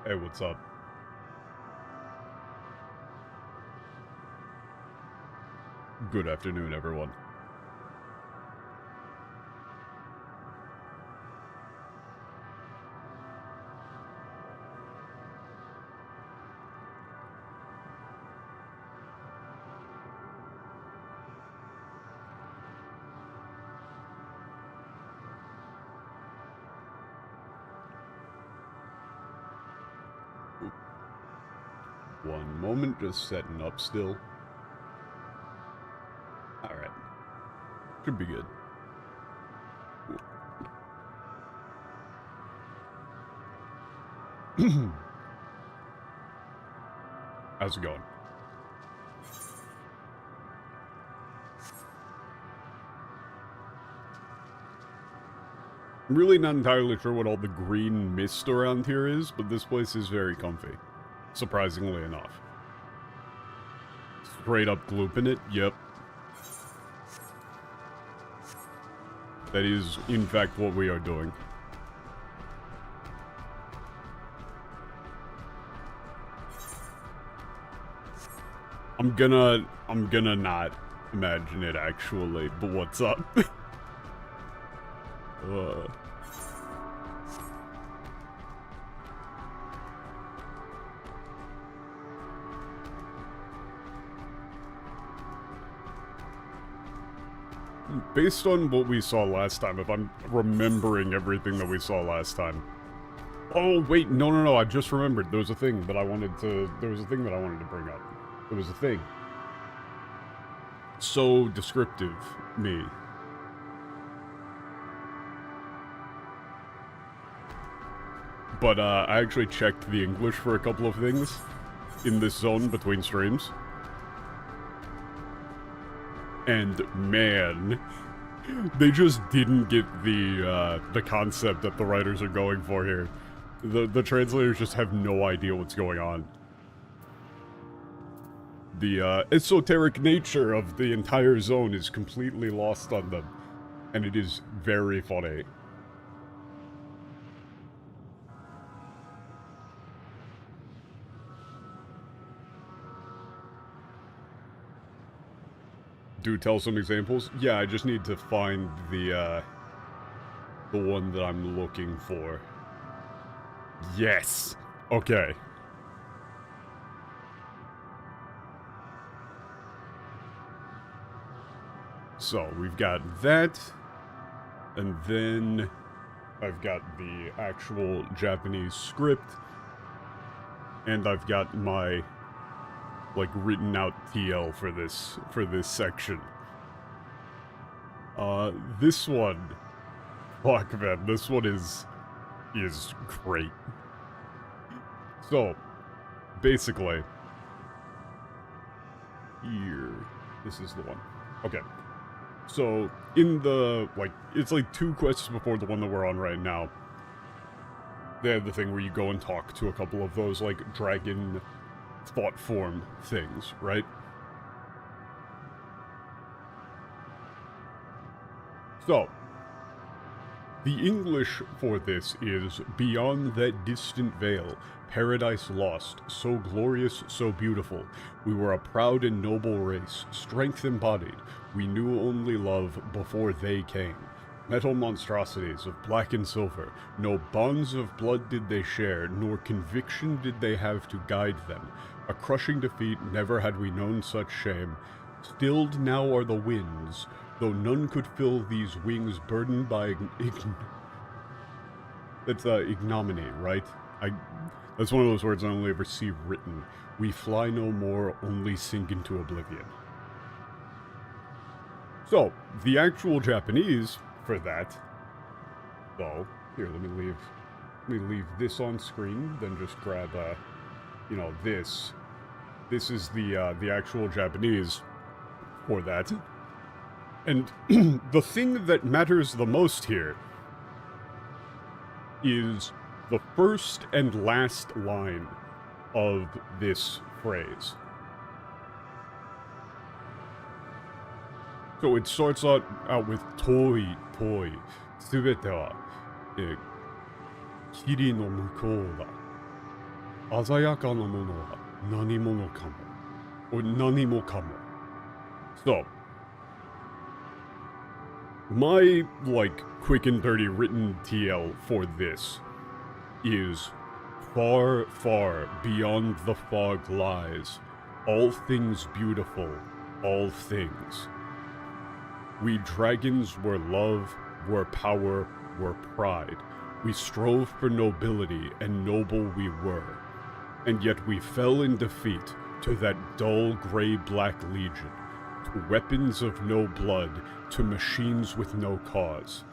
Hey, what's up? Good afternoon, everyone. One moment, just setting up still. Alright. Should be good. How's it going? I'm really not entirely sure what all the green mist around here is, but this place is very comfy. Surprisingly enough. Straight up glooping it, yep. That is, in fact, what we are doing. I'm gonna not imagine it actually, but what's up? Based on what we saw last time, if I'm remembering everything that we saw last time. Oh, wait, no, I just remembered. There was a thing that I wanted to bring up. There was a thing. So descriptive, me. But, I actually checked the English for a couple of things in this zone between streams. And, man, they just didn't get the concept that the writers are going for here. The translators just have no idea what's going on. The, esoteric nature of the entire zone is completely lost on them. And it is very funny. Do tell some examples? Yeah, I just need to find the one that I'm looking for. Yes! Okay. So, we've got that, and then I've got the actual Japanese script, and I've got my, like, written out TL for this section. This one, fuck man, this one is great. So, basically, here, this is the one. Okay. So, in the, like, it's like 2 quests before the one that we're on right now. They have the thing where you go and talk to a couple of those, like, dragon thought form things, right? So, the English for this is, beyond that distant veil, paradise lost, so glorious, so beautiful. We were a proud and noble race, strength embodied. We knew only love before they came. Metal monstrosities of black and silver, no bonds of blood did they share, nor conviction did they have to guide them. A crushing defeat, never had we known such shame. Stilled now are the winds, though none could fill these wings burdened by that's ignominy, right? That's one of those words I only ever see written. We fly no more, only sink into oblivion. So, the actual Japanese for that, so, here, let me leave this on screen, then just grab, you know, this. This is the actual Japanese for that. And the thing that matters the most here is the first and last line of this phrase. So it starts out with toi, subete wa, kiri no mukou da. 鮮やかなものは何者かも。Or 何もかも. So, my, like, quick and dirty written TL for this is far, far beyond the fog lies, all things beautiful, all things. We dragons were love, were power, were pride. We strove for nobility, and noble we were. And yet we fell in defeat to that dull gray-black legion, to weapons of no blood, to machines with no cause.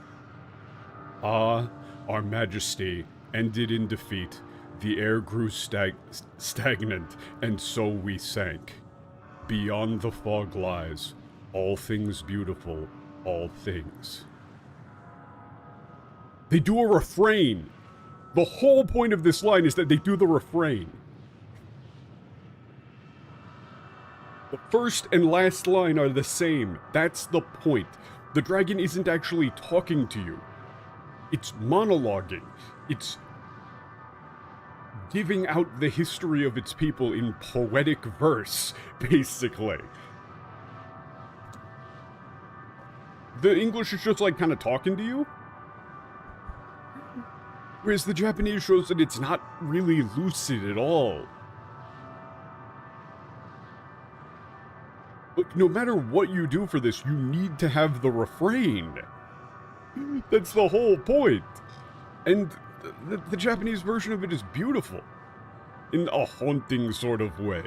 Ah, our majesty ended in defeat, the air grew stagnant, and so we sank. Beyond the fog lies, all things beautiful, all things. They do a refrain! The whole point of this line is that they do the refrain. The first and last line are the same. That's the point. The dragon isn't actually talking to you. It's monologuing. It's giving out the history of its people in poetic verse, basically. The English is just like kind of talking to you. Whereas the Japanese shows that it's not really lucid at all. But no matter what you do for this, you need to have the refrain. That's the whole point. And the Japanese version of it is beautiful. In a haunting sort of way.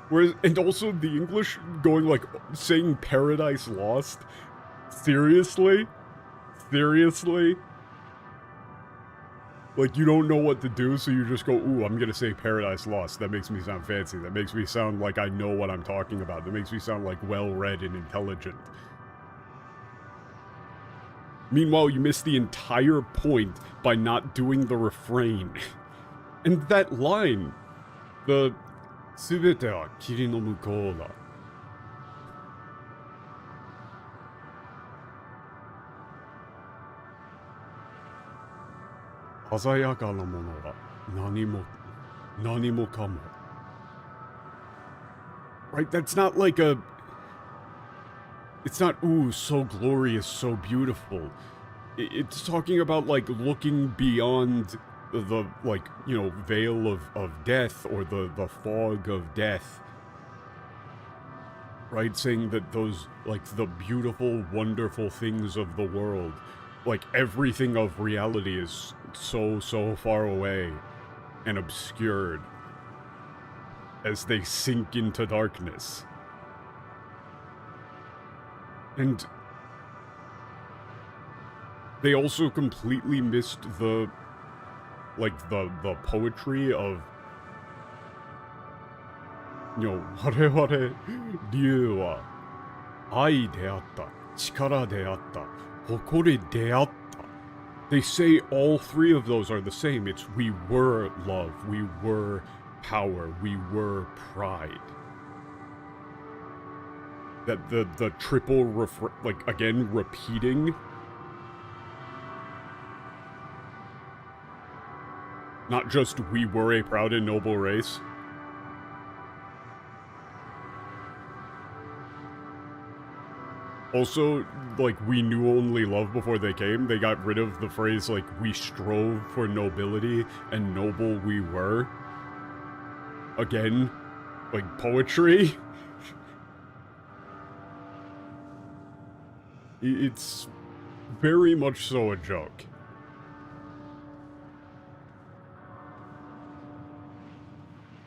Whereas, and also the English going like, saying Paradise Lost? Seriously? Seriously? Like, you don't know what to do, so you just go, ooh, I'm gonna say Paradise Lost. That makes me sound fancy. That makes me sound like I know what I'm talking about. That makes me sound like well-read and intelligent. Meanwhile, you miss the entire point by not doing the refrain. And that line, the すべては霧の向こうだ. Right, that's not like a... It's not, ooh, so glorious, so beautiful. It's talking about, like, looking beyond the, like, you know, veil of death, or the fog of death. Right, saying that those, like, the beautiful, wonderful things of the world, like, everything of reality is so far away and obscured as they sink into darkness. And they also completely missed the, like, the poetry of, you know, 我々竜は愛であった、力であった、誇りであった. They say all three of those are the same. It's we were love, we were power, we were pride. That the triple like, again, repeating. Not just we were a proud and noble race. Also, like, we knew only love before they came. They got rid of the phrase, like, we strove for nobility, and noble we were. Again, like, poetry. It's very much so a joke.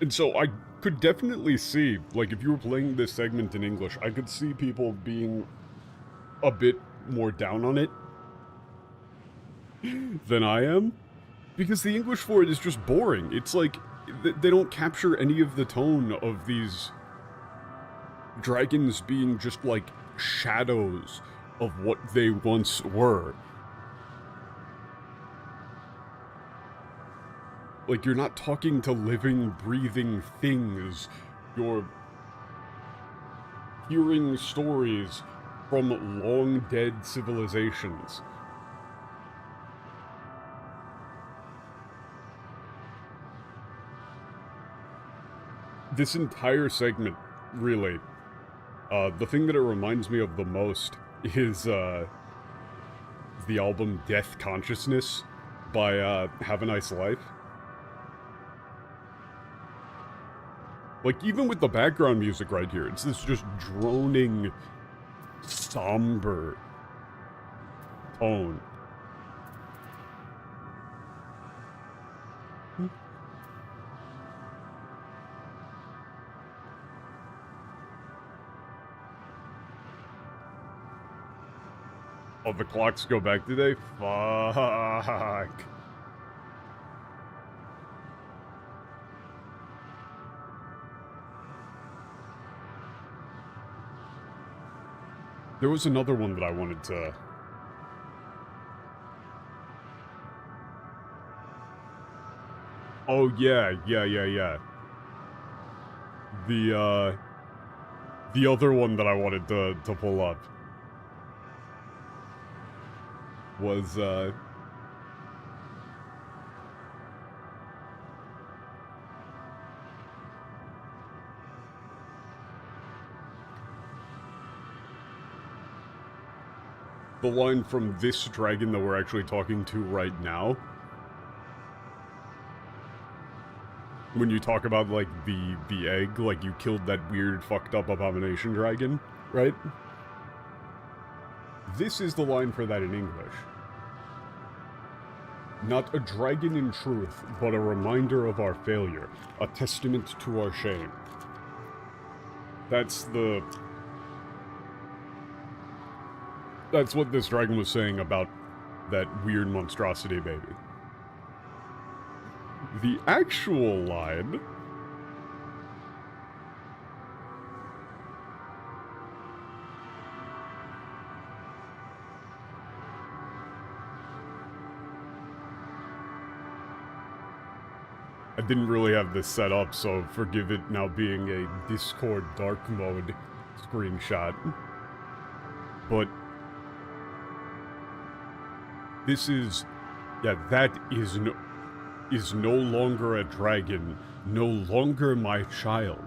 And so I could definitely see, like, if you were playing this segment in English, I could see people being a bit more down on it than I am, because the English for it is just boring. It's like, they don't capture any of the tone of these dragons being just, like, shadows of what they once were. Like, you're not talking to living, breathing things. You're hearing stories from long-dead civilizations. This entire segment, really, the thing that it reminds me of the most is the album Death Consciousness by Have a Nice Life. Like, even with the background music right here, it's this just droning, somber tone. Oh, the clocks go back today? Fuck. There was another one that I wanted to... Oh, yeah. The other one that I wanted to pull up was, the line from this dragon that we're actually talking to right now. When you talk about, like, the egg, like, you killed that weird, fucked up abomination dragon, right? This is the line for that in English. Not a dragon in truth, but a reminder of our failure, a testament to our shame. That's what this dragon was saying about that weird monstrosity baby. The actual line... I didn't really have this set up, so forgive it now being a Discord dark mode screenshot. But... this is... yeah, that is no longer a dragon, no longer my child.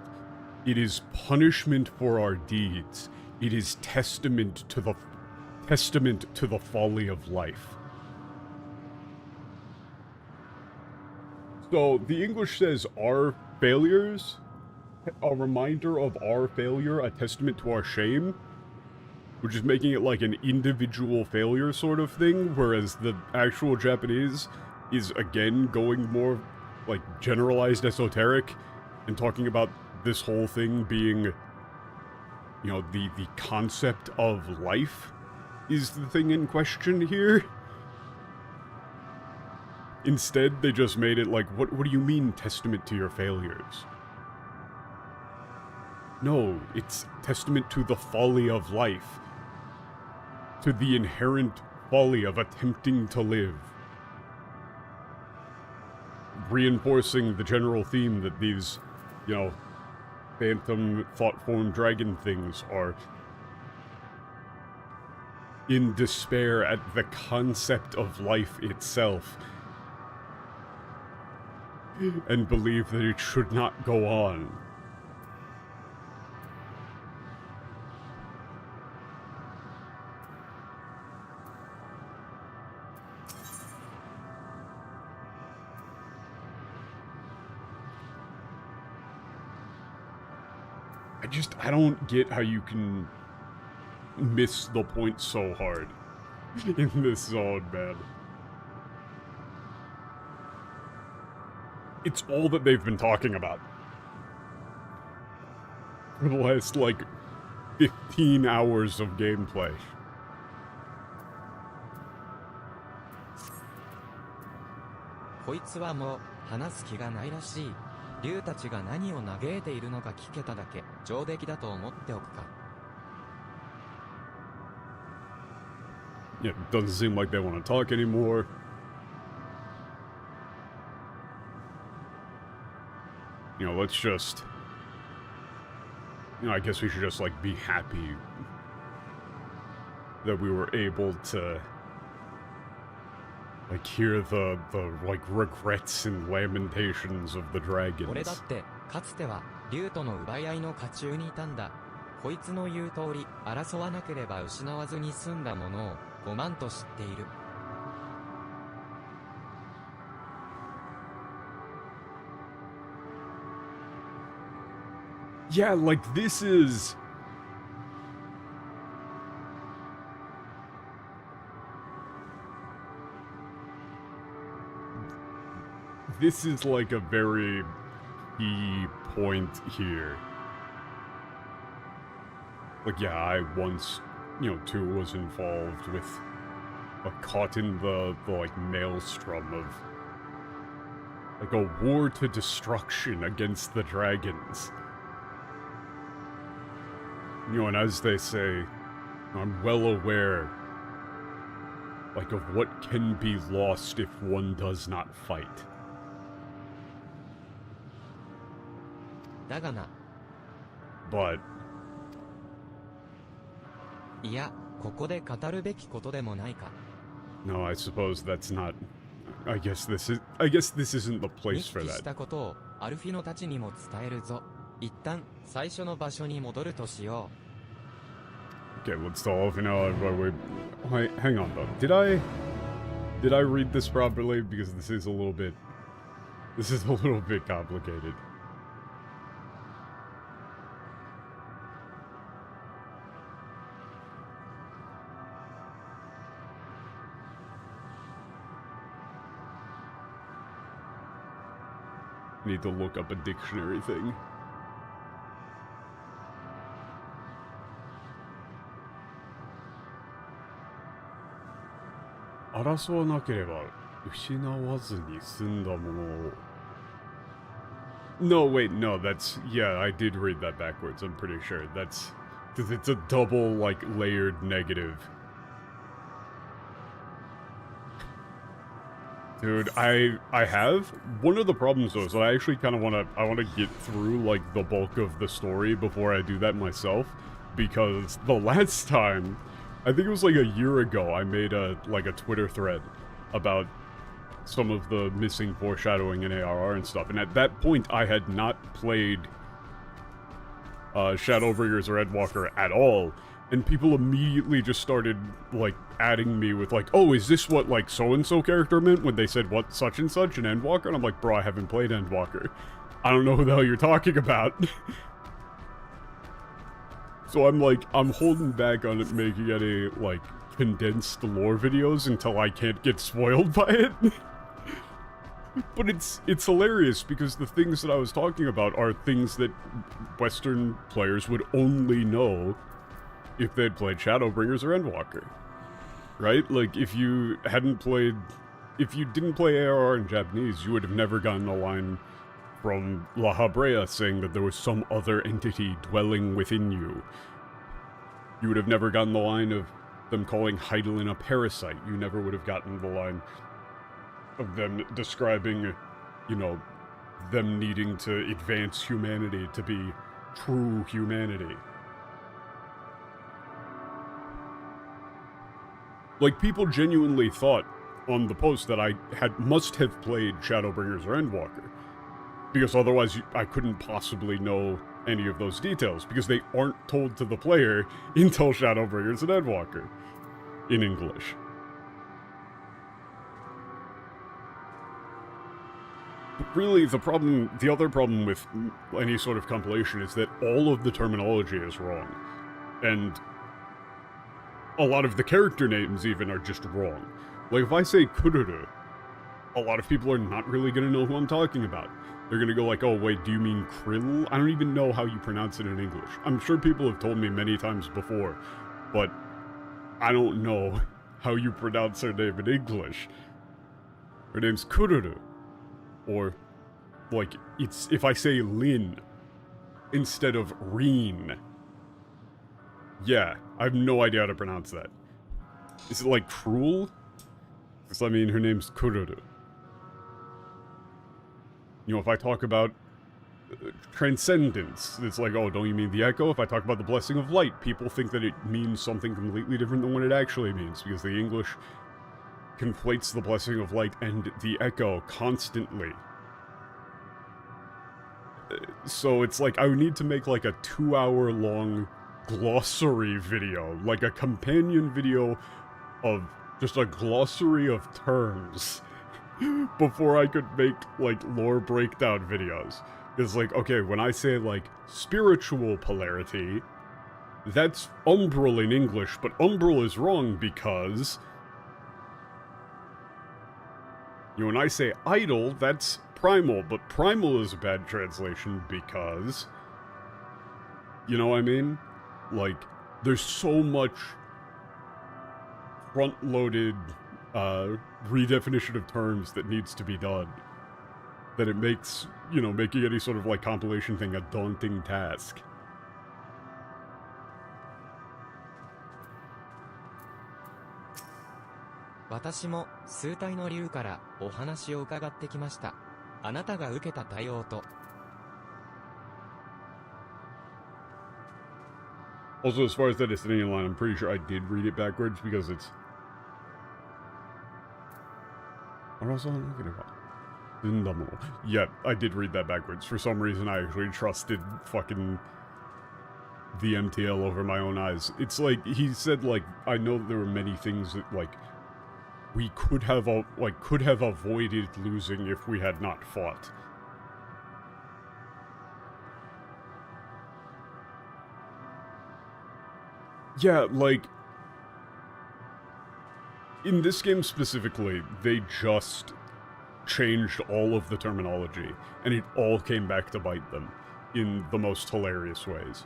It is punishment for our deeds. It is testament to the folly of life. So, the English says our failures, a reminder of our failure, a testament to our shame, which is making it like an individual failure sort of thing, whereas the actual Japanese is again going more like generalized esoteric and talking about this whole thing being, you know, the concept of life is the thing in question here. Instead, they just made it like, what do you mean testament to your failures? No, it's testament to the folly of life. To the inherent folly of attempting to live. Reinforcing the general theme that these, you know, phantom thought-form dragon things are in despair at the concept of life itself. And believe that it should not go on. I don't get how you can miss the point so hard in this zone, man. It's all that they've been talking about for the last, like, 15 hours of gameplay. Yeah, it doesn't seem like they want to talk anymore. You know, let's just... you know, I guess we should just, like, be happy that we were able to, like, hear the like, regrets and lamentations of the dragons. かつては、竜との奪い合いの渦中にいたんだ。こいつの言う通り、争わなければ失わずに済んだものを、5万と知っている。Yeah, like this is... This is like a very key point here. Like, yeah, I once, too, was involved with, caught in the like, maelstrom of, like, a war to destruction against the dragons. And as they say, I'm well aware, like, of what can be lost if one does not fight. だがな。 But... いや、ここで語るべきことでもないか。 No, I suppose that's not... I guess this isn't the place for 見聞き that. したことをアルフィノたちにも伝えるぞ。一旦最初の場所に戻るとしよう。 Okay, let's solve, wait, hang on though. Did I read this properly? Because this is a little bit complicated. Need to look up a dictionary thing. No, wait, no, that's... Yeah, I did read that backwards, I'm pretty sure. That's... Because it's a double, like, layered negative. Dude, I have. One of the problems, though, is I actually kind of want to get through, like, the bulk of the story before I do that myself. Because the last time, I think it was like a year ago, I made a Twitter thread about some of the missing foreshadowing in ARR and stuff. And at that point, I had not played Shadowbringers or Endwalker at all. And people immediately just started, like, adding me with, like, oh, is this what, like, so-and-so character meant when they said what such and such in Endwalker? And I'm like, bro, I haven't played Endwalker. I don't know who the hell you're talking about. So I'm holding back on it making any, like, condensed lore videos until I can't get spoiled by it. But it's hilarious because the things that I was talking about are things that Western players would only know if they'd played Shadowbringers or Endwalker. Right? Like, if you didn't play ARR in Japanese, you would have never gotten a line from La Habrea saying that there was some other entity dwelling within you. You would have never gotten the line of them calling Heidelin a parasite. You never would have gotten the line of them describing, them needing to advance humanity to be true humanity. Like, people genuinely thought on the post that I must have played Shadowbringers or Endwalker. Because otherwise I couldn't possibly know any of those details, because they aren't told to the player until Shadowbringers and Endwalker in English. But really, the other problem with any sort of compilation is that all of the terminology is wrong. And a lot of the character names even are just wrong. Like, if I say Kururu, a lot of people are not really gonna know who I'm talking about. They're gonna go like, oh wait, do you mean Krill? I don't even know how you pronounce it in English. I'm sure people have told me many times before, but I don't know how you pronounce her name in English. Her name's Kururu. Or, like, if I say Lin instead of Reen. Yeah, I have no idea how to pronounce that. Is it like cruel? Because, I mean, her name's Kururu. If I talk about transcendence, it's like, oh, don't you mean the echo? If I talk about the blessing of light, people think that it means something completely different than what it actually means, because the English conflates the blessing of light and the echo constantly. So it's like I would need to make like a 2-hour long glossary video, like a companion video of just a glossary of terms before I could make like lore breakdown videos. It's like, okay, when I say like spiritual polarity, that's umbral in English, but umbral is wrong because, you know, when I say idol, that's primal, but primal is a bad translation because, you know what I mean? Like, there's so much front-loaded redefinition of terms that needs to be done that it makes, you know, making any sort of like compilation thing a daunting task. Also, as far as that Estonian line, I'm pretty sure I did read it backwards because it's... Yeah, I did read that backwards. For some reason, I actually trusted fucking the MTL over my own eyes. It's like, he said, like, I know that there were many things that, like, we could have avoided losing if we had not fought. Yeah, like, in this game specifically, they just changed all of the terminology, and it all came back to bite them in the most hilarious ways.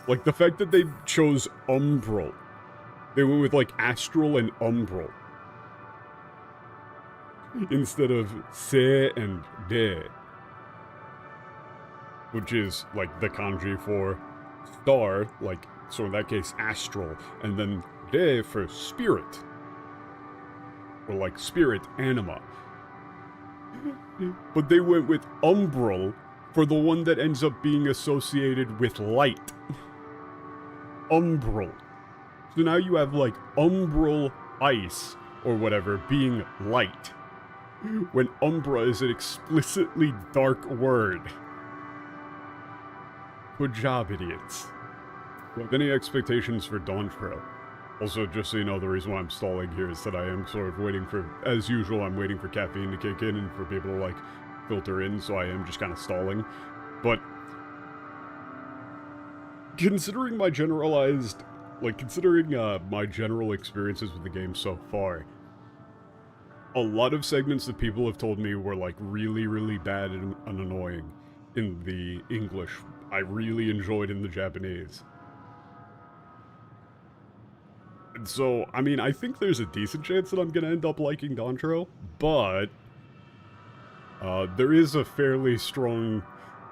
Like, the fact that they chose umbral. They went with, like, astral and umbral instead of se and de, which is, like, the kanji for star, like, so in that case, astral, and then de for spirit, or, like, spirit anima. But they went with umbral for the one that ends up being associated with light. Umbral. So now you have, like, umbral ice, or whatever, being light, when umbra is an explicitly dark word. Good job, idiots. Do you have any expectations for Dawntrail? Also, just so you know, the reason why I'm stalling here is that I am sort of waiting for, as usual, I'm waiting for caffeine to kick in and for people to, like, filter in, so I am just kind of stalling. But, considering my generalized, like, considering my general experiences with the game so far, a lot of segments that people have told me were, like, really, really bad and annoying in the English, I really enjoyed in the Japanese. And so, I mean, I think there's a decent chance that I'm gonna end up liking Dawntrail, but there is a fairly strong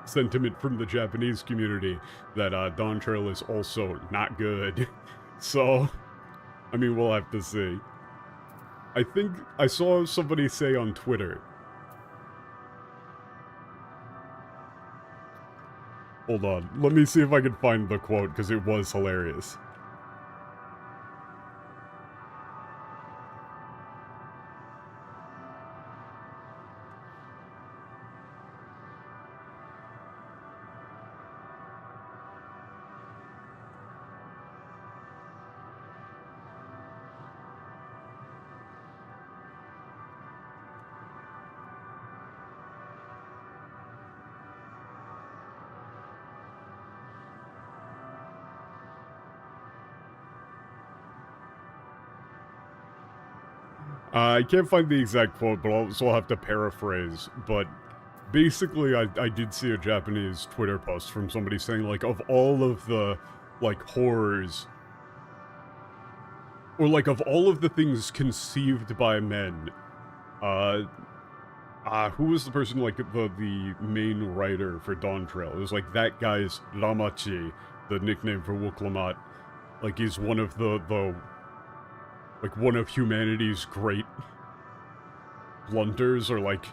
sentiment from the Japanese community that Dawntrail is also not good. So, I mean, we'll have to see. I think I saw somebody say on Twitter. Hold on, let me see if I can find the quote, because it was hilarious. I can't find the exact quote, but I'll have to paraphrase. But basically, I did see a Japanese Twitter post from somebody saying, like, of all of the, like, horrors, or, like, of all of the things conceived by men, who was the person, like, the main writer for Dawntrail? It was, like, that guy's Ramachi, the nickname for Wuklamat. Like, he's one of like, one of humanity's great blunders, or like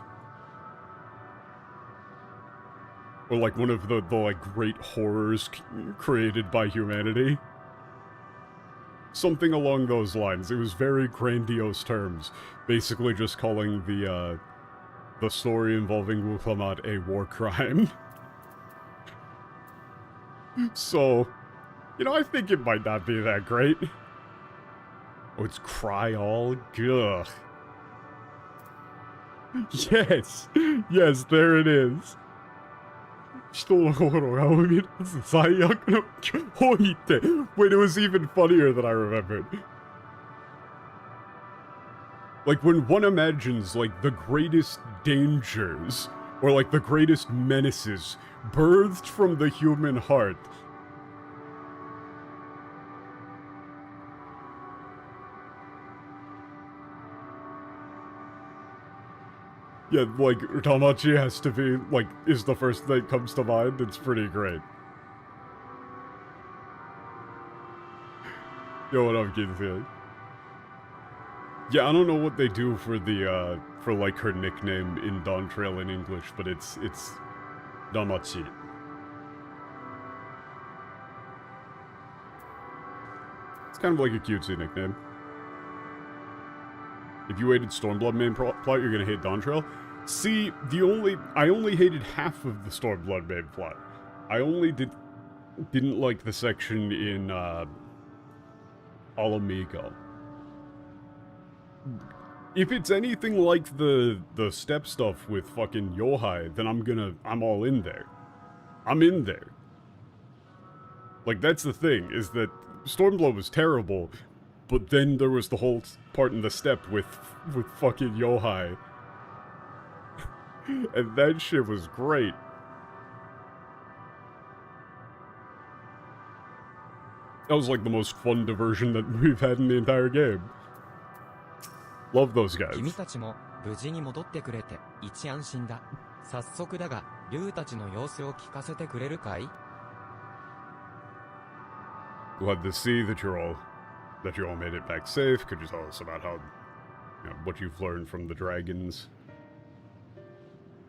one of the like, great horrors created by humanity. Something along those lines. It was very grandiose terms, basically just calling the story involving Wuklamat a war crime. So, you know, I think it might not be that great. Oh, it's Cryol? Ugh. Yes! Yes, there it is. 人の心が生み出す最悪の行為って Wait, it was even funnier than I remembered. Like, when one imagines, like, the greatest dangers, or, like, the greatest menaces, birthed from the human heart. Yeah, like, Tamachi has to be, like, is the first thing that comes to mind. It's pretty great. Yo, what up, Kinsey? Yeah, I don't know what they do for the, for, like, her nickname in Dawn Trail in English, but it's Tamachi. It's kind of like a cutesy nickname. If you hated Stormblood main plot, you're gonna hate Dawn Trail. See, I only hated half of the Stormblood main plot. I only didn't like the section in, Alamigo. If it's anything like the step stuff with fucking Yohai, then I'm all in there. I'm in there. Like, that's the thing, is that Stormblood was terrible, but then there was the whole part in the step with fucking Yohai. And that shit was great. That was like the most fun diversion that we've had in the entire game. Love those guys. 君たちも無事に戻ってくれて一安心だ。早速だが、竜たちの様子を聞かせてくれるかい? Glad to see that you all made it back safe. Could you tell us about how, you know, what you've learned from the dragons?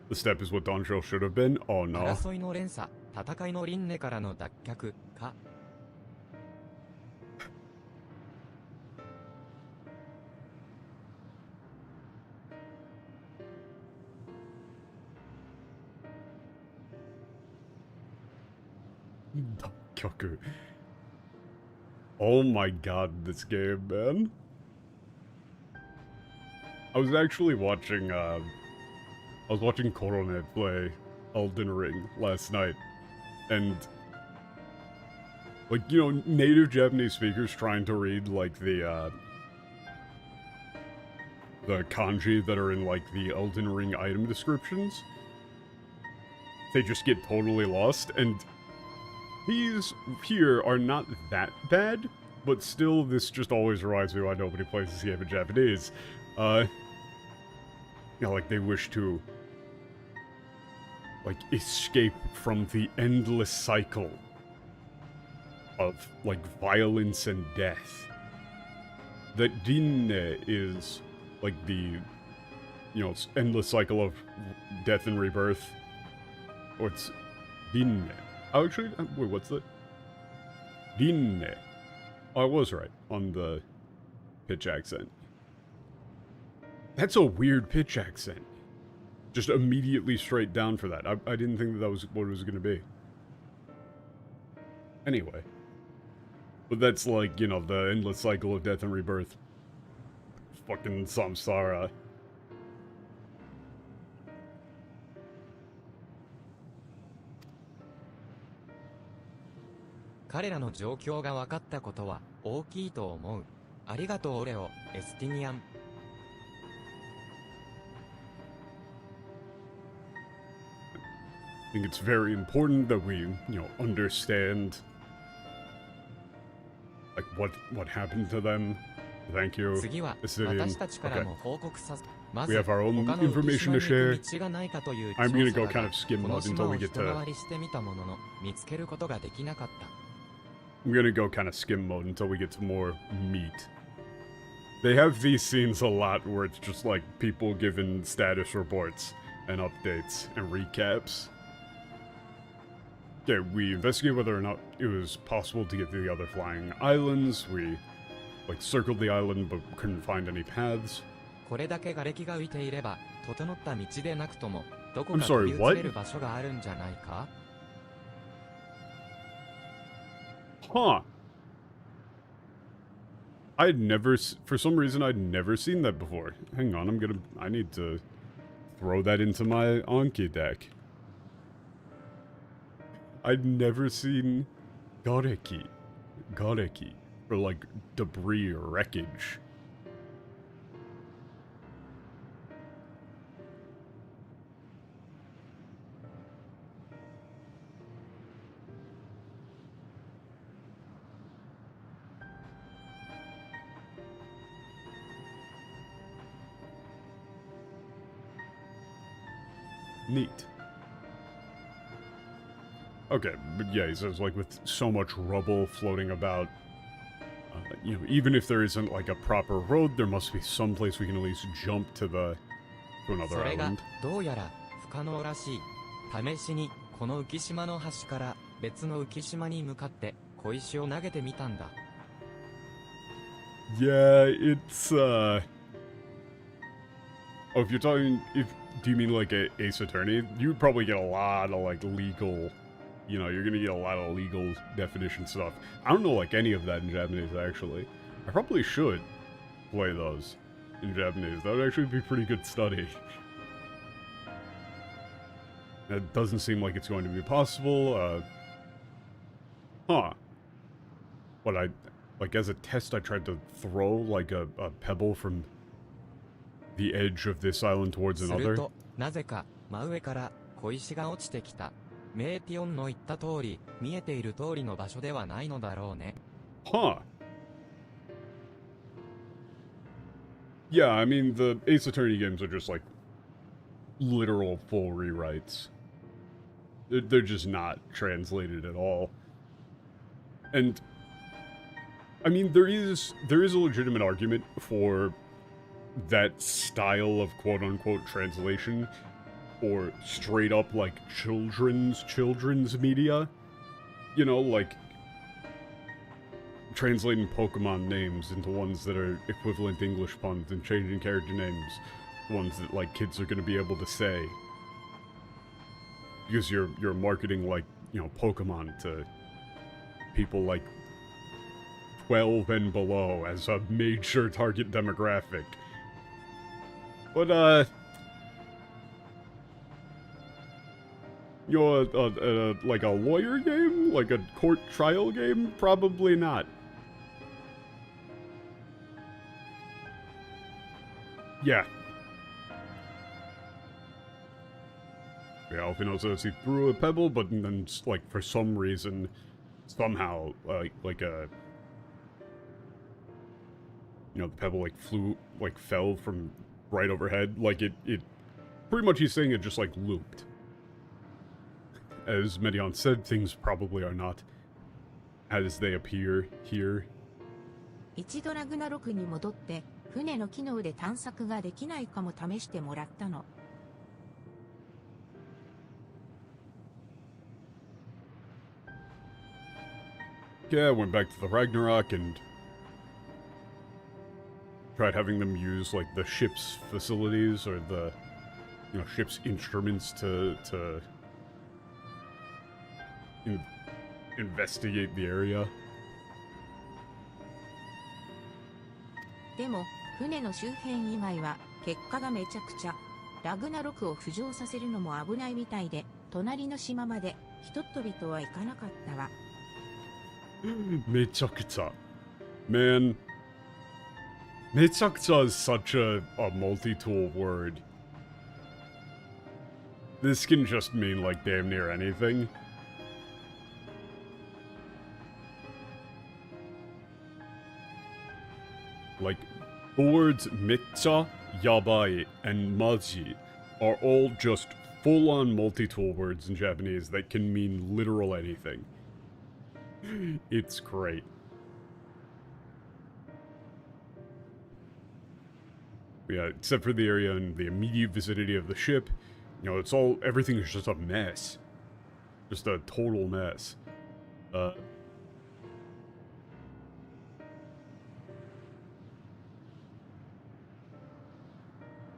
The step is what Dawn Trail should have been? Oh no. 争いの連鎖、戦いの輪廻からの脱却か。Kyoku. Oh my god, this game, man. I was actually watching, Coronet play Elden Ring last night, and, like, you know, native Japanese speakers trying to read, like, the kanji that are in, like, the Elden Ring item descriptions, they just get totally lost, and these here are not that bad, but still, this just always reminds me why nobody plays this game in Japanese. You know, like, they wish to, like, escape from the endless cycle of, like, violence and death. That Rinne is, like, the, you know, endless cycle of death and rebirth. Or it's Rinne. Oh, actually, wait, what's the... Rinne. Oh, I was right on the pitch accent. That's a weird pitch accent. Just immediately straight down for that. I didn't think that was what it was going to be. Anyway. But that's like, you know, the endless cycle of death and rebirth. Fucking samsara. I think it's very important that we, you know, understand, like, what happened to them. Thank you, Assidian. Okay. We have our own information to share. I'm gonna go kind of skim mode until we get to... I'm gonna go kind of skim mode until we get to more meat. They have these scenes a lot where it's just like people giving status reports and updates and recaps. Okay, we investigate whether or not it was possible to get to the other flying islands. We, like, circled the island but couldn't find any paths. I'm sorry, what? Huh. I'd never, for some reason, I'd never seen that before. Hang on, I need to throw that into my Anki deck. I'd never seen Gareki, or like debris or wreckage. Neat. Okay, but yeah, he says, like, with so much rubble floating about, you know, even if there isn't, like, a proper road, there must be some place we can at least jump to another それが island. どうやら不可能らしい。試しにこの浮島の端から別の浮島に向かって小石を投げてみたんだ。Yeah, it's, Oh, if you're talking, do you mean like a Ace Attorney? You'd probably get a lot of, like, legal, you know, you're gonna get a lot of legal definition stuff. I don't know, like, any of that in Japanese, actually. I probably should play those in Japanese. That would actually be pretty good study. It doesn't seem like it's going to be possible, Huh. What, like, as a test, I tried to throw, like, a pebble from the edge of this island towards する another. と、なぜか真上から小石が落ちてきた。メーティオンの言った通り、見えている通りの場所ではないのだろうね。Huh. Yeah, I mean, the Ace Attorney games are just, like, literal full rewrites. They're just not translated at all. And, I mean, there is a legitimate argument for that style of quote-unquote translation, or straight up, like, children's media. You know, like, translating Pokemon names into ones that are equivalent English puns and changing character names, ones that, like, kids are gonna be able to say. Because you're marketing, like, you know, Pokemon to people, like, 12 and below as a major target demographic. But, you're like a lawyer game? Like a court trial game? Probably not. Yeah. Yeah, Alfino says he threw a pebble, but then, like, for some reason, somehow, like a... You know, the pebble, like, fell from right overhead. Like, it pretty much he's saying it just, like, looped. As Medion said, things probably are not as they appear here. 一度ラグナロクに戻って、船の機能で探索ができないかも試してもらったの。Yeah, I went back to the Ragnarok and tried having them use, like, the ship's facilities or the, you know, ship's instruments to investigate the area. でも、船の周辺以外は結果がめちゃくちゃ。ラグナロクを浮上させるのも危ないみたいで、隣の島までひとっ飛びとはいかなかったわ。Mechakucha. Man. Mechakucha is such a multi-tool word. This can just mean, like, damn near anything. Like, the words mecha, yabai, and maji are all just full-on multi-tool words in Japanese that can mean literal anything. It's great. Yeah, except for the area in the immediate vicinity of the ship, you know, everything is just a mess. Just a total mess.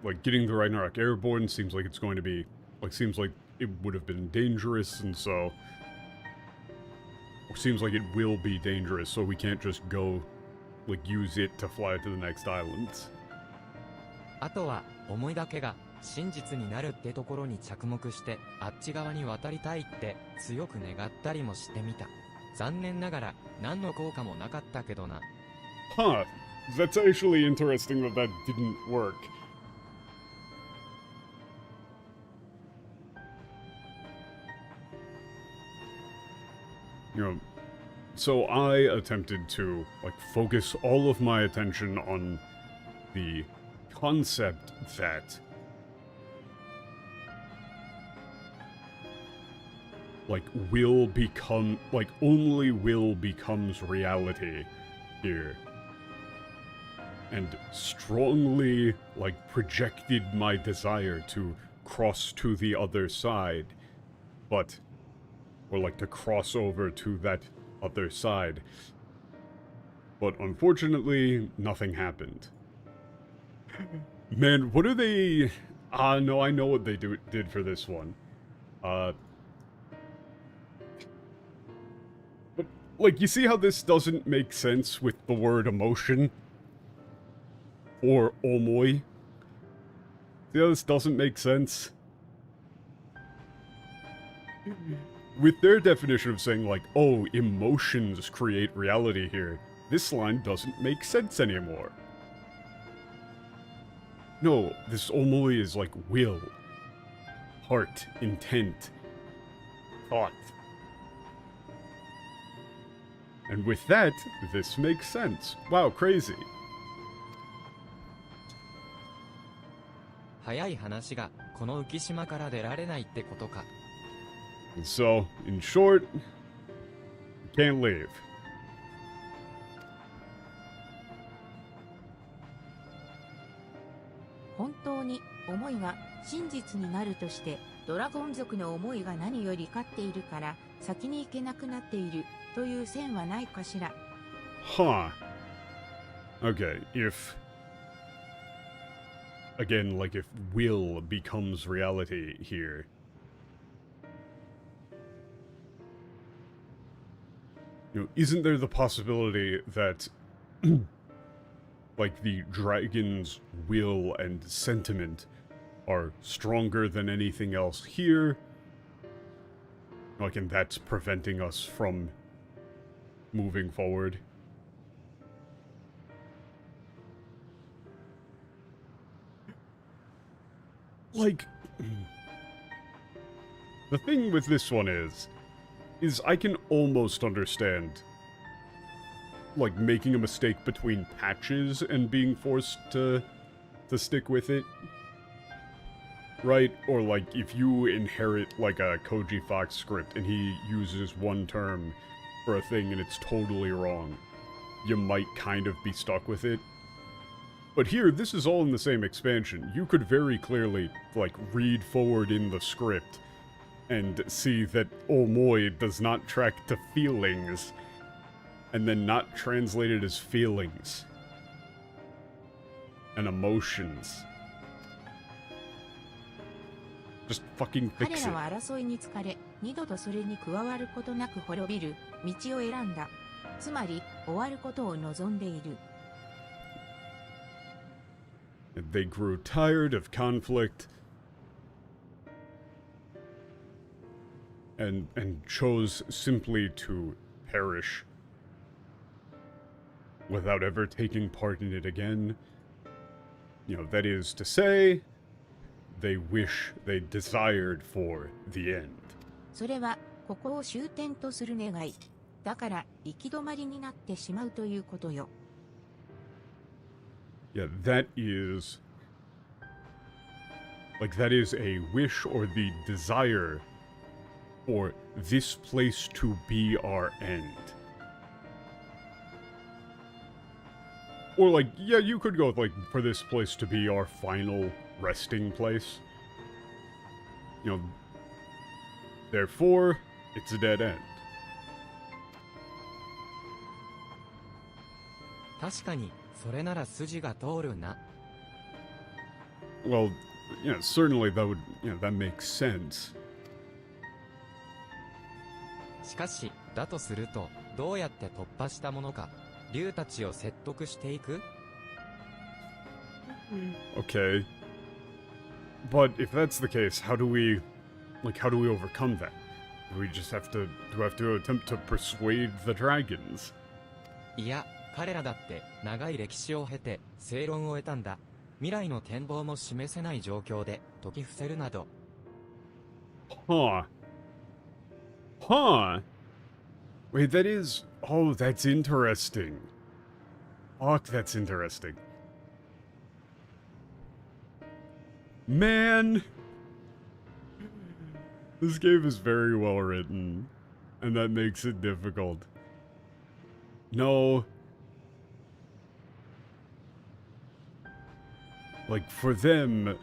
Like, getting the Ragnarok airborne seems like it's going to be, like, seems like it would have been dangerous, and so seems like it will be dangerous, so we can't just go, like, use it to fly to the next islands. あとは、思いだけが、真実になるってところに着目して、あっち側に渡りたいって、強く願ったりもしてみた。残念ながら、何の効果もなかったけどな。Huh. That's actually interesting that that didn't work. You know, so I attempted to, like, focus all of my attention on the concept that, like, will become, like, only will becomes reality here. And strongly, like, projected my desire to cross to the other side, but, or like to cross over to that other side. But unfortunately, nothing happened. Man, what are they... no, I know what they did for this one. But, like, you see how this doesn't make sense with the word emotion? Or omoi? See how this doesn't make sense? With their definition of saying, like, oh, emotions create reality here, this line doesn't make sense anymore. No, this omoi is like will, heart, intent, thought. And with that, this makes sense. Wow, crazy. 早い話が、この浮島から出られないってことか。And so, in short, can't leave. 本当に思いが真実になるとしてドラゴン族の思いが何より勝っているから先に行けなくなっているという線はないかしら。 Huh. Okay, if... Again, like if will becomes reality here. You know, isn't there the possibility that, like, the dragon's will and sentiment are stronger than anything else here? Like, and that's preventing us from moving forward? Like, the thing with this one is I can almost understand, like, making a mistake between patches and being forced to stick with it. Right? Or, like, if you inherit, like, a Koji Fox script and he uses one term for a thing and it's totally wrong, you might kind of be stuck with it. But here, this is all in the same expansion. You could very clearly, like, read forward in the script and see that omoi does not track to feelings, and then not translated as feelings and emotions. Just fucking fix 彼 it. らは争いに疲れ、二度とそれに加わることなく滅びる道を選んだ。つまり、終わることを望んでいる。They grew tired of conflict and chose simply to perish without ever taking part in it again. You know, that is to say, they desired for the end. それは、ここを終点とする願い。だから、行き止まりになってしまうということよ。Yeah, that is a wish or the desire for this place to be our end. Or, like, yeah, you could go with, like, for this place to be our final resting place. You know, therefore, it's a dead end. 確かに、それなら筋が通るな。Well, yeah, certainly that makes sense. しかし、だとすると、どうやって突破したものか、竜たちを説得していく？ Okay. But if that's the case, how do we overcome that? Do we have to attempt to persuade the dragons? いや、彼らだって長い歴史を経て正論を得たんだ。未来の展望も示せない状況で解き伏せるなど。Huh. Wait, that's interesting. Fuck, that's interesting. Man! This game is very well written, and that makes it difficult. No. Like, for them,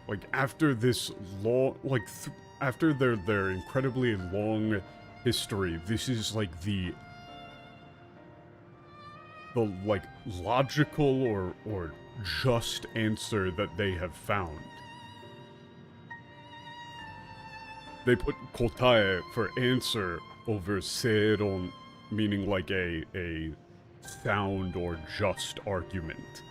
like, after this long, like, after their incredibly long history, this is, like, the like, logical or just answer that they have found. They put kotae for answer over seiron, meaning like a sound or just argument.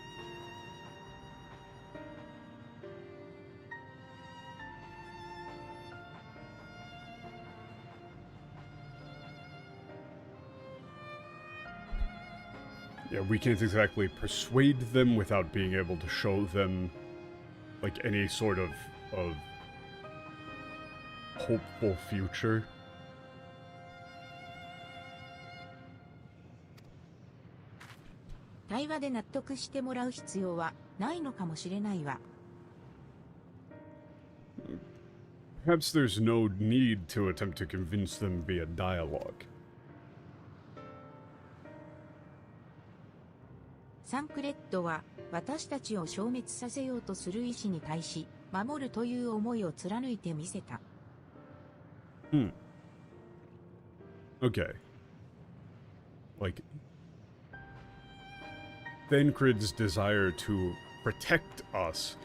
Yeah, we can't exactly persuade them without being able to show them, like, any sort of hopeful future. 対話で納得してもらう必要はないのかもしれないわ。Perhaps there's no need to attempt to convince them via dialogue. サンクレッドは私たちを消滅させようとする意志に対し守るという思いを貫いてみせた。Okay. Like, Thancred's desire to protect us,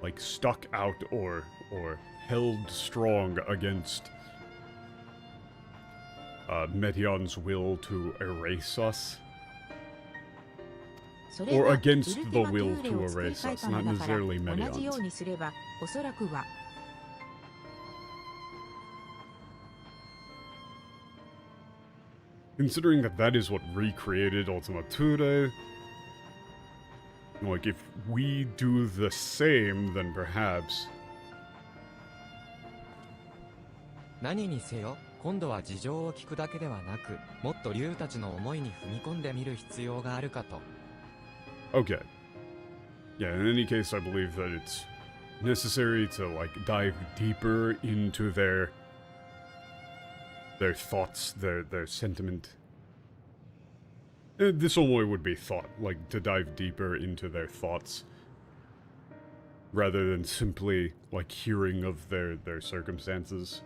like, stuck out or held strong against Medion's will to erase us. それは Or ウル against テ the ィマ will テューレ to を作り erase 変え us, たの not だから necessarily 同じよう Medion's. にすればおそらくは。Considering that is what recreated Ultima Thule, like, if we do the same, then perhaps... 何にせよ、今度は事情を聞くだけではなく、もっと竜たちの思いに踏み込んでみる必要があるかと。Okay. Yeah, in any case, I believe that it's necessary to, like, dive deeper into their thoughts, their sentiment. This only would be thought, like, to dive deeper into their thoughts, rather than simply, like, hearing of their circumstances.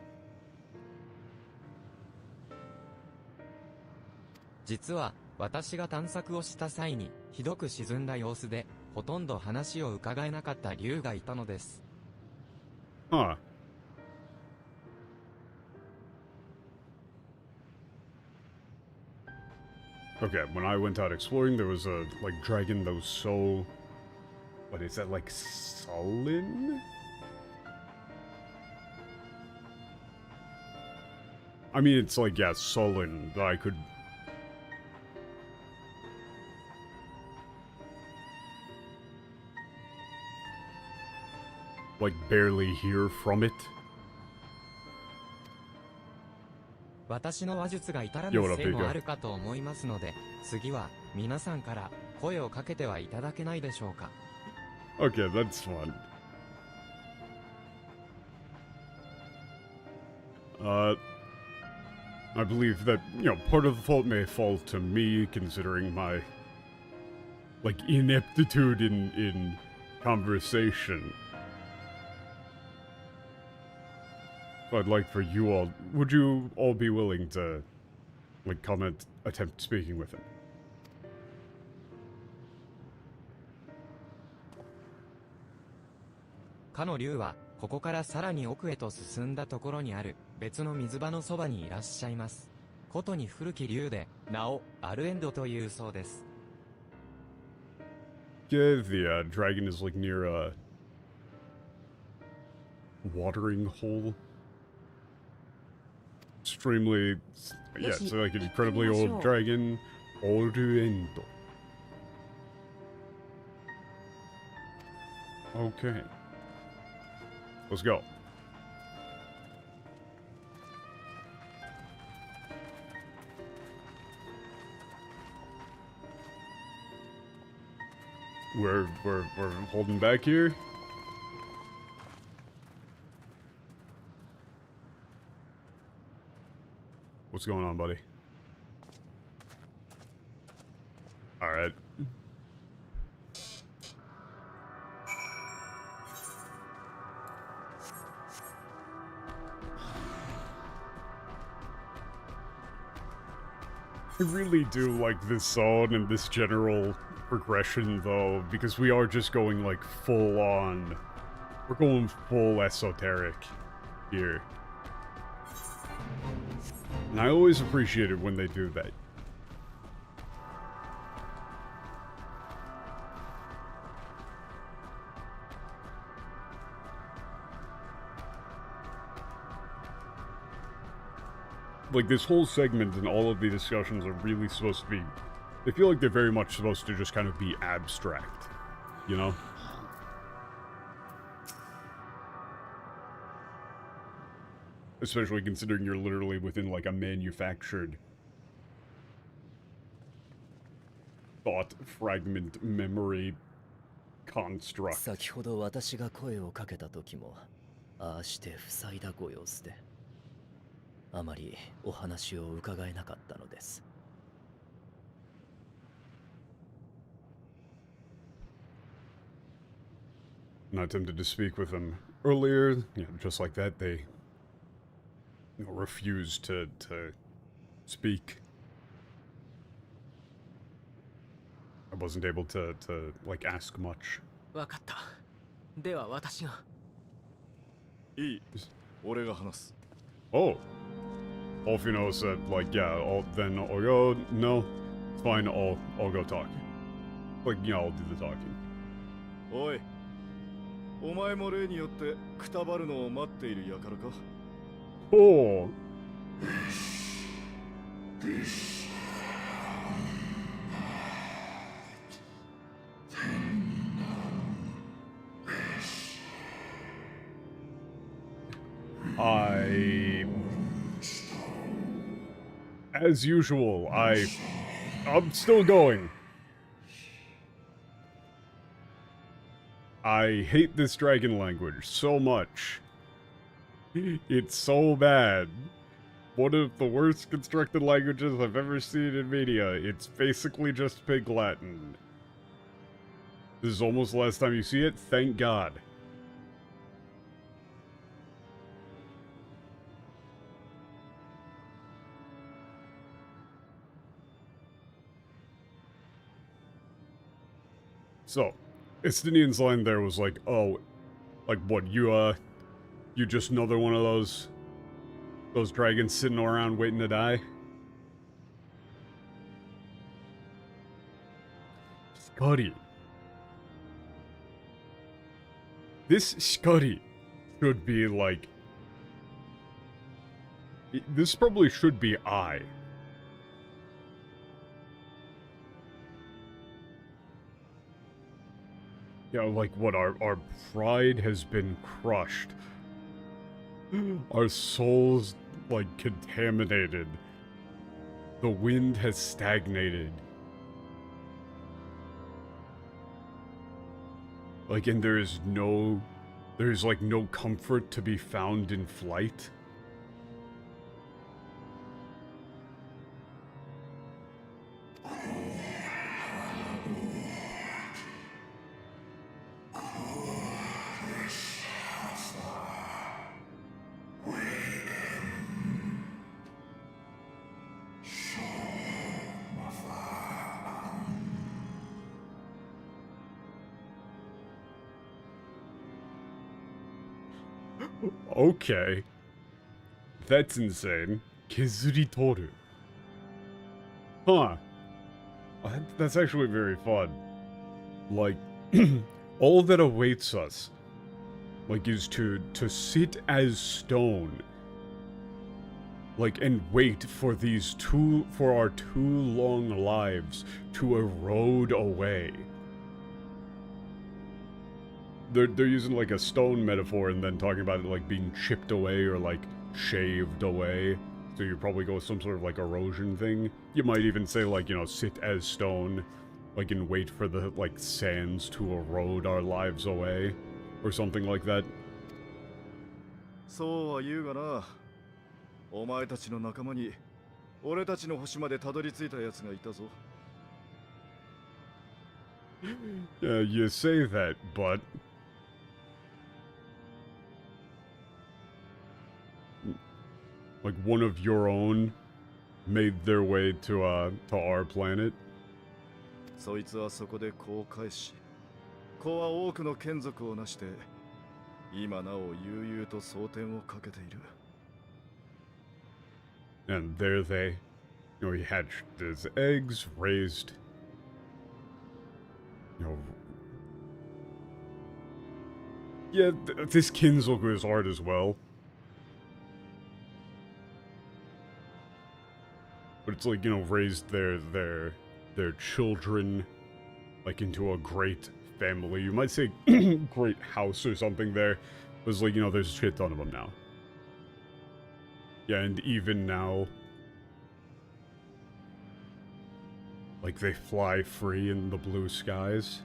実は、私が探索をした際に、ひどく沈んだ様子で、ほとんど話を伺えなかった竜がいたのです。Huh. Okay, when I went out exploring, there was a, like, dragon that was so... What is that, like, sullen? I mean, it's like, yeah, sullen, but I could... like, barely hear from it. 私の話術が至らぬせいもあるかと思いますので、次は皆さんから声をかけてはいただけないでしょうか。Okay, that's fun. I believe that, you know, part of the fault may fall to me, considering my, like, ineptitude in conversation. So I'd like for you all, would you all be willing to, like, attempt speaking with him? かの竜はここからさらに奥へと進んだところにある別の水場のそばにいらっしゃいます。ことに古き竜で、名をアルエンドというそうです。Yeah, the dragon is like near a watering hole. Extremely, yeah, it's like an incredibly old dragon. Oruendo. Okay. Let's go. We're holding back here. What's going on, buddy? All right. I really do like this zone and this general progression, though, because we are just going, like, full on. We're going full esoteric here. And I always appreciate it when they do that. Like, this whole segment and all of the discussions are really supposed to be... They feel like they're very much supposed to just kind of be abstract, you know? Especially considering you're literally within, like, a manufactured thought fragment memory construct. 先ほど私が声をかけた時も、ああして塞いだご様子で、あまりお話を伺えなかったのです。Not tempted to speak with them earlier, you know, just like that, they refused to speak. I wasn't able to like ask much. わかった。では私が。いい。俺が話す。Oh. Alfino said, like, yeah, then I'll go. No, it's fine, I'll go talk. Like, yeah, I'll do the talking. おい。お前も例によってくたばるのを待っている輩か。Oh. As usual, I'm still going. I hate this dragon language so much. It's so bad. One of the worst constructed languages I've ever seen in media. It's basically just Pig Latin. This is almost the last time you see it, thank God. So, Estinian's line there was like, oh, like what, you just another one of those dragons sitting around waiting to die? Scotty. This Scotty should be like... This probably should be I. Yeah, like what, our pride has been crushed. Our souls, like, contaminated. The wind has stagnated. Like, and there's like no comfort to be found in flight. Okay. That's insane. Kezuri toru. Huh. That's actually very fun. Like, all that awaits us, like, is to sit as stone, like, and wait for our two long lives to erode away. They're using, like, a stone metaphor and then talking about it, like, being chipped away or, like, shaved away. So you probably go with some sort of, like, erosion thing. You might even say, like, you know, sit as stone, like, and wait for the, like, sands to erode our lives away. Or something like that. そうは言うがな。お前たちの仲間に俺たちの星までたどり着いたやつがいたぞ。Yeah, you say that, but... like, one of your own made their way to our planet. そいつはそこで子を返し、子は多くの眷属を成して、今なお悠々と蒼天をかけている。And there they, you know, he hatched his eggs, raised, you know... yeah, this Kinzoku is art as well. But it's like, you know, raised their children, like, into a great family. You might say great house or something there. But it's like, you know, there's a shit ton of them now. Yeah, and even now, like, they fly free in the blue skies.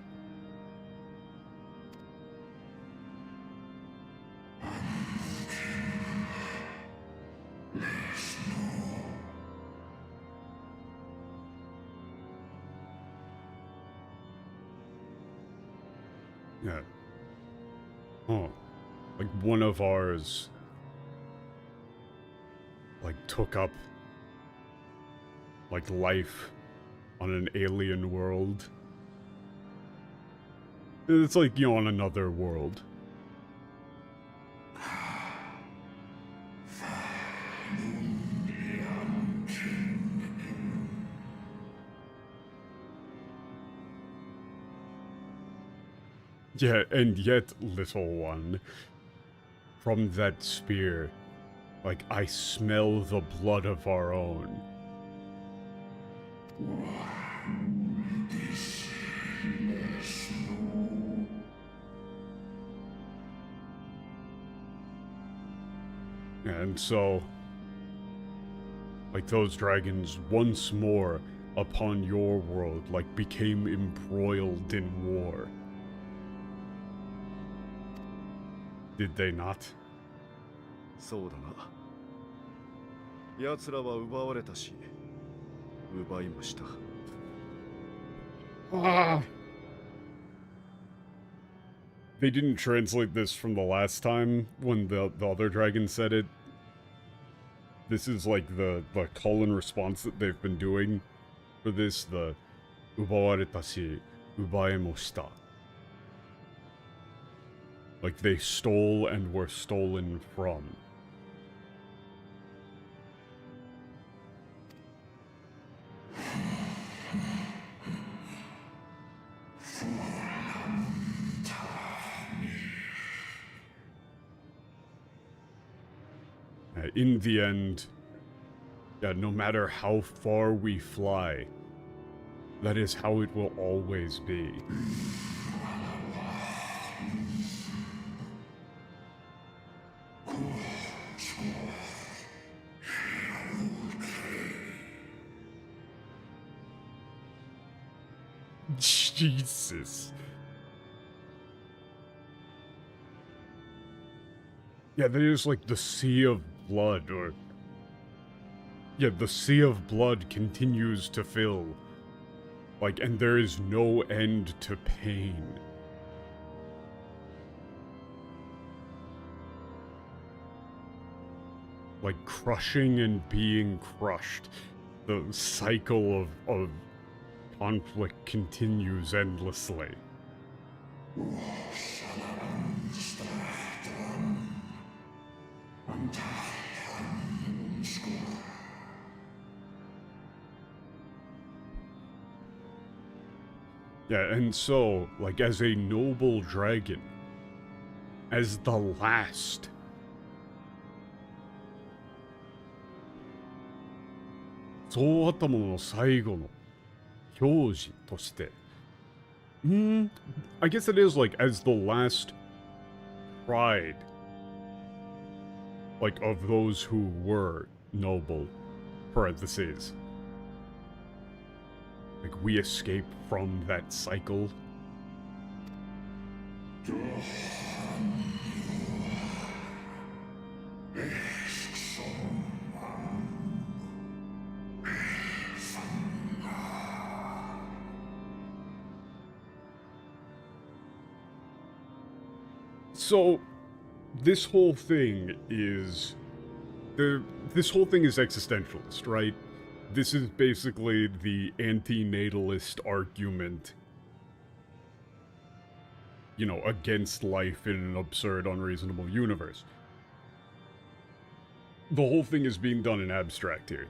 Yeah. Oh. Like, one of ours, like, took up, like, life on an alien world. It's like, you know, on another world. Yeah, and yet, little one, from that spear, like, I smell the blood of our own. And so, like, those dragons once more upon your world, like, became embroiled in war. Did they not? そうだな。奴らは奪われたし、奪いもした。Ah! They didn't translate this from the last time when the other dragon said it. This is like the call and response that they've been doing for this, the ubawareta shi, ubaemo shita. Like, they stole and were stolen from. In the end, yeah, no matter how far we fly, that is how it will always be. Jesus. Yeah, there's like the sea of blood, or... yeah, the sea of blood continues to fill. Like, and there is no end to pain. Like, crushing and being crushed. The cycle of conflict continues endlessly. Yeah, and so, like, as a noble dragon, as the last,そうあったものの最後の表示として、I guess it is like as the last pride, like of those who were noble, parentheses. Like we escape from that cycle. So, this whole thing is existentialist, right? This is basically the anti-natalist argument, you know, against life in an absurd, unreasonable universe. The whole thing is being done in abstract here.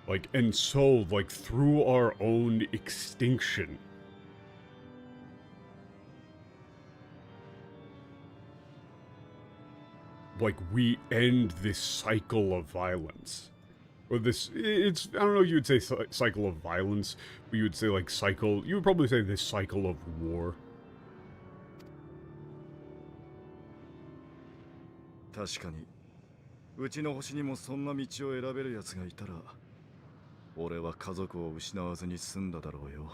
Like, and so, like, through our own extinction, like, we end this cycle of violence. Or this, it's, I don't know if you would say cycle of violence, but you would say, like, cycle, you would probably say this cycle of war. 確かにうちの星にもそんな道を選べる奴がいたら俺は家族を失わずに済んだだろうよ。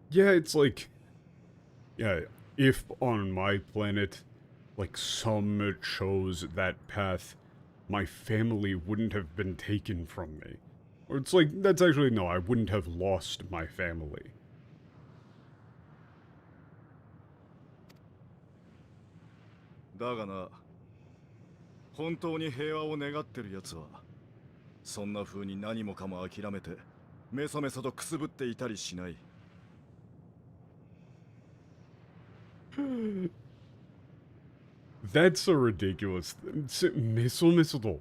Yeah, it's like, yeah, if on my planet, like, some chose that path, my family wouldn't have been taken from me. Or it's like, that's actually, no, I wouldn't have lost my family. だがな、本当に平和を願ってる奴はそんな風に何もかも諦めてメソメソとくすぶっていたりしない。That's a ridiculous meso meso to.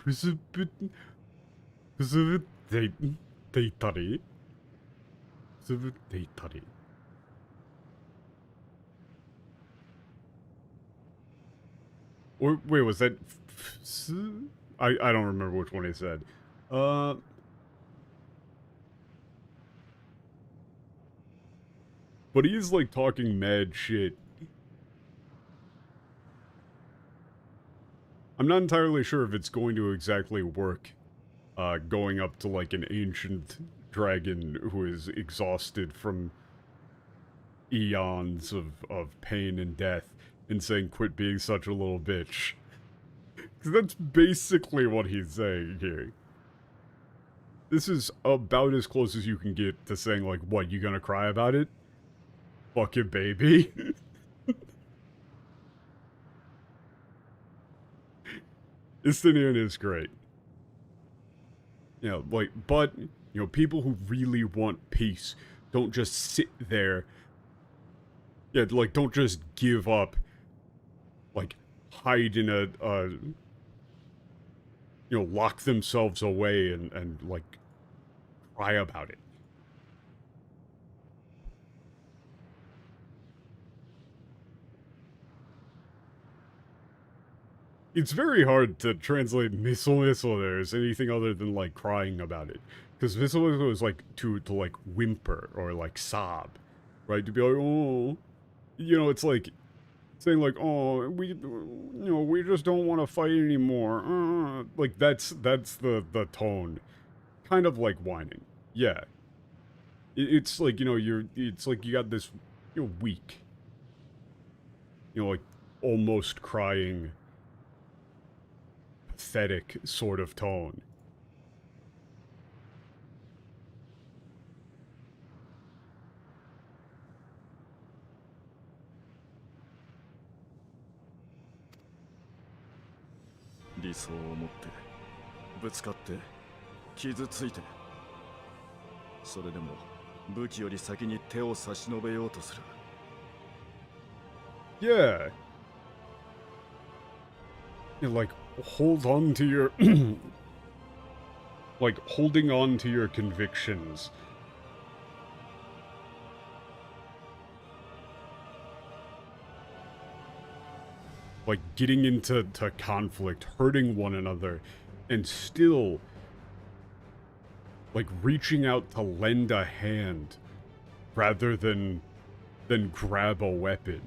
Kusubutte itari? Kusubutte itari. Or, wait, was that... I don't remember which one he said. But he's, like, talking mad shit. I'm not entirely sure if it's going to exactly work, going up to, like, an ancient dragon who is exhausted from eons of pain and death and saying, quit being such a little bitch. Because that's basically what he's saying here. This is about as close as you can get to saying, like, what, you gonna cry about it? Fuck your baby. Istinian is great. You know, like, but, you know, people who really want peace don't just sit there. Yeah, like, don't just give up. Like, hide in a you know, lock themselves away and like, cry about it. It's very hard to translate miso there as anything other than, like, crying about it. Because miso is, like, to, like, whimper or, like, sob. Right? To be like, oh... You know, it's like... Saying, like, oh, you know, we just don't want to fight anymore. Like, that's the tone. Kind of like whining. Yeah. It's like, you know, it's like you got this, you know, weak. You know, like, almost crying... pathetic sort of tone. にそう思ってぶつかって傷ついて、それでも武器より先に手を差し伸べようとする。 Yeah. You like hold on to your like holding on to your convictions. Like getting into conflict, hurting one another, and still like reaching out to lend a hand rather than grab a weapon.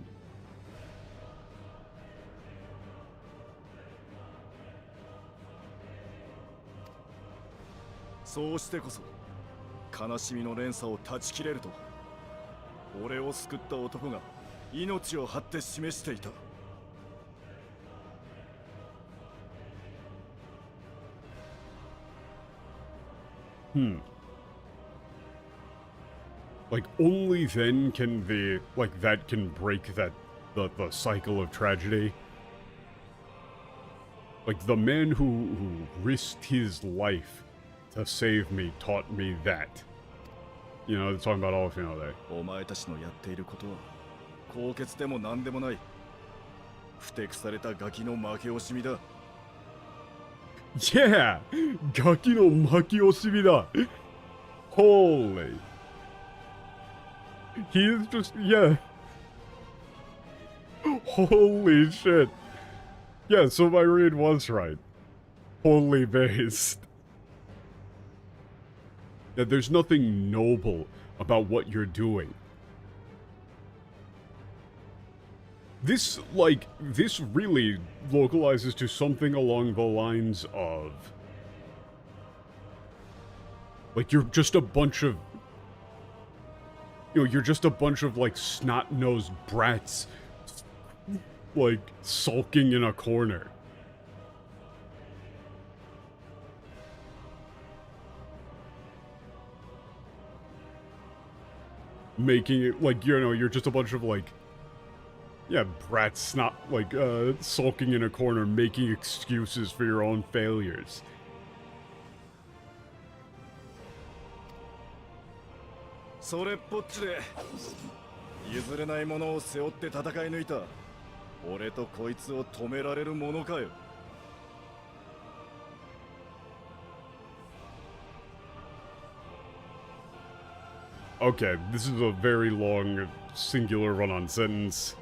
そうしてこそ悲しみの連鎖を断ち切れると俺を救った男が命を張って示していた。 Like only then can that can break the cycle of tragedy. Like the man who risked his life to save me taught me that. You know, they're talking about all of there. お前たちのやっていることは高潔でも何でもない。ふてくされたガキの負け惜しみだ。 Yeah! Gaki no maki oshimi da! Holy! He is just, yeah. Holy shit. Yeah, so my read was right. Holy based. Yeah, there's nothing noble about what you're doing. This really localizes to something along the lines of... Like, you're just a bunch of... You know, you're just a bunch of, like, snot-nosed brats, like, sulking in a corner. Making it, like, you know, you're just a bunch of, like... Yeah, brats not, like, sulking in a corner, making excuses for your own failures. それっぽっちで譲れないものを背負って戦い抜いた俺とこいつを止められるものかよ。 Okay, this is a very long, singular run-on sentence.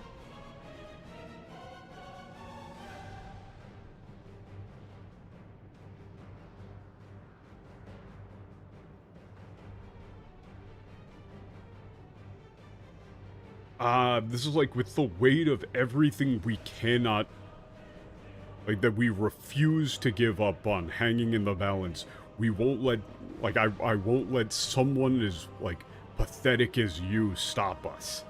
This is like with the weight of everything we cannot, like that we refuse to give up on hanging in the balance. We won't let, like I won't let someone as, like, pathetic as you stop us.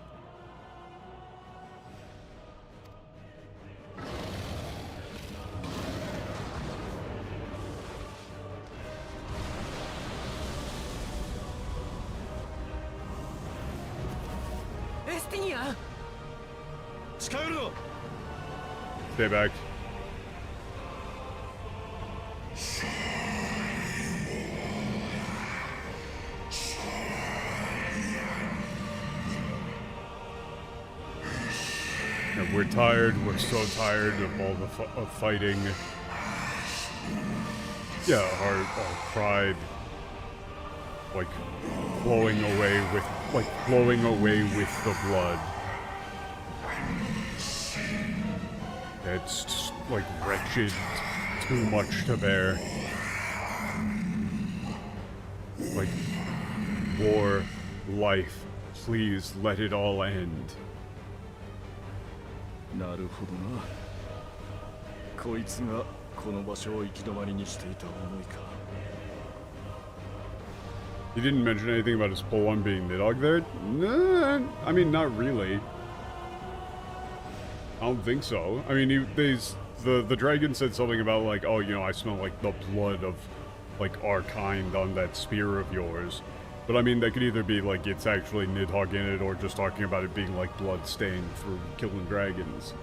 Stay back. And we're tired. We're so tired of all the fighting. Yeah, our pride, like flowing away with the blood. It's just, like, wretched, too much to bear. Like, war, life, please let it all end. なるほどな。こいつがこの場所を行き止まりにしていた思いか。 He didn't mention anything about his pull on being Nidhogg there? Nah, I mean, not really. I don't think so. I mean, the dragon said something about, like, oh, you know, I smell, like, the blood of, like, our kind on that spear of yours. But, I mean, that could either be, like, it's actually Nidhogg in it, or just talking about it being, like, blood-stained through killing dragons.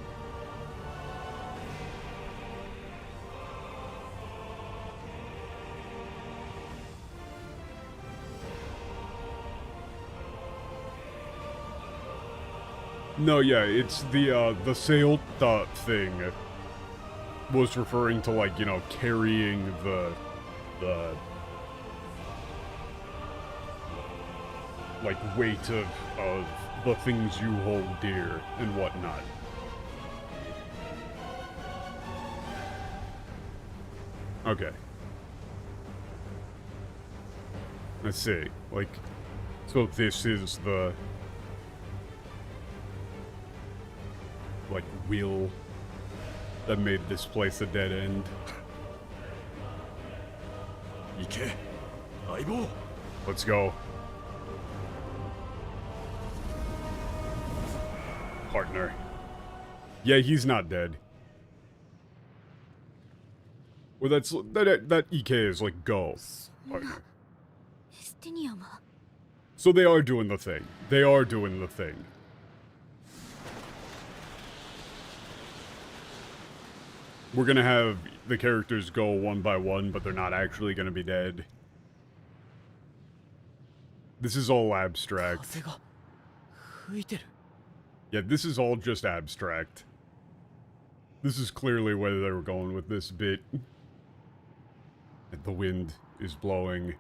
No, yeah, it's the Seota thing was referring to, like, you know, carrying the, like, weight of the things you hold dear and whatnot. Okay. Let's see, like, so this is the, like, will that made this place a dead end. 行け相棒 Let's go. Partner. Yeah, he's not dead. Well, that EK is like, go, partner. エステニアが So they are doing the thing. They are doing the thing. We're gonna have the characters go one by one, but they're not actually gonna be dead. This is all abstract. 風が吹いてる。 Yeah, this is all just abstract. This is clearly where they were going with this bit. And the wind is blowing.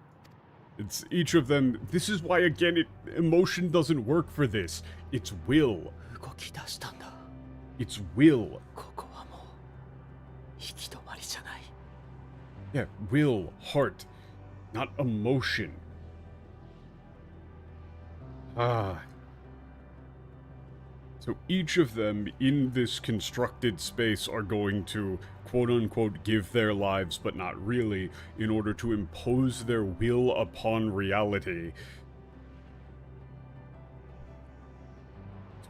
It's each of them. This is why, again, emotion doesn't work for this. It's will. 動き出したんだ。 It's will. ここはもう行き止まりじゃない。 Yeah, will, heart, not emotion. Ah. So each of them in this constructed space are going to, quote-unquote, give their lives, but not really, in order to impose their will upon reality.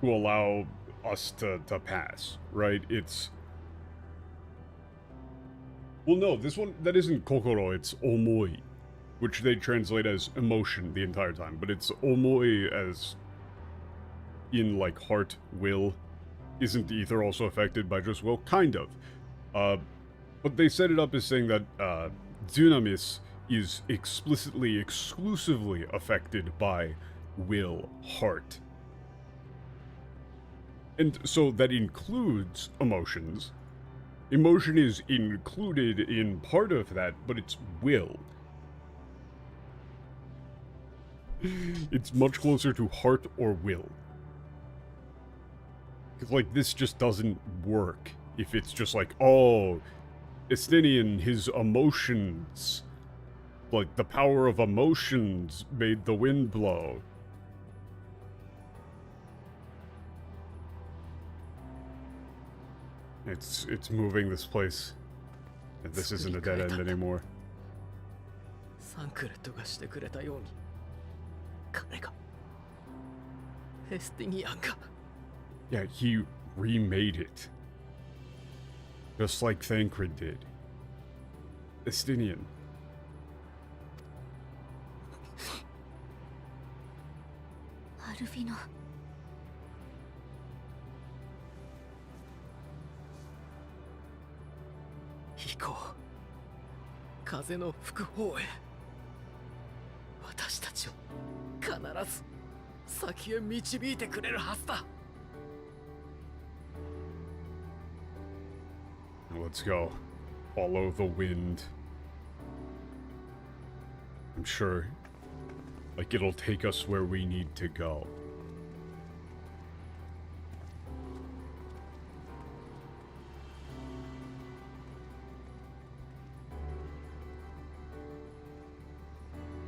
To allow us to pass, right? It's... Well, no, this one, that isn't kokoro, it's omoi, which they translate as emotion the entire time, but it's omoi as... in, like, heart, will. Isn't ether also affected by just will? Kind of. But they set it up as saying that, Dunamis is explicitly, exclusively affected by will, heart. And so that includes emotions. Emotion is included in part of that, but it's will. It's much closer to heart or will. Like, this just doesn't work if it's just like, oh, Estinian, his emotions, like, the power of emotions made the wind blow. It's moving this place. And this isn't a dead end anymore. サンクレットがしてくれたように彼がエスティニアンが Yeah, he remade it. Just like Thancred did. Estinian. アルフィノ行こう風の吹く方へ私たちを必ず先へ導いてくれるはずだ Let's go. Follow the wind. I'm sure, like, it'll take us where we need to go.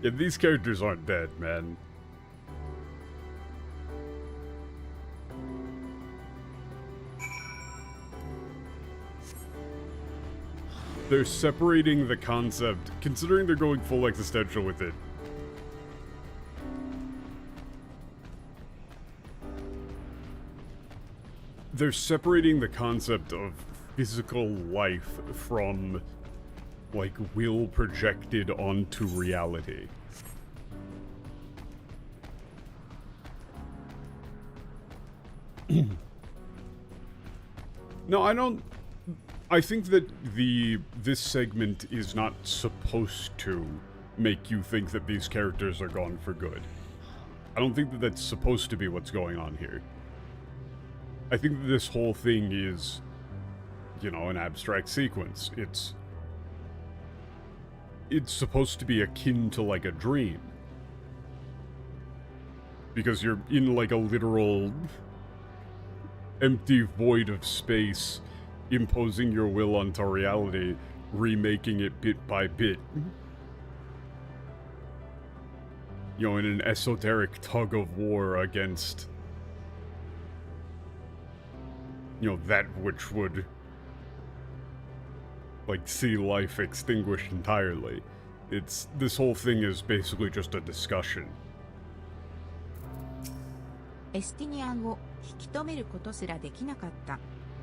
Yeah, these characters aren't dead, man. They're separating the concept, considering they're going full existential with it. They're separating the concept of physical life from, like, will projected onto reality. No, I don't... I think that this segment is not supposed to make you think that these characters are gone for good. I don't think that that's supposed to be what's going on here. I think that this whole thing is, you know, an abstract sequence. It's supposed to be akin to like a dream. Because you're in like a literal empty void of space, imposing your will onto reality, remaking it bit by bit. You know, in an esoteric tug of war against, you know, that which would, like, see life extinguished entirely. This whole thing is basically just a discussion. エスティニアンを引き止めることすらできなかった。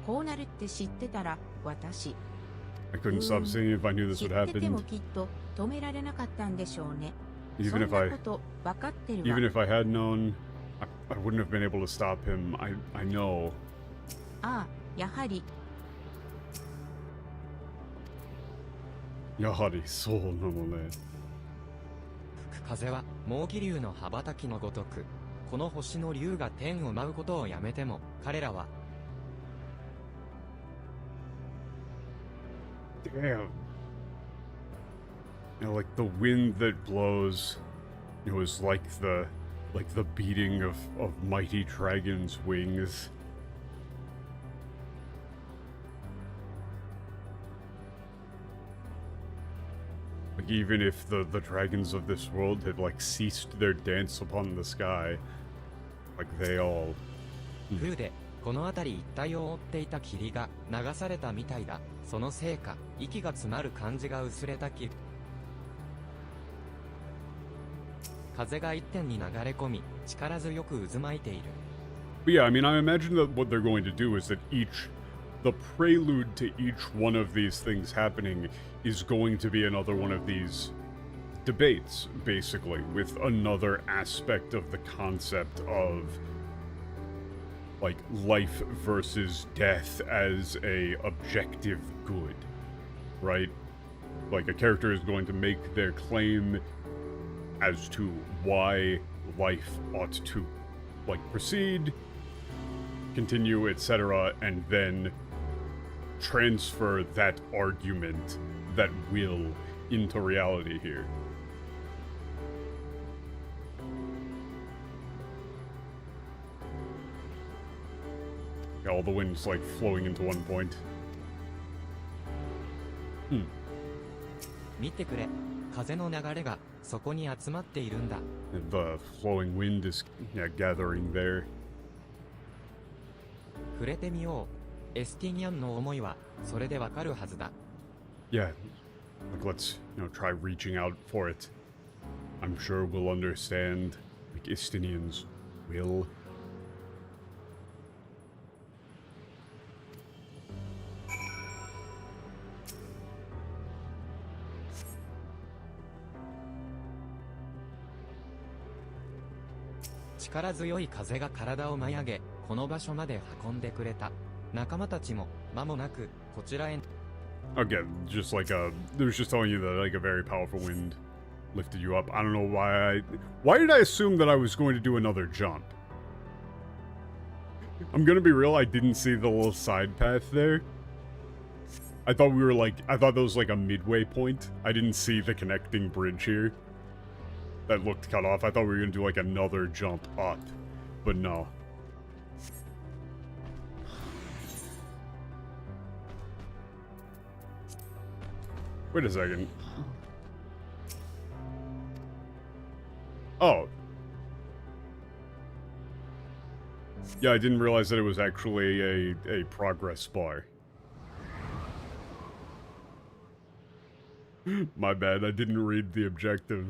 こうなるって知ってたら、私。I couldn't stop singing if I knew this 知 would ってても happen. きっと止められなかったんでしょうね。そ Even ん if な I, こと分かってるわ。 even if I had known, I wouldn't have been able to stop him. I know. ああ、やはり。やはりそうなのね。吹く風は猛気流の羽ばたきのごとく、この星の竜が天を舞うことをやめても、彼らは Damn. You know, like the wind that blows, it was like the beating of mighty dragons' wings. Like even if the dragons of this world had like ceased their dance upon the sky, like they all 風でこの辺り一帯を覆っていた霧が流されたみたいだ。そのせいか、息が詰まる感じが薄れたき、風が一点に流れ込み、力強く渦巻いている。But yeah, I mean, I imagine that what they're going to do is that the prelude to each one of these things happening is going to be another one of these debates, basically, with another aspect of the concept of, like, life versus death as a objective good, right? Like, a character is going to make their claim as to why life ought to, like, proceed, continue, etc., and then transfer that argument, that will, into reality here. Yeah, all the wind's like flowing into one point. 見てくれ、風の流れがそこに集まっているんだ。And the flowing wind is, yeah, gathering there. 触れてみよう。エスティニアンの思いはそれでわかるはずだ。Yeah, like let's, you know, try reaching out for it. I'm sure we'll understand, like Istinians will. "力強い風が体を舞い上げ、この場所まで運んでくれた。仲間たちも間もなくこちらへ。" Again, just like they was just telling you that like a very powerful wind lifted you up. I don't know why did I assume that I was going to do another jump? I'm gonna be real, I didn't see the little side path there. I thought that was like a midway point. I didn't see the connecting bridge here. That looked cut off. I thought we were gonna do like another jump up, but no. Wait a second. Oh. Yeah, I didn't realize that it was actually a progress bar. My bad, I didn't read the objective.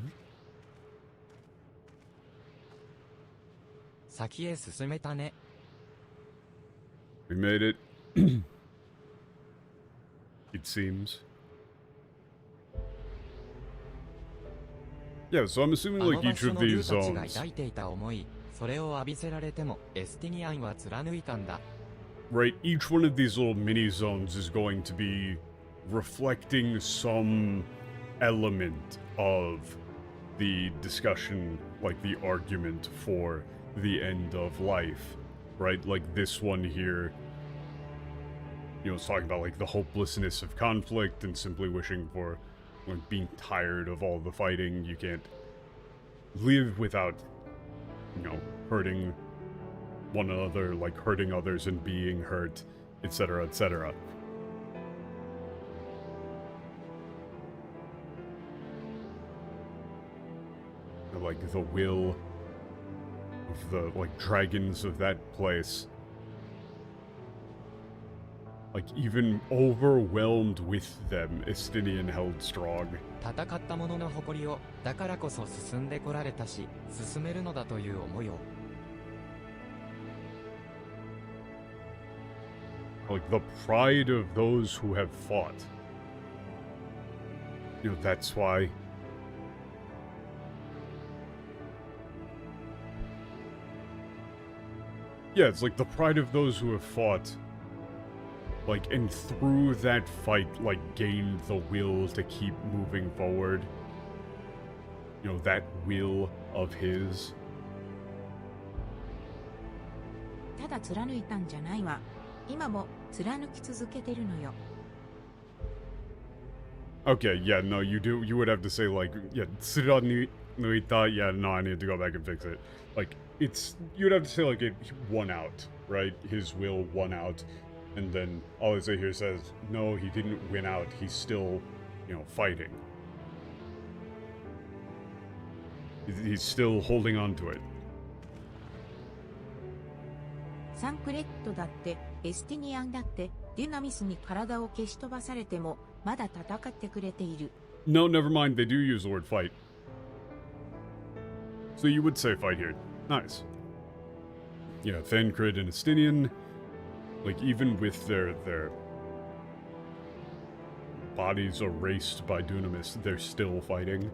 先へ進めたね。We made it. It seems. Yeah, so I'm assuming あの like 場 each 所 of の竜 these たちが zones, 抱いていた思い、それを浴びせられてもエスティニアンは貫いたんだ。 right? Each one of these little mini zones is going to be reflecting some element of the discussion, like the argument for the end of life, right? Like this one here, you know, it's talking about like the hopelessness of conflict and simply wishing for, like, being tired of all the fighting. You can't live without, you know, hurting one another, like hurting others and being hurt, etc., etc. Like the will of the, like, dragons of that place, like, even overwhelmed with them, Estinian held strong. 戦った者の誇りを、だからこそ進んでこられたし、進めるのだという思いを。Like the pride of those who have fought. You know, that's why. Yeah, it's like the pride of those who have fought. Like, and through that fight, like, gained the will to keep moving forward. You know, that will of his. ただ貫いたんじゃないわ。今も貫き続けてるのよ。Okay, yeah, no, you would have to say, like, yeah, Tsiranita, yeah, no, I need to go back and fix it. Like, you'd have to say, like, it won out, right? His will won out. And then all I say here says, no, he didn't win out. He's still, you know, fighting. He's still holding on to it. サンクレットだってエスティニアンだってデュナミスに体を消し飛ばされてもまだ戦ってくれている。No, never mind. They do use the word fight. So you would say fight here. Nice. Yeah, Thancred and Estinian, like, even with their bodies erased by Dunamis, they're still fighting.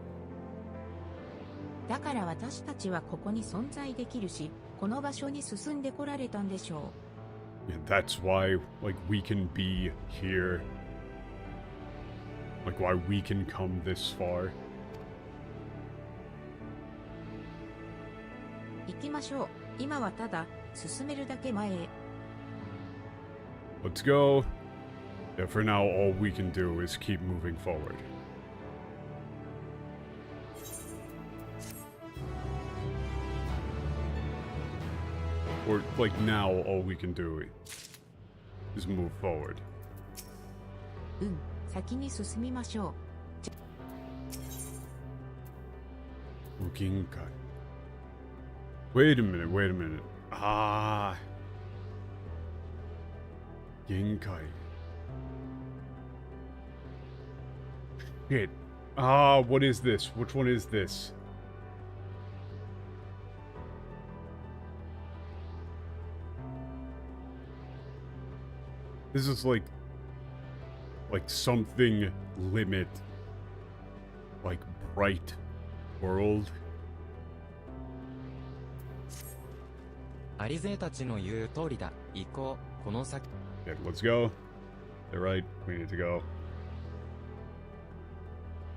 だから私たちはここに存在できるし、この場所に進んでこられたんでしょう。And that's why, like, we can be here. Like, why we can come this far. 行きましょう。今はただ進めるだけ前へ。Let's go. Yeah, for now, all we can do is keep moving forward. Or, like, now, all we can do is move forward. 先に進みましょう。Uginkai. Wait a minute. Ah. Ginkai. Shit. Ah, what is this? Which one is this? This is like something limit, like bright world. アリゼーたちの言う通りだ。行こう。この先。Okay, let's go. They're right. We need to go.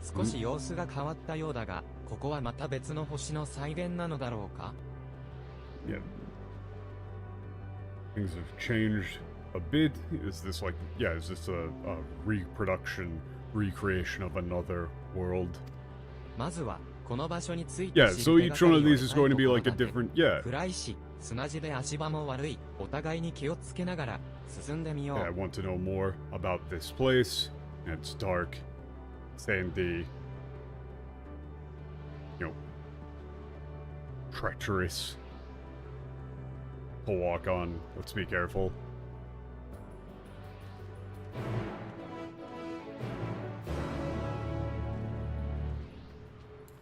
少し様子が変わったようだが、ここはまた別の星の再現なのだろうか? Yeah. Things have changed a bit. Is this like, yeah, is this a recreation of another world? まずはこの場所について Yeah, so each one of these is going to be like a different, yeah. 暗いし、砂地で足場も悪い。お互いに気をつけながら進んでみよう。 Yeah, I want to know more about this place. It's dark, sandy, you know, treacherous to walk on. Let's be careful.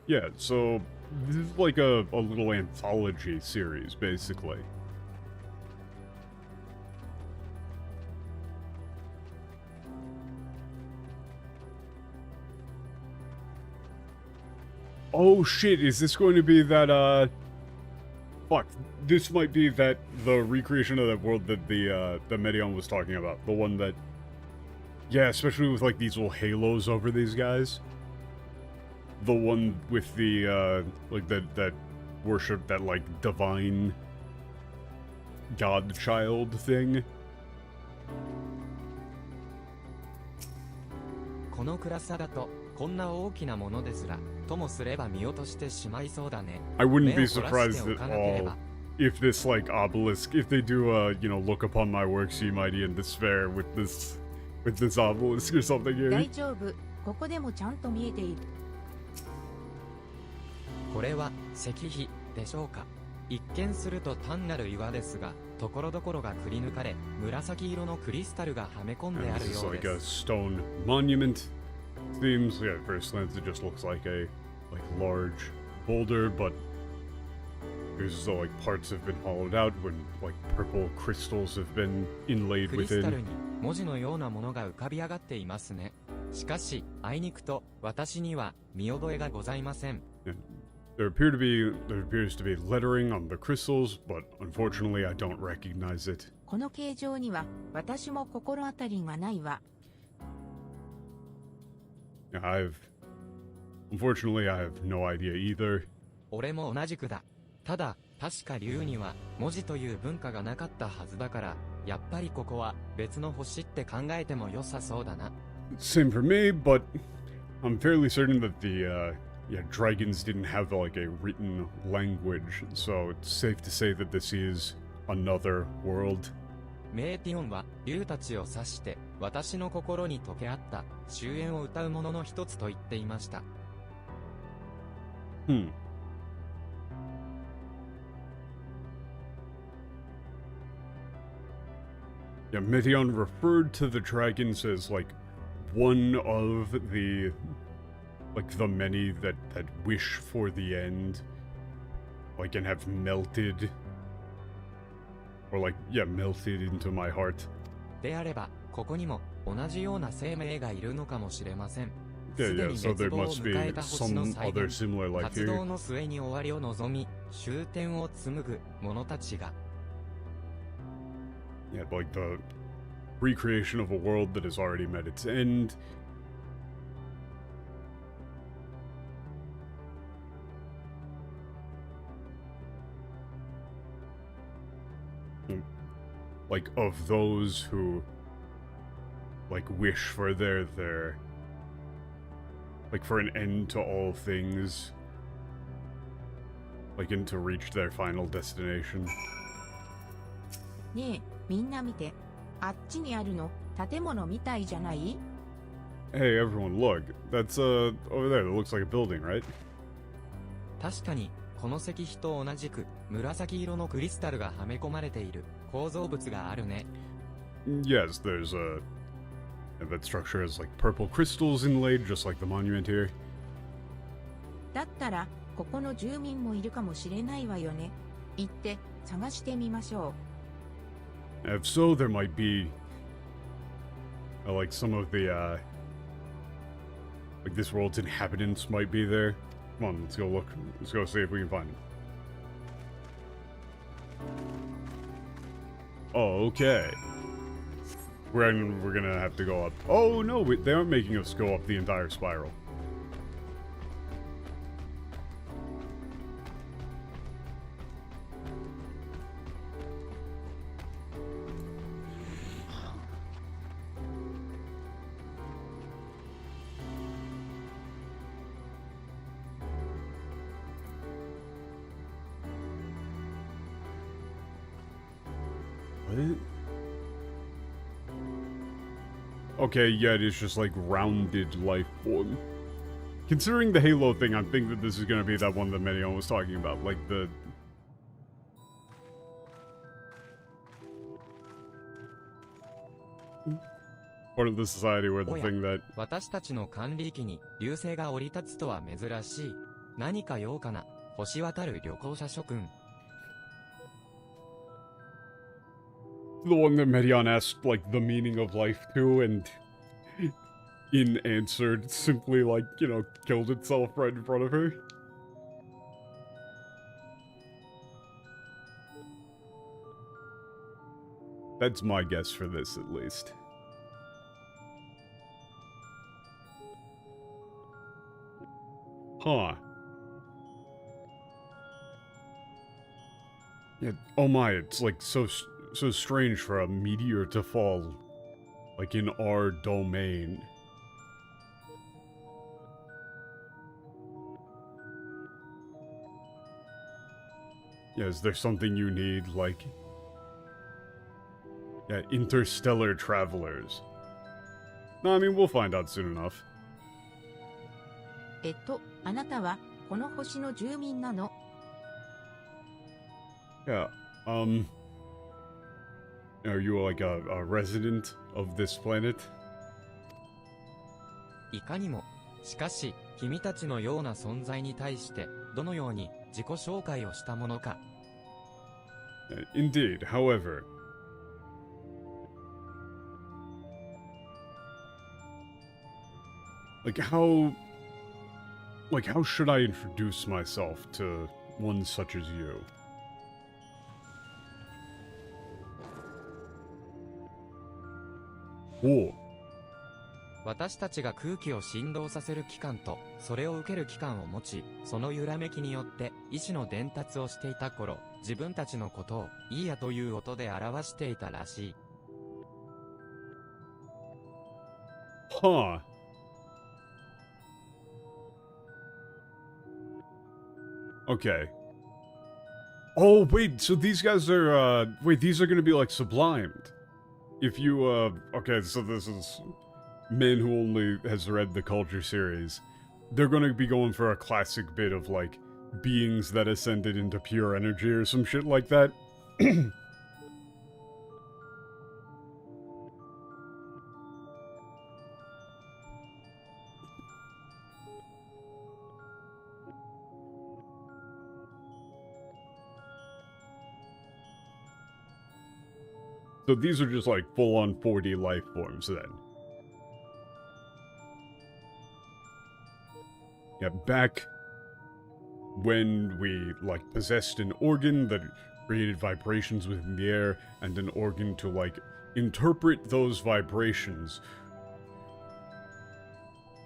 Yeah, so this is like a little anthology series, basically. Oh shit, is this going to be that, fuck, this might be the recreation of that world that the Medion was talking about. The one that, yeah, especially with, like, these little halos over these guys. The one with the, like, that worship, that, like, divine godchild thing. この暗さだと、こんな大きなものですら、ともすれば見落としてしまいそうだね。 I wouldn't 目 be を凝らして surprised お at かなければ all if this, like, obelisk, if they do, look upon my work, see mighty in despair with this obelisk or something here. 大丈夫。ここでもちゃんと見えている。これは石碑でしょうか。一見すると単なる岩ですが、ところどころがくり抜かれ、紫色のクリスタルがはめ込んで And あ this る is よう like a です。 stone monument. Seems, yeah, at first glance it just looks like a, large boulder, but there's as though, parts have been hollowed out when, purple crystals have been inlaid クリスタル within. に文字のようなものが浮かび上がっていますね。しかし、あいにくと私には見覚えがございません。There appears to be lettering on the crystals, but unfortunately I don't recognize it. この形状には私も心当たりがないわ。Unfortunately I have no idea either. 俺も同じくだ。ただ、確か竜には文字という文化がなかったはずだから、やっぱりここは別の星って考えても良さそうだな。Same for me, but I'm fairly certain that the dragons didn't have a written language, so it's safe to say that this is another world. メーティオンは竜たちを指して私の心に溶け合った終焉を歌うものの一つと言っていました。Yeah, Meteon referred to the dragons as one of the the many that wish for the end, and have melted, or melted into my heart. であれば、ここにも同じような生命がいるのかもしれません。 Yeah, すで yeah, に so 滅 there 亡を must be 迎えた星の some 再 other 現、 similar life 活動 here. の末に終わりを望み、終点を紡ぐ者たちが、 Yeah, the recreation of a world that has already met its end. Of those who wish for their for an end to all things, and to reach their final destination. ねえ、みんな見て。あっちにあるの建物みたいじゃない？ Hey everyone, look. That's over there. That looks like a building, right? 確かにこの石碑と同じく紫色のクリスタルがはめ込まれている構造物があるね。 Yes, there's that structure has purple crystals inlaid, just like the monument here. だったら、ここの住民もいるかもしれないわよね。行って探してみましょう。If so, there might be some of the this world's inhabitants might be there. Come on, let's go look. Let's go see if we can find them. Oh, okay. We're gonna have to go up. Oh no, they aren't making us go up the entire spiral. What? Okay, yeah, it is just rounded life form. Considering the Halo thing, I think that this is gonna be that one that Medion was talking about, part of the society where the thing that... 私たちの管理域に流星が降り立つとは珍しい。何か用かな、星渡る旅行者諸君。The one that Medion asked, the meaning of life to, and in answered, simply, killed itself right in front of her. That's my guess for this, at least. Huh. Yeah, oh my, it's like so strange for a meteor to fall, like in our domain. Yeah, is there something you need, like... Yeah, interstellar travelers. No, I mean, we'll find out soon enough. あなたはこの星の住民なの？ Yeah, are you like a resident of this planet? いかにも。しかし、君たちのような存在に対して、どのように自己紹介をしたものか。Indeed, however... Like how should I introduce myself to one such as you? Oh. 私たちが空気を振動させる器官と、それを受ける器官を持ち、その揺らめきによって意思の伝達をしていた頃、自分たちのことを、いいやという音で表していたらしい。Huh. Okay. Oh, wait, so these guys are, wait, these are gonna be, like, sublimed. If you, okay, so this is men who only has read the Culture series. They're gonna be going for a classic bit of, like, beings that ascended into pure energy or some shit like that. So these are just like full-on 4D life forms then. Yeah, back when we like possessed an organ that created vibrations within the air and an organ to like interpret those vibrations.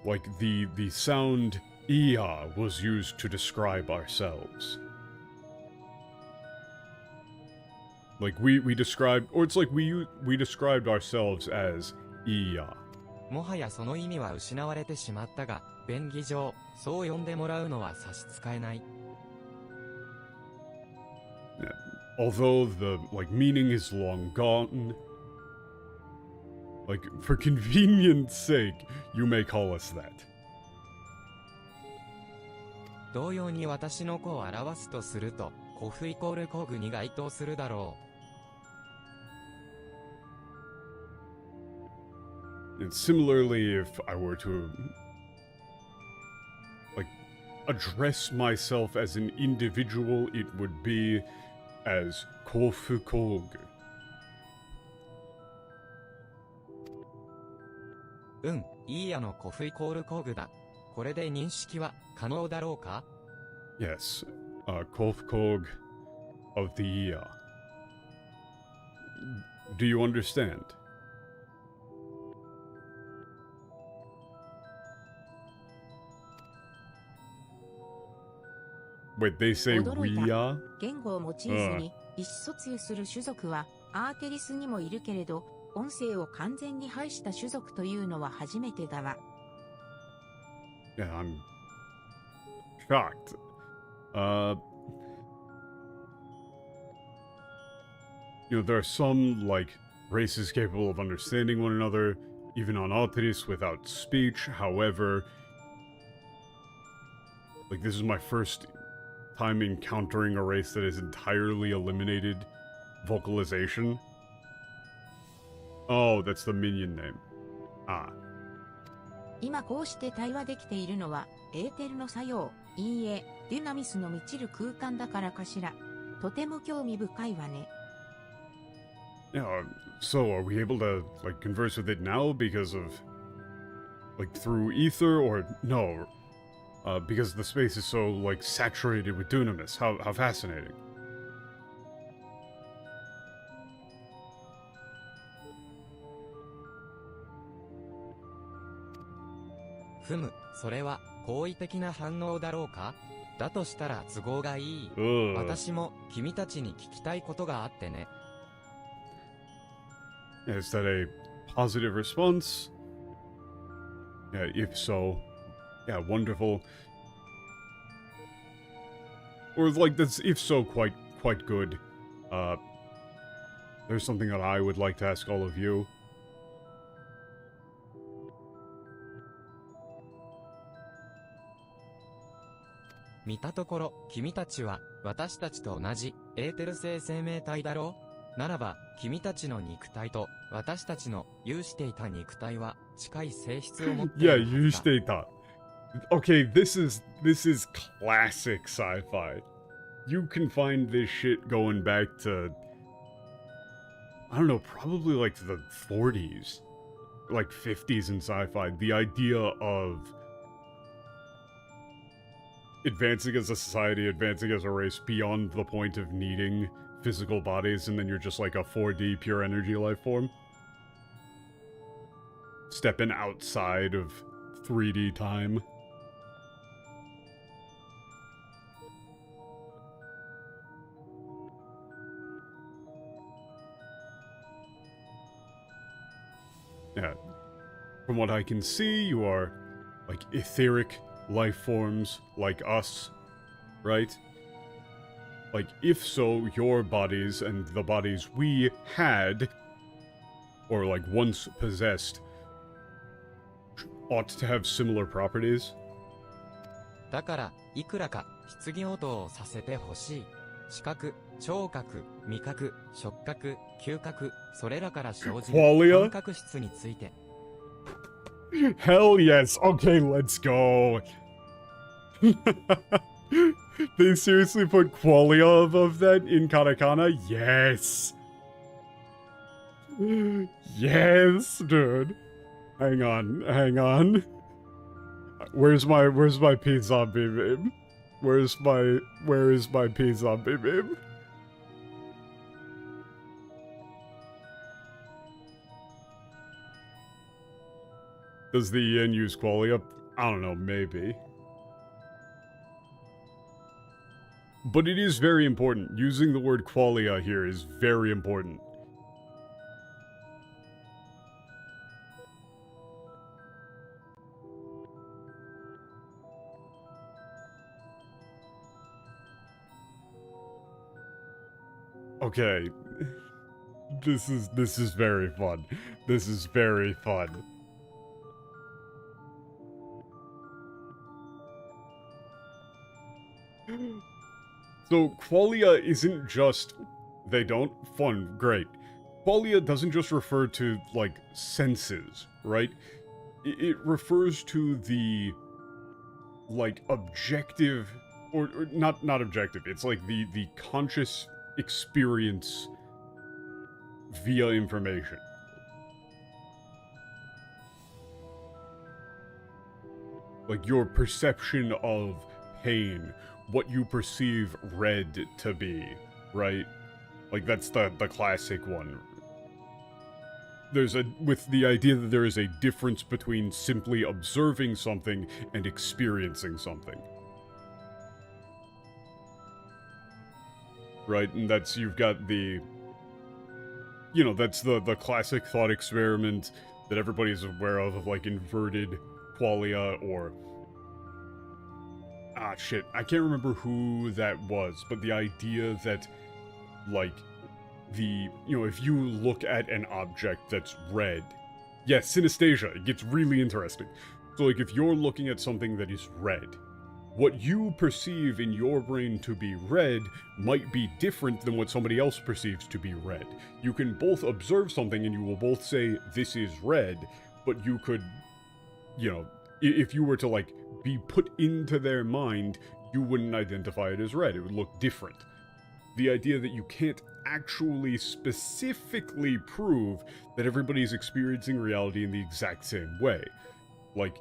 Like the sound Ia was used to describe ourselves. Like we described, or it's like we described ourselves as Ia. もはやその意味は失われてしまったが、便宜上、そう呼んでもらうのは差し支えない。Yeah. Although the like meaning is long gone, like for convenience sake, you may call us that. 同様に私の子を表すとすると、コフイコールコグに該当するだろう。And similarly, if I were to, like, address myself as an individual, it would be as Kofu Kog. いいやのコフイコールコグだ。これで認識は可能だろうか？ Yes, Kofu Kog of the Ia. Do you understand? Wait, they say we are? 言語を用いずに意思疎通する種族はアーテリスにもいるけれど、音声を完全に排した種族というのは初めてだわ。Yeah, I'm shocked. You know, there are some, like, races capable of understanding one another, even on Alteris without speech. However, like, this is my first time encountering a race that has entirely eliminated vocalization. Oh, that's the minion name. Ah. 今こうして対話できているのは、エーテルの作用、いいえ、デュナミスの満ちる空間だからかしら。とても興味深いわね。Yeah, so are we able to, like, converse with it now because of, like, through ether, or no? Because the space is so, like, saturated with dunamis. How fascinating. ふむ、それは好意的な反応だろうか？だとしたら都合がいい。 Ugh. 私も君たちに聞きたいことがあってね。 Is that a positive response? Yeah, if so, yeah, wonderful. Or like that's if so quite good. There's something that I would like to ask all of you. 見たところ、君たちは私たちと同じエーテル性生命体だろう。ならば、君たちの肉体と私たちの有していた肉体は近い性質を持ってい Yeah, るはずだ。 you stay top. Okay, this is classic sci-fi. You can find this shit going back to, I don't know, probably like the 40s, like 50s in sci-fi. The idea of advancing as a society, advancing as a race beyond the point of needing physical bodies, and then you're just like a 4D pure energy life form. Stepping outside of 3D time. Yeah. From what I can see, you are like etheric life forms like us, right? Like, if so, your bodies and the bodies we had, or like once possessed, ought to have similar properties. だから、いくらか質疑応答をさせてほしい。視覚、聴覚、味覚、触覚、嗅覚、それらから生じる Qualia? 感覚質について。 Hell yes! Okay, let's go! They seriously put qualia above that in katakana? Yes! Yes, dude. Hang on. Where's my P zombie babe? Where is my P zombie babe? Does the EN use qualia? I don't know, maybe. But it is very important. Using the word qualia here is very important. Okay. This is very fun. This is very fun. So, qualia isn't just, they don't, fun, great. Qualia doesn't just refer to, like, senses, right? It refers to the, like, objective, or not objective, it's like the conscious experience via information. Like, your perception of pain, what you perceive red to be, right? Like, that's the classic one. With the idea that there is a difference between simply observing something and experiencing something. Right, and that's, you've got the, you know, that's the classic thought experiment that everybody's aware of like inverted qualia, or shit, I can't remember who that was, but the idea that, like, you know, if you look at an object that's red, yeah, synesthesia, it gets really interesting. So, like, if you're looking at something that is red, what you perceive in your brain to be red might be different than what somebody else perceives to be red. You can both observe something and you will both say, this is red, but you could, you know, if you were to, like, be put into their mind, you wouldn't identify it as red. It would look different. The idea that you can't actually specifically prove that everybody's experiencing reality in the exact same way. Like,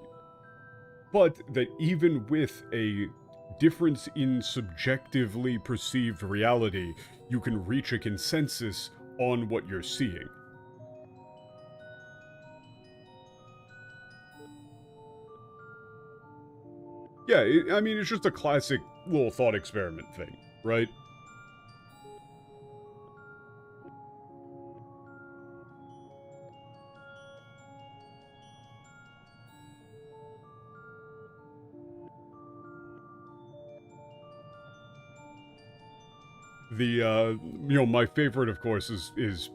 but that even with a difference in subjectively perceived reality, you can reach a consensus on what you're seeing. Yeah, I mean, it's just a classic little thought experiment thing, right? The, my favorite, of course, is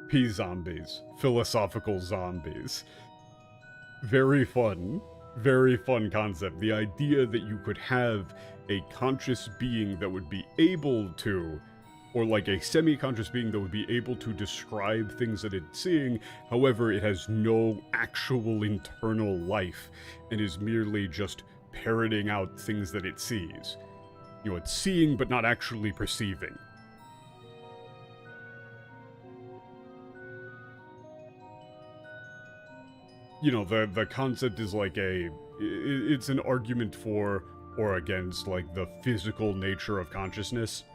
P-zombies. Philosophical zombies. Very fun. Very fun concept. The idea that you could have a conscious being that would be able to, or like a semi-conscious being that would be able to describe things that it's seeing, however, it has no actual internal life, and is merely just parroting out things that it sees. You know, it's seeing but not actually perceiving. You know, the concept is like it's an argument for or against, like, the physical nature of consciousness.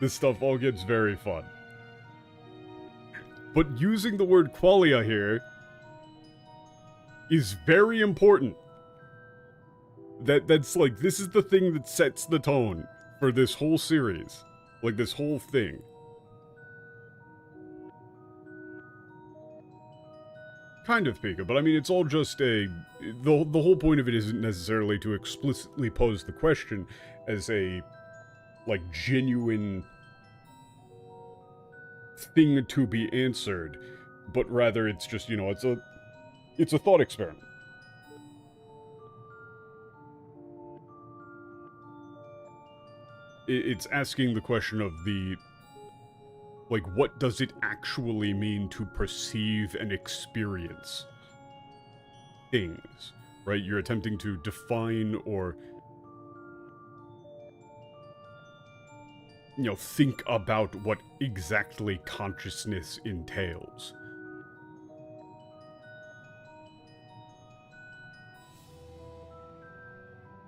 This stuff all gets very fun. But using the word qualia here is very important. That's like, this is the thing that sets the tone for this whole series. Like, this whole thing. Kind of, Pika, but I mean, it's all just the whole point of it isn't necessarily to explicitly pose the question as a, like, genuine thing to be answered, but rather it's just, you know, it's a thought experiment. It's asking the question of like, what does it actually mean to perceive and experience things, right? You're attempting to define or, you know, think about what exactly consciousness entails.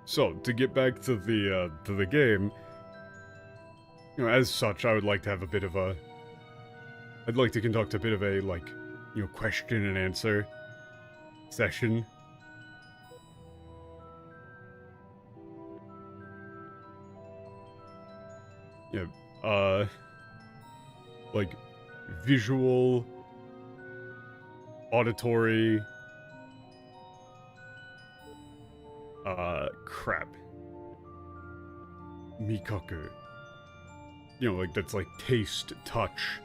So, to get back to the game, you know, as such, I would like to have a bit of a... I'd like to conduct a bit of a, like, you know, question and answer session. Yeah, like, visual, auditory, crap. Mikaku. You know, like, that's like taste, touch,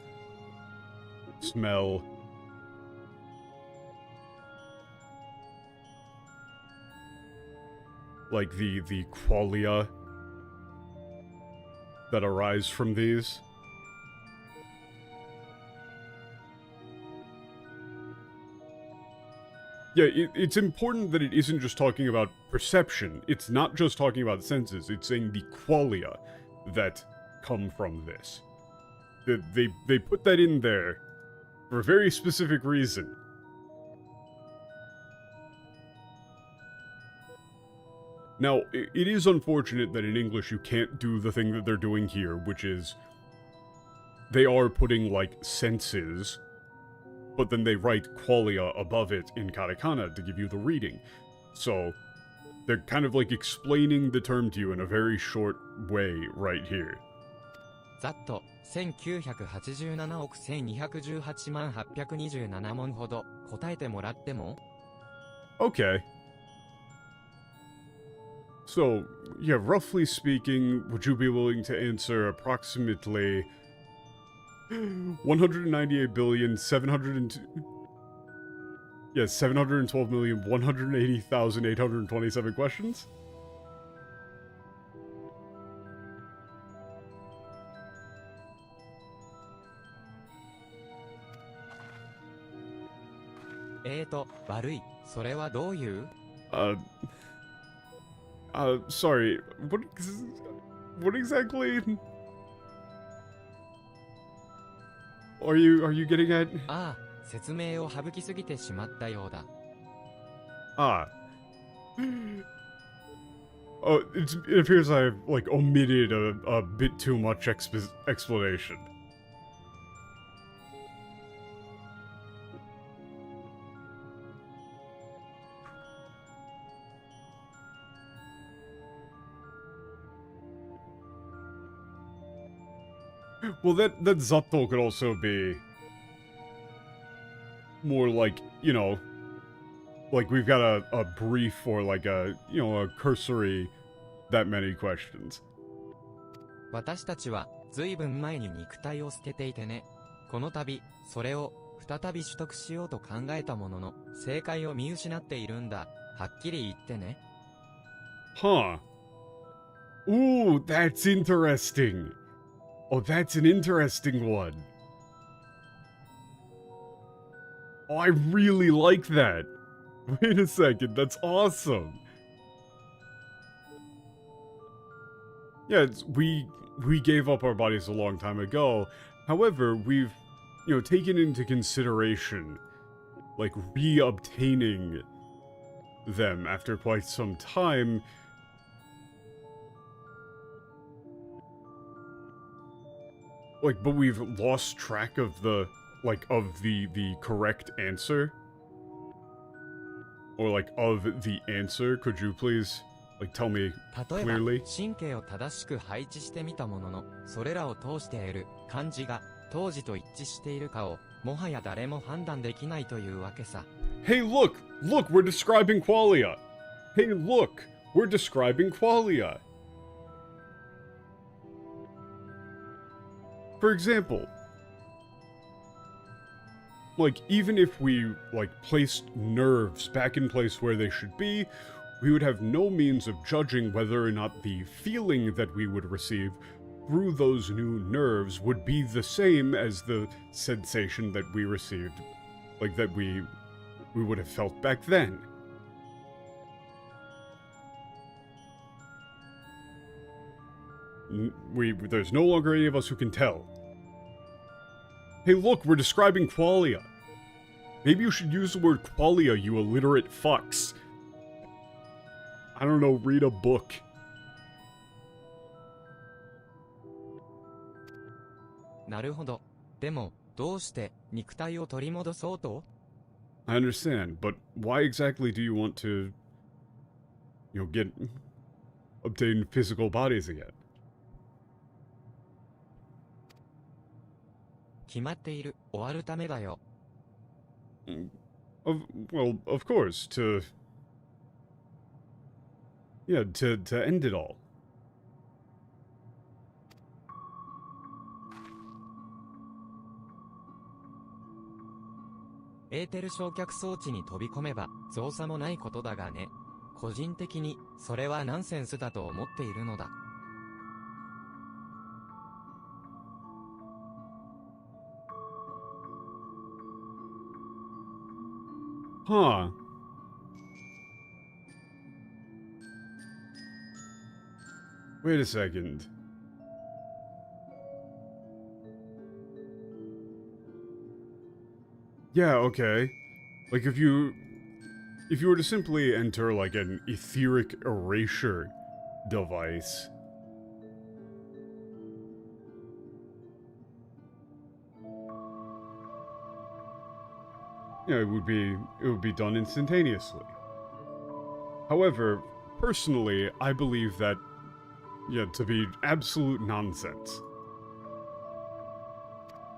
smell. Like the qualia that arise from these. Yeah, it's important that it isn't just talking about perception. It's not just talking about senses. It's saying the qualia that come from this. They put that in there for a very specific reason. Now, it is unfortunate that in English you can't do the thing that they're doing here, which is they are putting, like, senses, but then they write qualia above it in katakana to give you the reading. So, they're kind of like explaining the term to you in a very short way right here. ざっと1987億1218万827問ほど答えてもらっても Okay. So, yeah, roughly speaking, would you be willing to answer approximately 712,180,827 questions? ?悪い。それはどういう sorry, what exactly are you getting at? ああ、説明を省きすぎてしまったようだ。Ah. it appears I've, like, omitted a bit too much explanation. Well, that Zatto could also be more like, you know, like we've got a brief or like a, you know, a cursory that many questions. 私たちは随分前に肉体を捨てていてね。この度、それを再び取得しようと考えたものの、正解を見失っているんだ。はっきり言ってね。Huh. Ooh, that's interesting. Oh, that's an interesting one. Oh, I really like that. Wait a second, that's awesome. Yeah, we gave up our bodies a long time ago. However, we've, you know, taken into consideration, like, re-obtaining them after quite some time. Like, but we've lost track of the, like, of the correct answer? Or, like, of the answer? Could you please, like, tell me 例え clearly? ば、神経を正しく配置してみたものの、それらを通して得る漢字が当時と一致しているかを、もはや誰も判断できないというわけさ。Hey, look! Look, we're describing qualia! Hey, look! We're describing qualia! For example, like, even if we, like, placed nerves back in place where they should be, we would have no means of judging whether or not the feeling that we would receive through those new nerves would be the same as the sensation that we received, like, that we would have felt back then. There's no longer any of us who can tell. Hey, look, we're describing qualia. Maybe you should use the word qualia, you illiterate fucks. I don't know, read a book. なるほど。でも、どうして肉体を取り戻そうと？ I understand, but why exactly do you want to, you know, obtain physical bodies again? 決まっている。終わるためだよ。Well, of course, yeah, to end it all. エーテル焼却装置に飛び込めば造作もないことだがね。個人的にそれはナンセンスだと思っているのだ。Huh. Wait a second. Yeah, okay. Like, if you were to simply enter, like, an etheric erasure device... Yeah, it would be done instantaneously. However, personally, I believe that, yeah, to be absolute nonsense.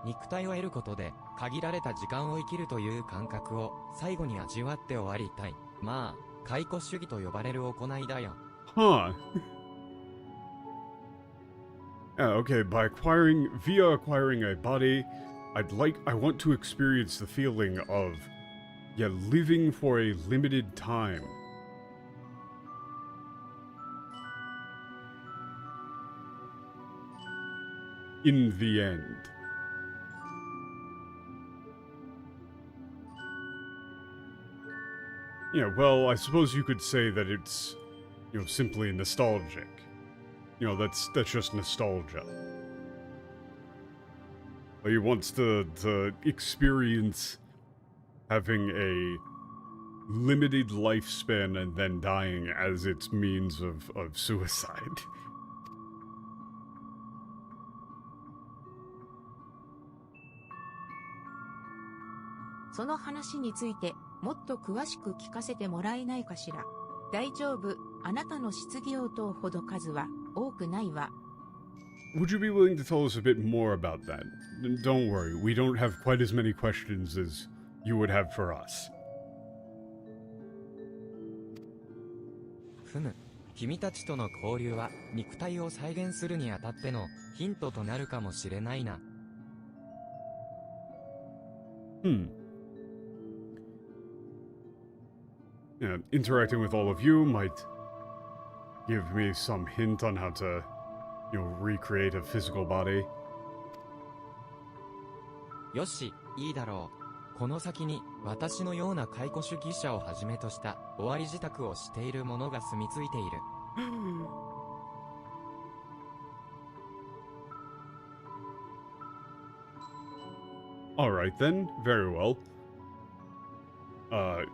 肉体を得ることで限られた時間を生きるという感覚を最後に味わって終わりたい。まあ、解雇主義と呼ばれる行いだよ。Huh. Yeah, okay, via acquiring a body, I want to experience the feeling of, yeah, living for a limited time. In the end. Yeah, well, I suppose you could say that it's, you know, simply nostalgic. You know, that's just nostalgia. He wants to experience having a limited lifespan and then dying as its means of suicide. その話についてもっと詳しく聞かせてもらえないかしら。大丈夫、あなたの質疑応答ほど数は多くないわ。Would you be willing to tell us a bit more about that? Don't worry, we don't have quite as many questions as you would have for us. ふむ、君たちとの交流は肉体を再現するにあたってのヒントとなるかもしれないな。Yeah, interacting with all of you might give me some hint on how to, recreate a physical body. よし、いいだろう。この先に私のような解雇主義者をはじめとした終わり支度をしている者が住み着いている。Alright then, very well.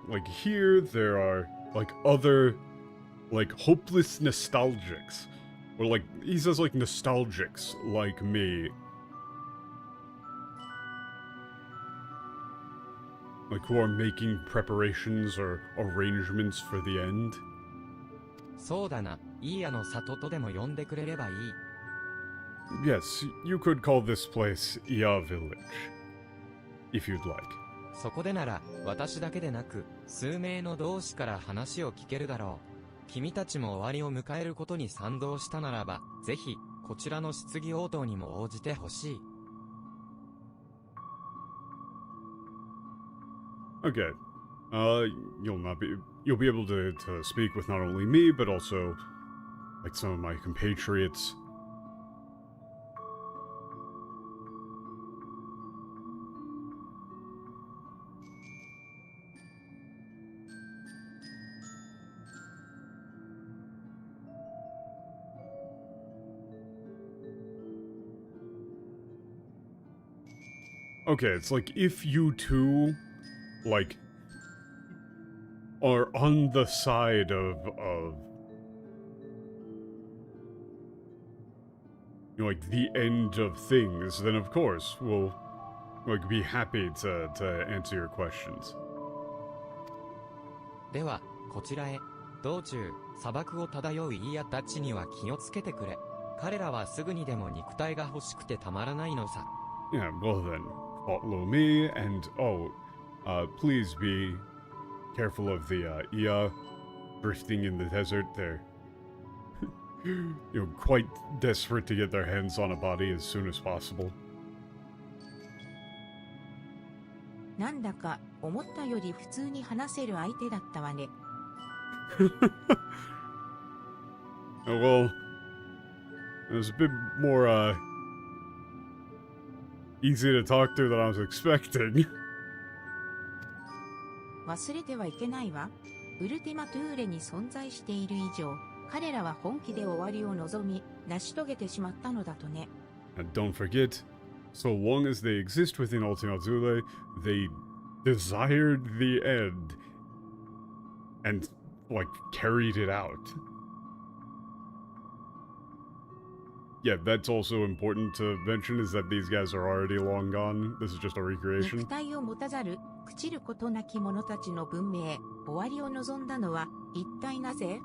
Like here, there are, like, other, like, hopeless nostalgics. Or, like, he says, like, nostalgics, like me. Like, who are making preparations or arrangements for the end. そうだな、イーヤの里とでも呼んでくれればいい。Yes, you could call this place Ya Village. If you'd like. そこでなら、私だけでなく、数名の同志から話を聞けるだろう。君たちも終わりを迎えることに賛同したならば、ぜひ、こちらの質疑応答にも応じてほしい。Okay. You'll be able to speak with not only me, but also, like, some of my compatriots. Okay, it's like if you two, like, are on the side of like, the end of things, then of course we'll, like, be happy to answer your questions. では、こちらへ。道中、砂漠を漂うイーヤたちには気をつけてくれ。彼らはすぐにでも肉体が欲しくてたまらないのさ。Yeah, well then, follow me, and please be careful of the Ia drifting in the desert. They're quite desperate to get their hands on a body as soon as possible. なんだか思ったより普通に話せる相手だったわね。Well, it was a bit more easy to talk to than I was expecting. 忘れてはいけないわ。ウルティマトゥーレに存在している以上、彼らは本気で終わりを望み、成し遂げてしまったのだとね。And don't forget, so long as they exist within Ultima Thule, they desired the end. And, like, carried it out. Yeah, that's also important to mention, is that these guys are already long gone. This is just a recreation. 肉体を持たざる、朽ちることなき者たちの文明、終わりを望んだのは、一体なぜ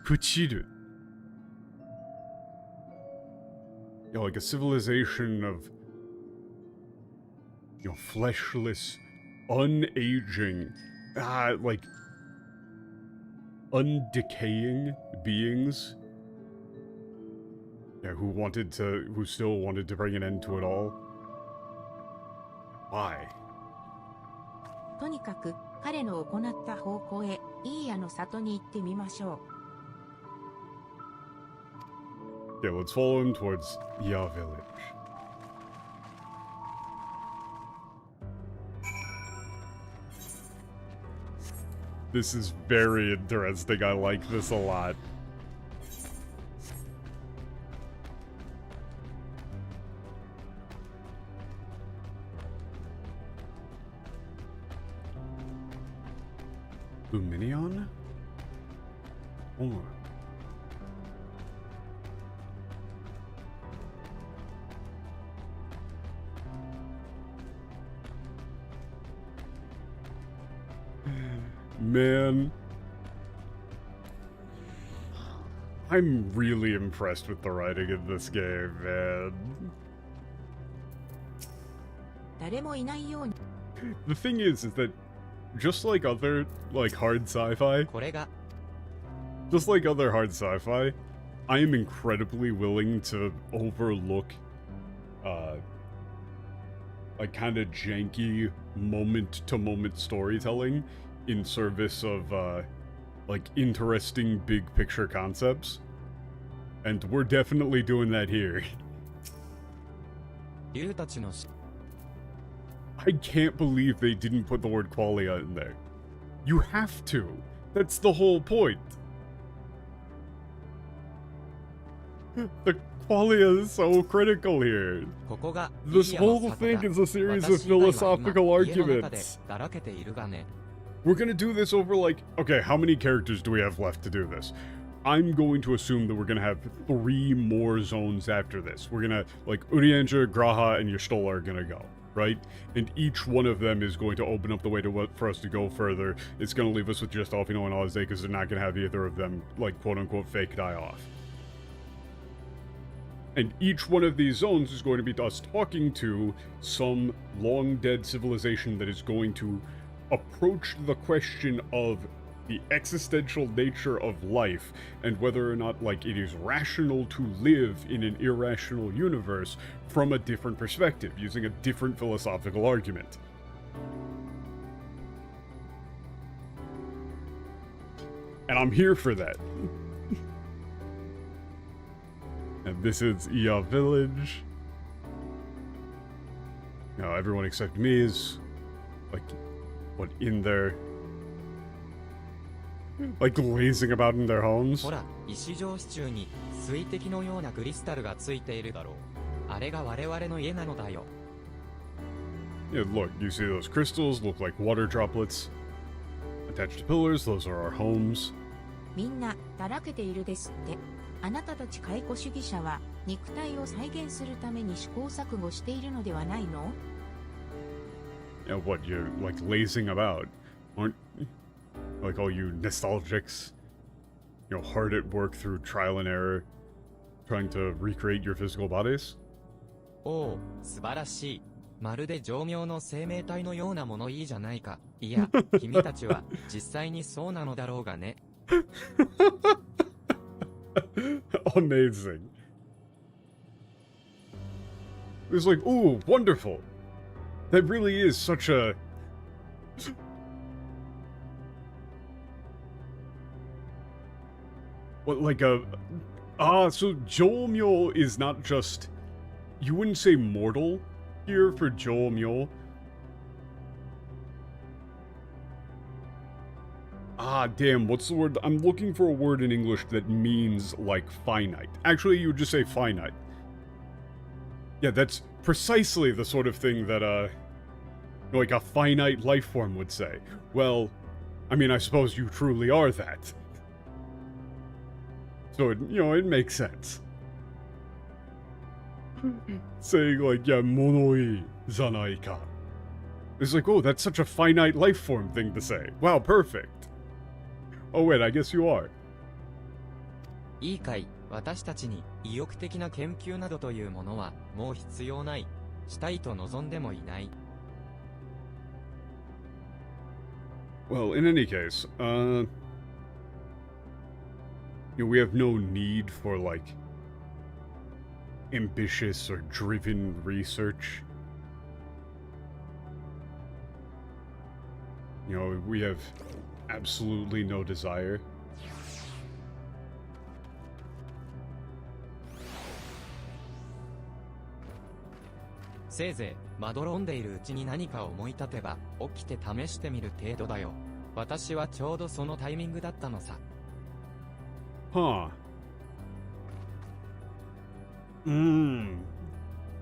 Kuchiru. Yeah, like a civilization of, fleshless, unaging, like, undecaying beings. Yeah, who still wanted to bring an end to it all. Why? とにかく、彼の行った方向へ、イーヤの里に行ってみましょう。Yeah, let's follow him towards Ya Village. This is very interesting. I like this a lot. Luminion? Oh. Man. I'm really impressed with the writing in this game, man. 誰もいないように The thing is that just like other, like, hard sci-fi, これが just like other hard sci-fi, I am incredibly willing to overlook, like, kind of janky moment-to-moment storytelling in service of, like, interesting big-picture concepts. And we're definitely doing that here. 竜たちのし I can't believe they didn't put the word qualia in there. You have to. That's the whole point. The qualia is so critical here. ここが This イリアの whole 里 thing だ is a series of 私以外は今 philosophical 家の中で arguments. だらけているがね We're gonna do this over like, okay, how many characters do we have left to do this? I'm going to assume that we're gonna have 3 more zones after this. We're gonna, like, Urianger, Graha, and Y'shtola are gonna go, right? And each one of them is going to open up the way to for us to go further. It's gonna leave us with just Alfino and Ozde because they're not gonna have either of them, like, quote-unquote fake die off. And each one of these zones is going to be us talking to some long-dead civilization that is going to approach the question of the existential nature of life and whether or not, like, it is rational to live in an irrational universe from a different perspective, using a different philosophical argument. And I'm here for that. And this is Iya Village. Now everyone except me is, like, what, in there, like, lazing about in their homes. ほら石状支柱に水滴のようなクリスタルがついているだろうあれが我々の家なのだよ Yeah, look, you see those crystals look like water droplets attached to pillars. Those are our homes. みんなだらけているですって。あなたたち解雇主義者は肉体を再現するために試行錯誤しているのではないの？ Yeah, what, you're, like, lazing about? Aren't, like, all you nostalgics, you know, hard at work through trial and error, trying to recreate your physical bodies? おお素晴らしいまるで常妙の生命体のようなものいいじゃないかいや君たちは実際にそうなのだろうがね Amazing. It's like, ooh, wonderful. That really is such a... What, like a... so Jomyo is not just... You wouldn't say mortal here for Jomyo. Ah, damn, what's the word? I'm looking for a word in English that means, like, finite. Actually, you would just say finite. Yeah, that's precisely the sort of thing that, like a finite life form would say. Well, I mean, I suppose you truly are that. So, it makes sense. Saying, like, yeah, monoi zanai ka. It's like, oh, that's such a finite life form thing to say. Wow, perfect. Oh, wait, I guess you are. いいかい私たちに意欲的な研究などというものはもう必要ないしたいと望んでもいない Well, in any case, we have no need for, like, ambitious or driven research. We have absolutely no desire. せいぜいまどろんでいるうちに何か思い立てば起きて試してみる程度だよ私はちょうどそのタイミングだったのさ Huh.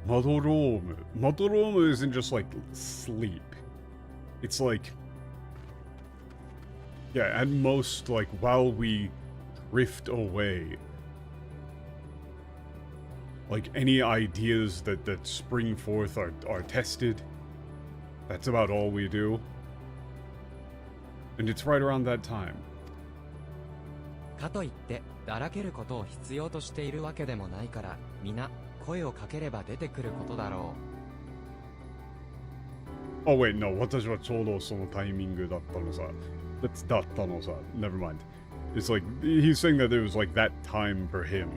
Madoromu. Madoromu isn't just, like, sleep. It's like... Yeah, at most, like, while we drift away, like, any ideas that spring forth are tested. That's about all we do. And it's right around that time. かといってだらけることを必要としているわけでもないから、皆声をかければ出てくることだろう。 Oh wait, no, 私はちょうどそのタイミングだったのさ。だったのさ。Never mind. It's like, he's saying that it was like that time for him.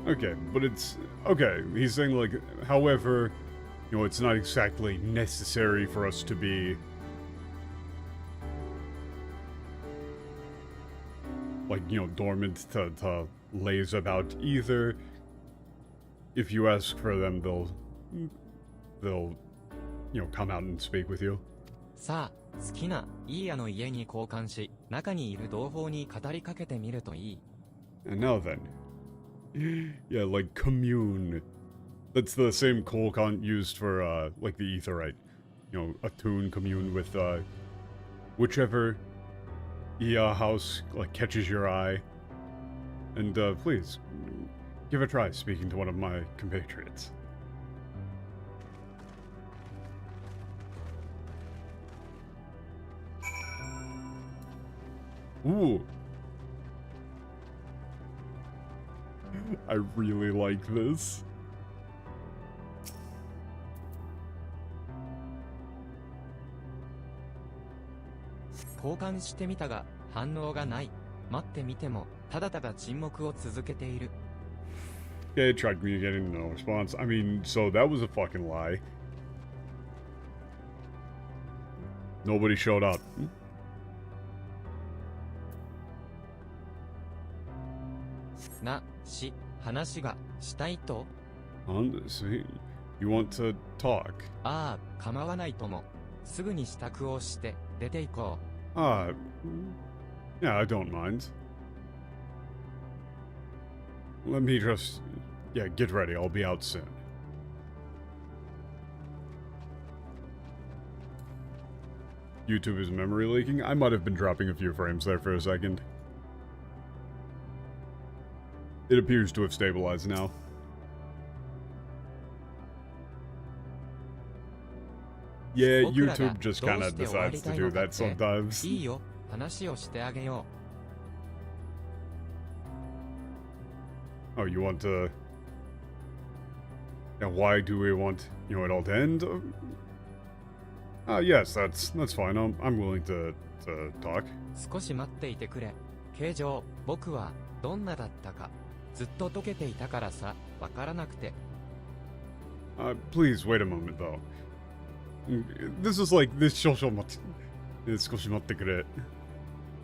Okay, but it's... Okay, he's saying, like, however, you know, it's not exactly necessary for us to be... like, you know, dormant to laze about either. If you ask for them, they'll, you know, come out and speak with you. さあ、好きなイーヤの家に交換し、中にいる同胞に語りかけてみるといい。 And now then... Yeah, like, commune. That's the same Kolkant used for, like, the Aetherite. You know, attune, commune with, whichever Ia house, like, catches your eye. And, please, give a try speaking to one of my compatriots. Ooh. I really like this. 交換してみたが反応がない。待ってみてもただただ沈黙を続けている。 Yeah, it tried communicating, no response. I mean, so that was a fucking lie. Nobody showed up. 話がしたいと。 See, you want to talk? ああ、構わないとも。すぐに支度をして出て行こう。Yeah, I don't mind. Let me just... Yeah, get ready, I'll be out soon. YouTube is memory leaking? I might have been dropping a few frames there for a second. It appears to have stabilized now. Yeah, YouTube just kind of decides to do that sometimes. いいよ、話をしてあげよう。Oh, you want to... Yeah, why do we want, you know, it all to end? Yes, that's fine. I'm willing to talk. 少し待っていてくれ。形状、僕はどんなだったか。ずっと溶けていたからさ、わからなくて。Please wait a moment though. This is like this. 少し待ってくれ.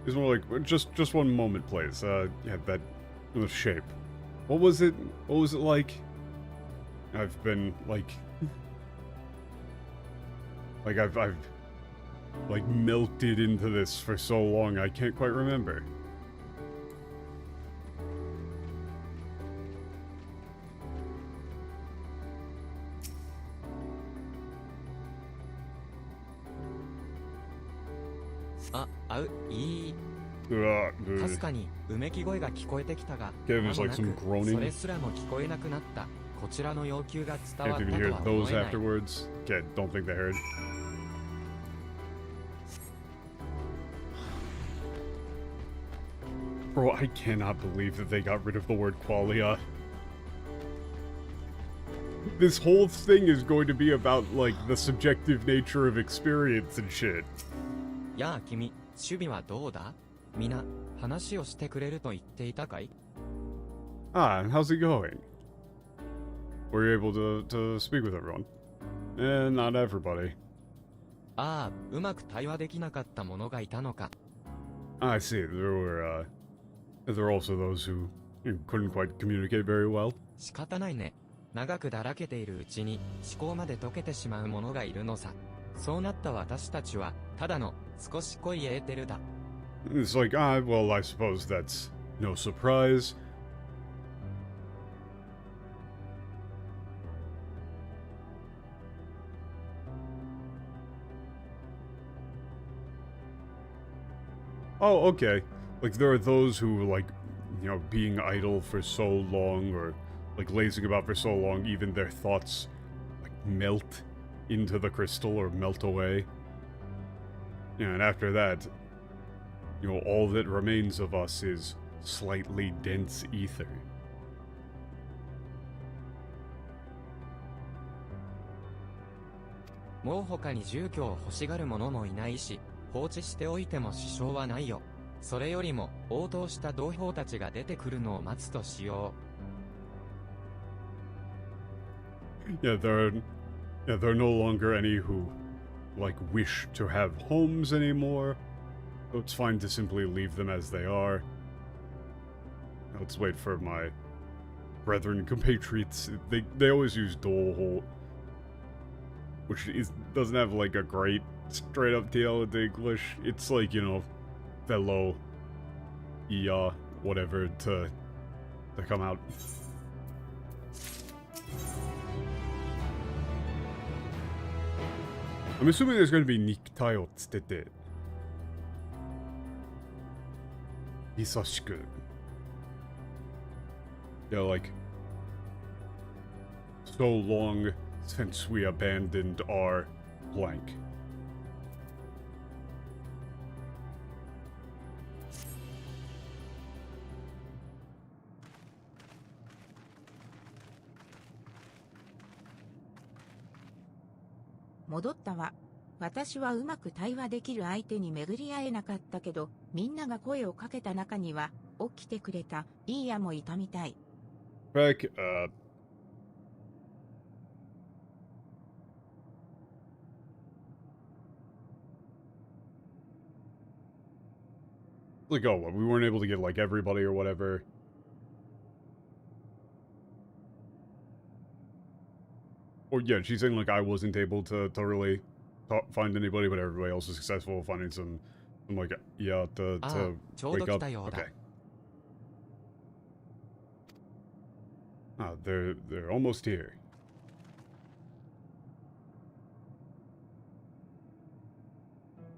It's more like just one moment, please. Yeah, that the shape. What was it like? I've been like I've like melted into this for so long I can't quite remember. Dude. かすかにうめき声が聞こえてきたが、 Okay, there's like some そ groaning. れすらも聞こえなくなった。こちらの要求が伝わ Can't った even と hear は those 思えない。 afterwards. Okay, don't think they heard. Bro, I cannot believe that they got rid of the word qualia. This whole thing is going to be about, like, the subjective nature of experience and shit. やあ君、守備はどうだ？皆、話をしてくれると言っていたかい？ Ah, how's it going? Were you able to speak with everyone? Not everybody. ああ、うまく対話できなかった者がいたのか。 I see, there were also those who couldn't quite communicate very well. 仕方ないね。長くだらけているうちに思考まで溶けてしまう者がいるのさ。そうなった私たちはただの少し濃いエーテルだ。It's like, well, I suppose that's no surprise. Oh, okay. Like, there are those who, like, you know, being idle for so long, or, like, lazing about for so long, even their thoughts, like, melt into the crystal or melt away. Yeah, and after that, you know, all that remains of us is slightly dense ether. もう他に住居を欲しがる者もいないし、放置しておいても支障はないよ。それよりも応答した同胞たちが出てくるのを待つとしよう。Yeah, there are no longer any who, like, wish to have homes anymore. So it's fine to simply leave them as they are. Let's wait for my brethren compatriots. They always use Doho, which doesn't have, like, a great straight up deal with English. It's like, you know, fellow, whatever to come out. I'm assuming there's going to be Niktayo tsutete. Hisashiku. Yeah, like, so long since we abandoned our blank. "戻ったわ。私はうまく対話できる相手に巡り会えなかったけど、みんなが声をかけた中には、起きてくれたいいやもいたみたい。Back, like, oh, we weren't able to get, like, everybody or whatever. Or, yeah, she's saying, like, I wasn't able to really find anybody, but everybody else was successful finding some like, yeah, to wake up. Okay. Ah, they're almost here.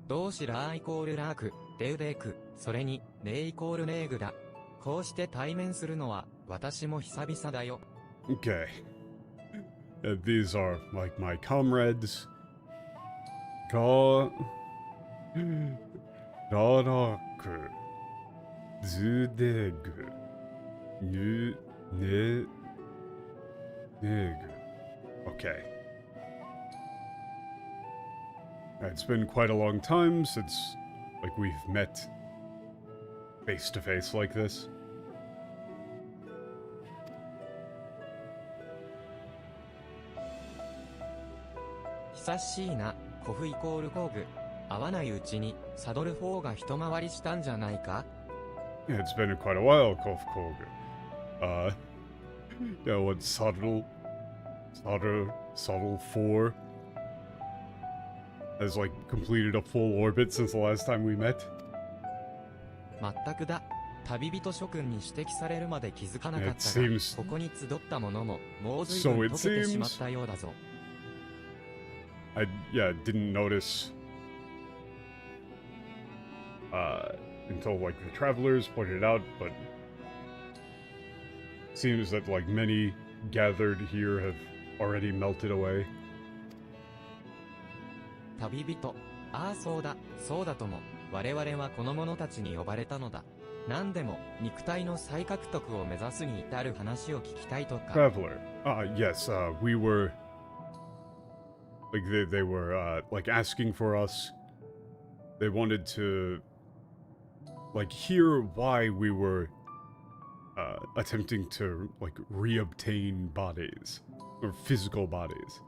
動詞ラーイコールラーク、デウデーク、それに、ネイコールネーグだ。こうして対面するのは、私も久々だよ。Okay. These are, like, my comrades. Daraku. Zudegu. Negu. Okay. It's been quite a long time since, like, we've met face to face like this. 久しいな、コフイコール工具。合わないうちに、サドル4が一回りしたんじゃないか? Yeah, it's been quite a while, Kof Kogu. Yeah, what, Saddle 4 has, like, completed a full orbit since the last time we met? まったくだ。旅人諸君に指摘されるまで気づかなかったが、ここに集った者も、もう随分溶けてしまったようだぞ。Yeah, didn't notice until, like, the travelers pointed it out, but seems that, like, many gathered here have already melted away. 旅人。ああ、そうだとも。我々はこの者たちに呼ばれたのだ。何でも、肉体の再獲得を目指すに至る話を聞きたいとか。Traveler. Yes, we were... Like, they were, like, asking for us. They wanted to, like, hear why we were, attempting to, like, reobtain bodies. Or physical bodies.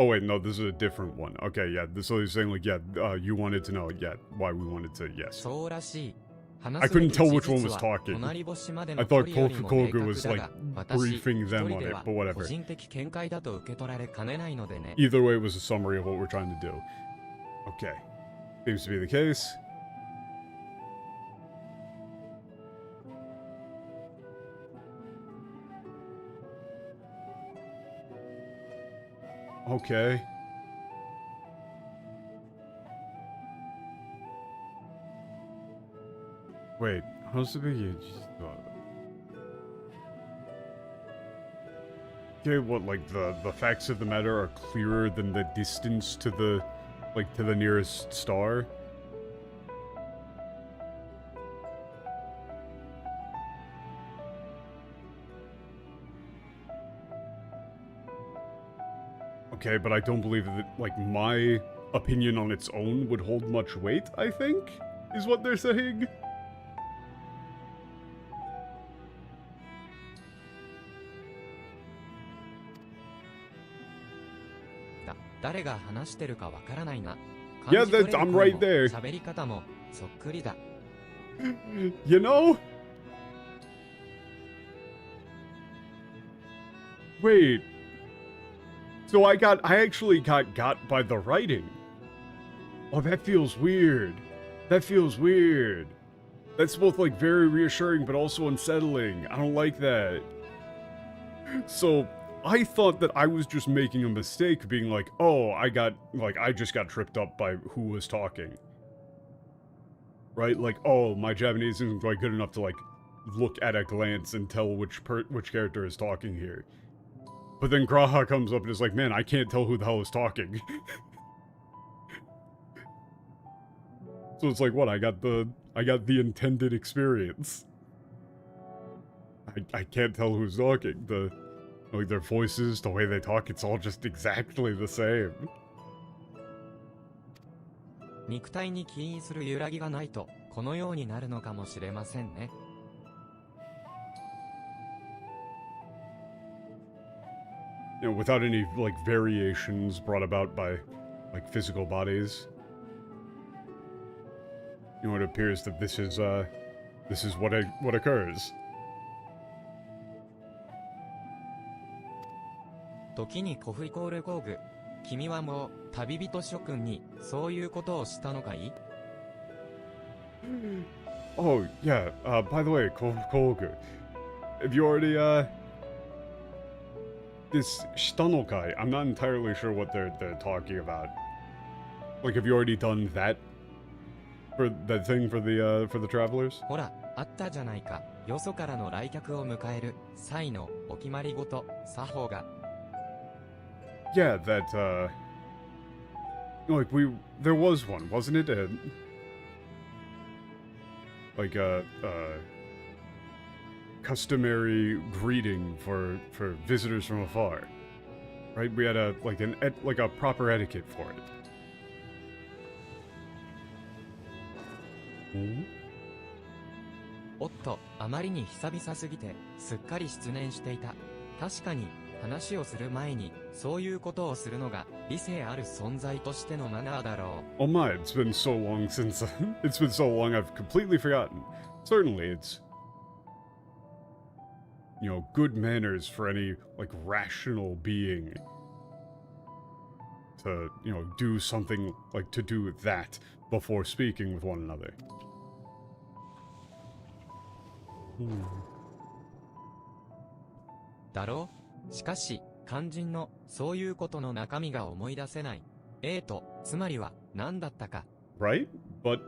Oh wait, no, this is a different one. Okay, yeah. So he's saying like, yeah, you wanted to know, yeah, why we wanted to, yes. そうらしい。 I 話すべ couldn't き tell 事 which one 実 was は talking. 隣星まで I の距 thought 離よりも明 Kogu 確 was だ like が、私 briefing 一 them 人 on で it, は but 個 whatever. 人的見解だと受け取られかねないのでね。 Either way, it was a summary of what we're trying to do. Okay. Seems to be the case. Okay. Wait, how's the big Okay, what, like, the facts of the matter are clearer than the distance to the, like, to the nearest star? Okay, but I don't believe that, like, my opinion on its own would hold much weight, I think, is what they're saying. 誰が話してるかわからないな。 Yeah, 感じ取れる I'm 声 right も there. 喋り方もそっくりだ。 You know? Wait. So I actually got by the writing. Oh, that feels weird. That feels weird. That's both, like, very reassuring, but also unsettling. I don't like that. So, I thought that I was just making a mistake, being like, oh, I just got tripped up by who was talking. Right? Like, oh, my Japanese isn't quite good enough to, like, look at a glance and tell which character is talking here. But then Graha comes up and is like, man, I can't tell who the hell is talking. So it's like, what? I got the intended experience. I can't tell who's talking. Like, their voices, the way they talk, it's all just exactly the same. 肉体に起因する揺らぎがないと、このようになるのかもしれませんね。You know, without any, like, variations brought about by, like, physical bodies. You know, it appears that this is what occurs. 時にコフイコール工具。君はもう、旅人諸君に、そういうことをしたのかい？ Oh, yeah, by the way, Kogu, have you already, this Shitanokai, I'm not entirely sure what they're talking about. Like, have you already done that? For that thing for the travelers? ほら、あったじゃないか。よそからの来客を迎える、際の、お決まりごと、作法が。Yeah, that, like, there was one, wasn't it? Like a customary greeting for visitors from afar, right? We had a proper etiquette for it. Hmm? おっと、あまりに久々すぎて、すっかり失念していた。確かに、話をする前に、そういうことをするのが、理性ある存在としてのマナーだろう。Oh my, it's been so long since, it's been so long I've completely forgotten. Certainly it's, you know, good manners for any, like, rational being to, you know, do something, like, to do that before speaking with one another. Hmm. だろう？しかし、肝心の、そういうことの中身が思い出せない。と、つまりは、何だったか。Right? But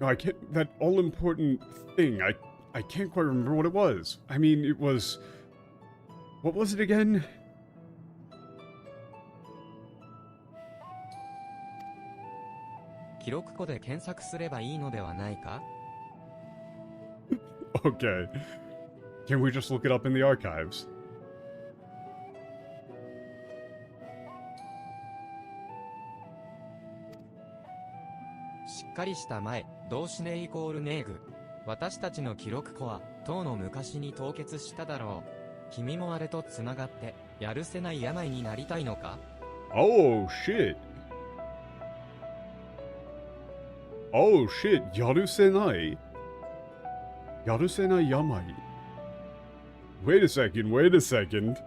I can't, that all-important thing, I can't quite remember what it was. I mean, it was, what was it again? 記録庫で検索すればいいのではないか？ Okay. Can we just look it up in the archives? しっかりした前、動詞ネイコールネーグ。私たちの記録庫は、当の昔に凍結しただろう。君もあれとつながって、やるせない病になりたいのか？ Oh shit. Oh shit. Yarusenai. Yarusenai yamai. Wait a second. Wait a second.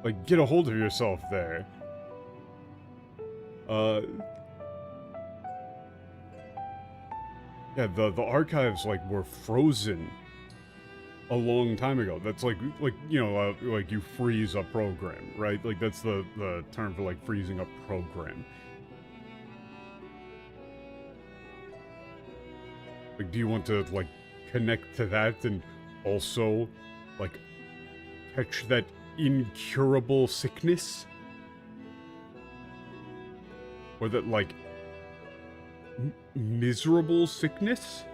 Like, get a hold of yourself there. Yeah, the archives, like, were frozen a long time ago. That's like you know, like you freeze a program, right? Like, that's the term for, like, freezing a program. Like, do you want to, like, connect to that and also, like, catch that incurable sickness? Or that, like, miserable sickness?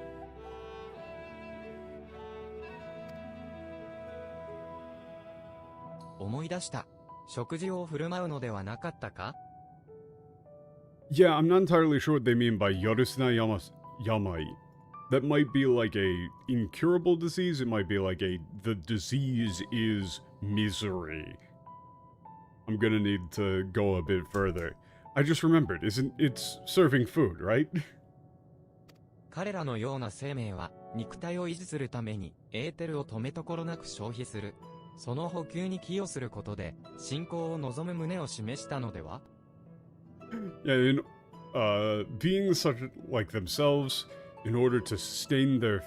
思い出した。食事を振る舞うのではなかったか？ Yeah, I'm not entirely sure what they mean by Yorusuna Yamai. That might be like a incurable disease, it might be like the disease is misery. I'm gonna need to go a bit further. I just remembered, it's serving food, right? 彼らのような生命は、肉体を維持するために、エーテルを止めところなく消費する。その補給に寄与することで、信仰を望む旨を示したのでは？ Yeah, beings such like themselves, in order to sustain their,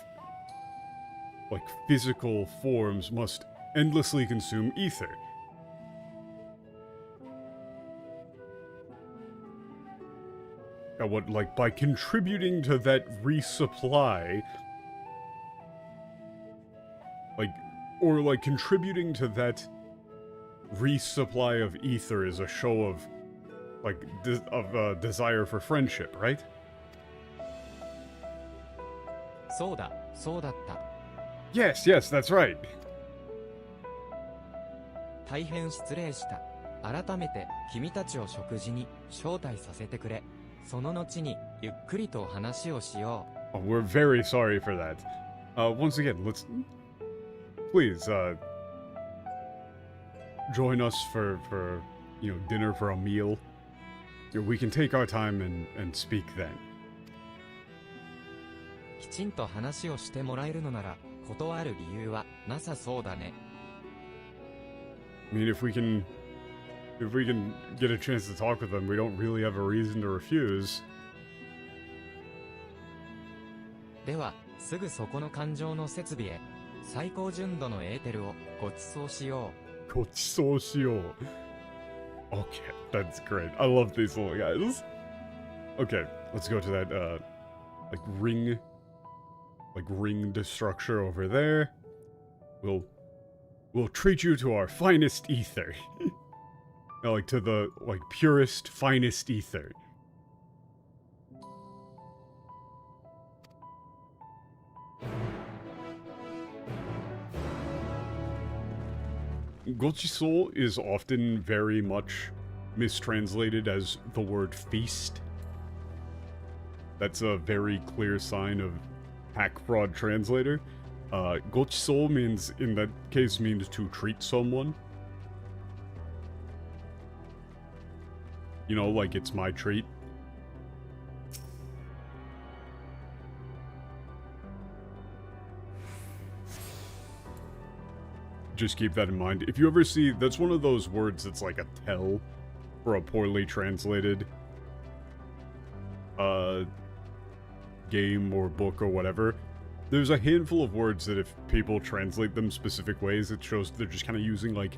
like, physical forms, must endlessly consume ether. What, like, by contributing to that resupply, like, or, like, contributing to that resupply of ether is a show of, like, desire for friendship, right? そうだ、そうだった。Yes, yes, that's right. 大変失礼した。改めて、君たちを食事に招待させてくれ。その後に、ゆっくりと話をしよう。Oh, we're very sorry for that. Once again, please, join us for, you know, dinner for a meal. You know, we can take our time and speak then. きちんと話をしてもらえるのなら、断る理由はなさそうだね。I mean, if we can get a chance to talk with them, we don't really have a reason to refuse. では、すぐそこの環状の設備へ、最高純度のエーテルをご馳走しよう。ごちそうしよう. Okay, that's great. I love these little guys. Okay, let's go to that, like, ringed structure over there. We'll treat you to our finest ether. No, like, to the, like, purest, finest ether. Gochiso is often very much mistranslated as the word feast. That's a very clear sign of hack fraud translator. Gochiso means, in that case, means to treat someone. You know, like, it's my treat. Just keep that in mind. If you ever see, that's one of those words that's like a tell for a poorly translated game or book or whatever. There's a handful of words that if people translate them specific ways, it shows they're just kind of using, like,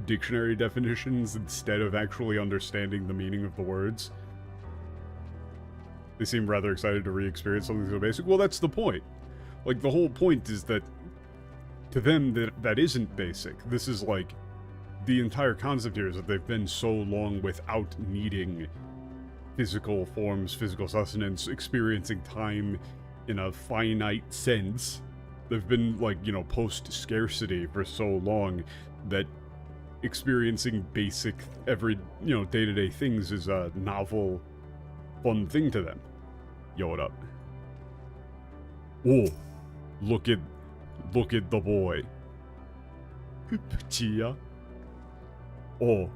dictionary definitions instead of actually understanding the meaning of the words. They seem rather excited to re-experience something so basic. Well, that's the point. Like, the whole point is that to them, that isn't basic. This is, like, the entire concept here is that they've been so long without needing physical forms, physical sustenance, experiencing time in a finite sense. They've been, like, you know, post-scarcity for so long that experiencing basic, every, you know, day-to-day things is a novel, fun thing to them. Yo, what up? Oh, look at Look at the boy. Chia. Oh.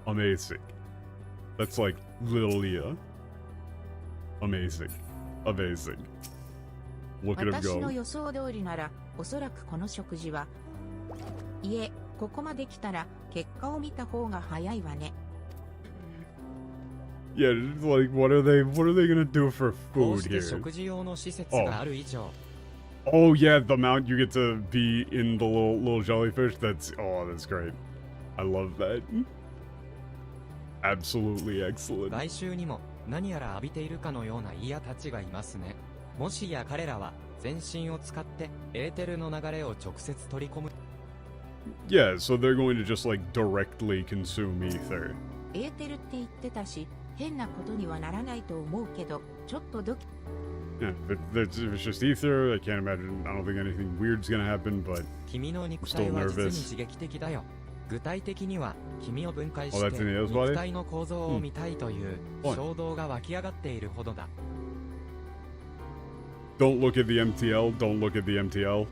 Amazing. That's like little Leah. Amazing. Amazing. Look at him 私の go. 予想通りなら、おそらくこの食事は。いえ、ここまで来たら、結果を見た方が早いわね。Yeah, like what are they gonna do for こう food して here? 食事用の施設がある以上、 Oh yeah, the mount you get to be in the little jellyfish. That's great. I love that. Absolutely excellent. 外周にも何やら浴びているかのようなイヤたちがいますね。もしや彼らは全身を使ってエーテルの流れを直接取り込む。 Yeah, so they're going to just like directly consume ether. エーテルって言ってたし、変なことにはならないと思うけど、ちょっとドキ。Yeah, if it's just ether, I can't imagine. I don't think anything weird's gonna happen, but 君の肉体は実に刺激的だよ。具体的には君を分解し Oh, that's て in the other body? 肉体の構造を見たいという衝動が湧き上がっているほどだ。 don't look at the MTL. Don't look at the MTL.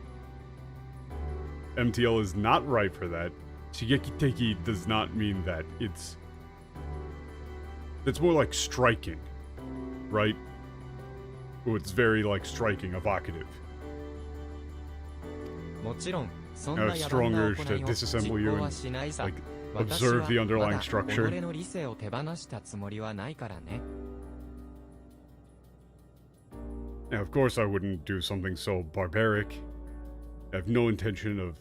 MTL is not right for that. Shigeki Teki does not mean that. It's more like striking, right? Oh, it's very like striking, evocative. もちろんそんな I 野 have 蛮 strong な urge 行 to いを disassemble 実 you 行は and しないさ。 like 私 observe は the ま underlying だ structure. 己の理性を手放したつもりはないからね。 Now, of course, I wouldn't do something so barbaric. I have no intention of,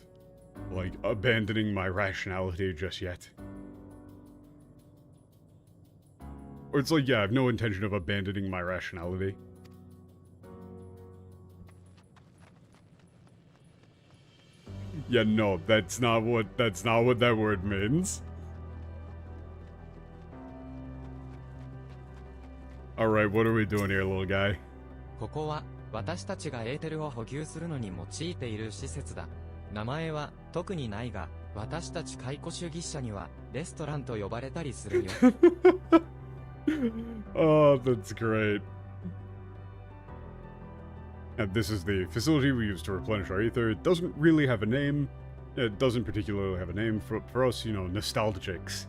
like, abandoning my rationality just yet. Or it's like, yeah, I have no intention of abandoning my rationality. Yeah, no, that's not what that word means. Alright, what are we doing here, little guy? ここは私たちがエーテルを補給するのに用いている施設だ。名前は特にないが、私たち解雇主義者にはレストランと呼ばれたりするよ。Oh, that's great. And this is the facility we use to replenish our ether. It doesn't really have a name. It doesn't particularly have a name for us, you know, nostalgics.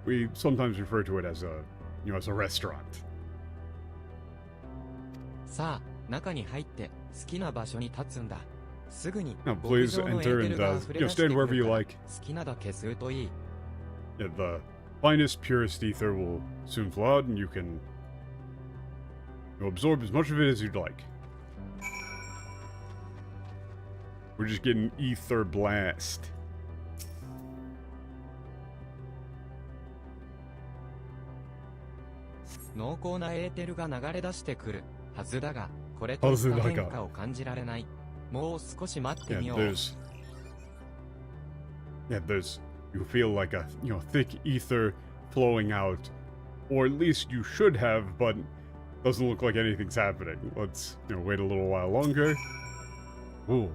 We sometimes refer to it as a restaurant. さあ、中に入って好きな場所に立つんだ。すぐに Now, 極 please 上のエ enter ーテ and ルが溢れ you know, 出して stand く wherever る you から、 like. 好きなだけ吸うといい。 Yeah, the finest, purest ether will soon flow out, and you can absorb as much of it as you'd like. We're just getting ether blast. 濃厚なエーテルが流れ出してくるはずだが、これといった変化を感じられない。もう少し待って Yeah, みよう。 you feel like a, thick ether flowing out, or at least you should have, but doesn't look like anything's happening. Let's, wait a little while longer. Ooh.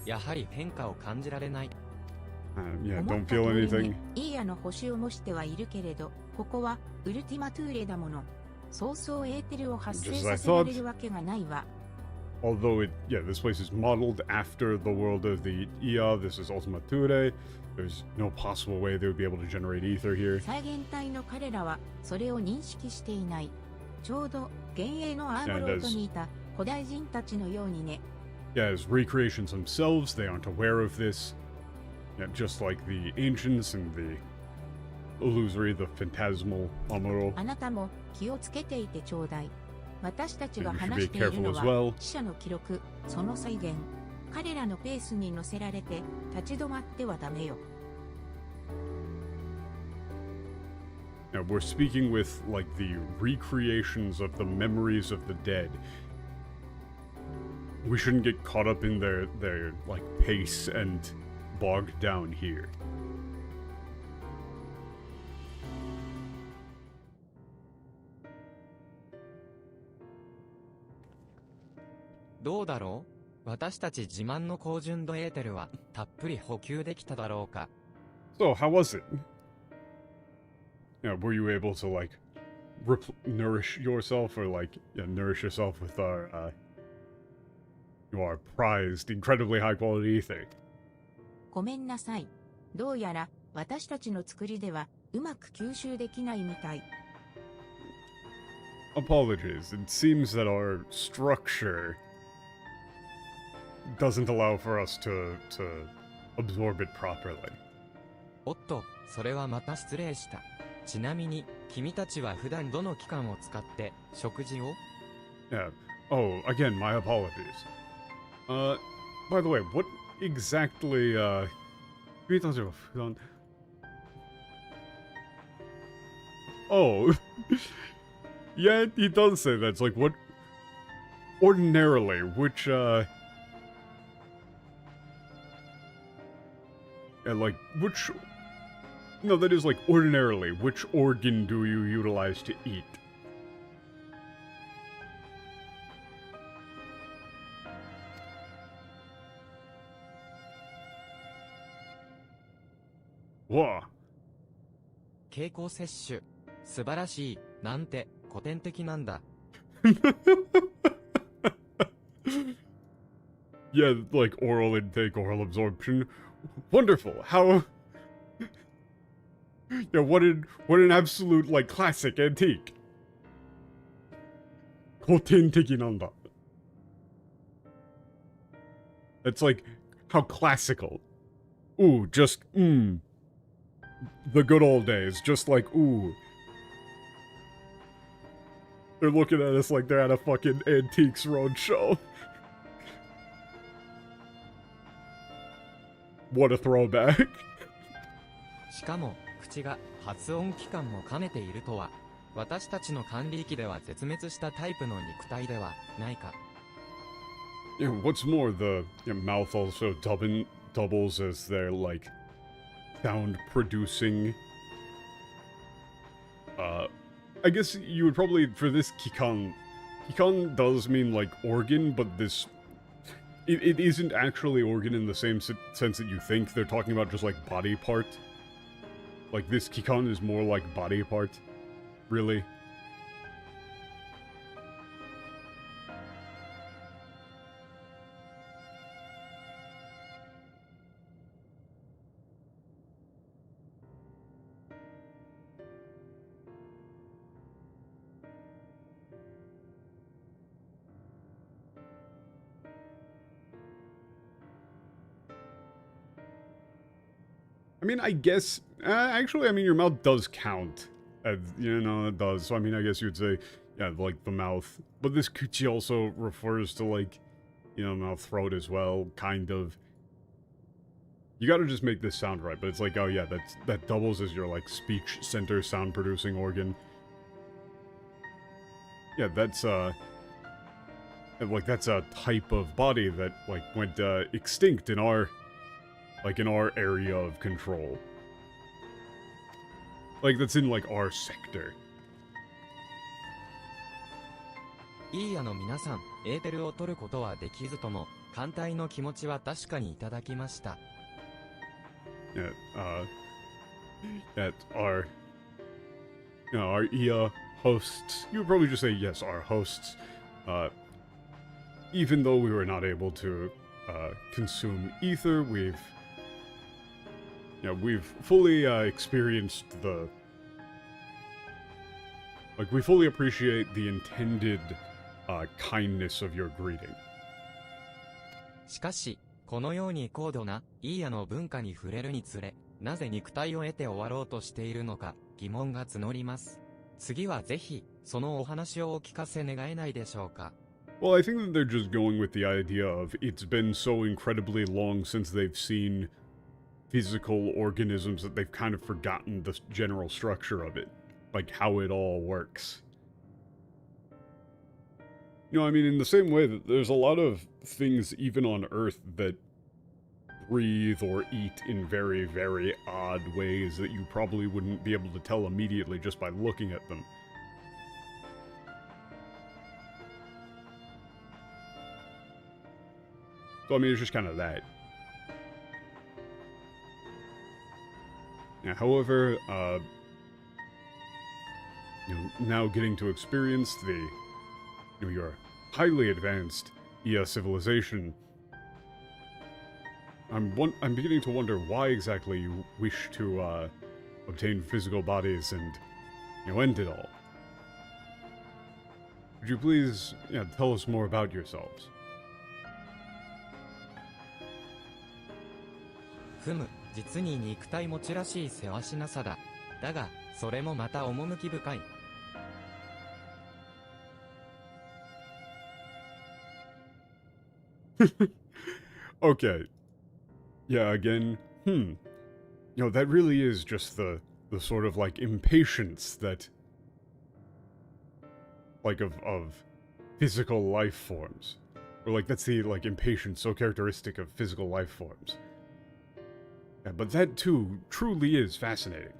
やはり変化を感じられない。Yeah, 思っ don't た feel 通り anything. にイーヤの星を模してはいるけれど、ここはウルティマトゥーレだもの。そうそうエーテルを発生 Just as I させられるわけがないわ。Although this place is modeled after the world of the Ia, this is Ultima Thule. There's no possible way they would be able to generate ether here. 再現体の彼らはそれを認識していない。ちょうど幻影のアームロードにいた古代人たちのようにね。Yeah, as recreations themselves, they aren't aware of this. Yeah, just like the ancients and the illusory, the phantasmal Amuro. あなたも気をつけていてちょうだい。私たちが You should 話 be している careful の as は well. 死者の記録、その再現。彼らのペースに乗せられて立ち止まってはダメよ。Now, we're speaking with, like, the recreations of the memories of the dead. We shouldn't get caught up in their like, pace and bogged down here. どうだろう？私たち自慢の高純度エーテルはたっぷり補給できただろうか。 So, how was it? Were you able to, like, nourish yourself, or like, yeah, nourish yourself with our prized, incredibly high quality ether. ごめんなさい。どうやら私たちの作りではうまく吸収できないみたい。Apologies. It seems that our structure doesn't allow for us to absorb it properly. おっと、それはまた失礼した。ちなみに、君たちは普段どの機関を使って食事を？ Yeah. Oh, again, my apologies. By the way, what exactly, Oh, yeah, he does say that. It's like, what, ordinarily, which, yeah, like, which, no, that is like, ordinarily, which organ do you utilize to eat? Whoa. 経口摂取。素晴らしい。なんて、古典的なんだ。Yeah, like oral intake, oral absorption. Wonderful. How... Yeah, what an absolute, like, classic antique. 古典的なんだ. It's like, how classical. Ooh, just, the good old days, just like, ooh. They're looking at us like they're at a fucking Antiques Roadshow. What a throwback. しかも、口が発音器官も兼ねているとは、私たちの管理域では絶滅したタイプの肉体ではないか。Yeah, what's more, the mouth also doubles as their, like, sound producing. I guess you would probably, for this kikan does mean, like, organ, but this, it isn't actually organ in the same sense that you think. They're talking about just, like, body part. Like, this kikan is more like body part, really. I mean, I guess, actually, I mean, your mouth does count. You know, it does. So, I mean, I guess you would say, yeah, like, the mouth. But this kuchi also refers to, like, you know, mouth, throat as well, kind of. You gotta just make this sound right, but it's like, oh yeah, that doubles as your, like, speech center sound producing organ. Yeah, that's, like, that's a type of body that, like, went, extinct in our... like, in our area of control. Like, that's in, like, our sector. いいやの皆さん、エーテルを取ることはできずとも、艦隊の気持ちは確かにいただきました。Yeah, that our, you know, our IA hosts, you would probably just say, yes, our hosts, even though we were not able to, consume ether, we've fully, experienced the... Like, we fully appreciate the intended, kindness of your greeting. しかし、このように高度な、いいやの文化に触れるにつれ、なぜ肉体を得て終わろうとしているのか、疑問が募ります。次はぜひ、そのお話をお聞かせ願えないでしょうか。Well, I think that they're just going with the idea of it's been so incredibly long since they've seen physical organisms that they've kind of forgotten the general structure of it. Like, how it all works. You know, I mean, in the same way that there's a lot of things even on Earth that breathe or eat in very, very odd ways that you probably wouldn't be able to tell immediately just by looking at them. So, I mean, it's just kind of that. Yeah, however, now getting to experience your highly advanced IA civilization, I'm beginning to wonder why exactly you wish to obtain physical bodies and end it all. Would you please tell us more about yourselves? ふむ、実に肉体持ちらしいせわしなさだ。だが、それもまた趣深い。Okay. Yeah, again, that really is just the sort of, like, impatience that, like, of physical life forms. Or, like, that's the, like, impatience so characteristic of physical life forms. Yeah, but that, too, truly is fascinating.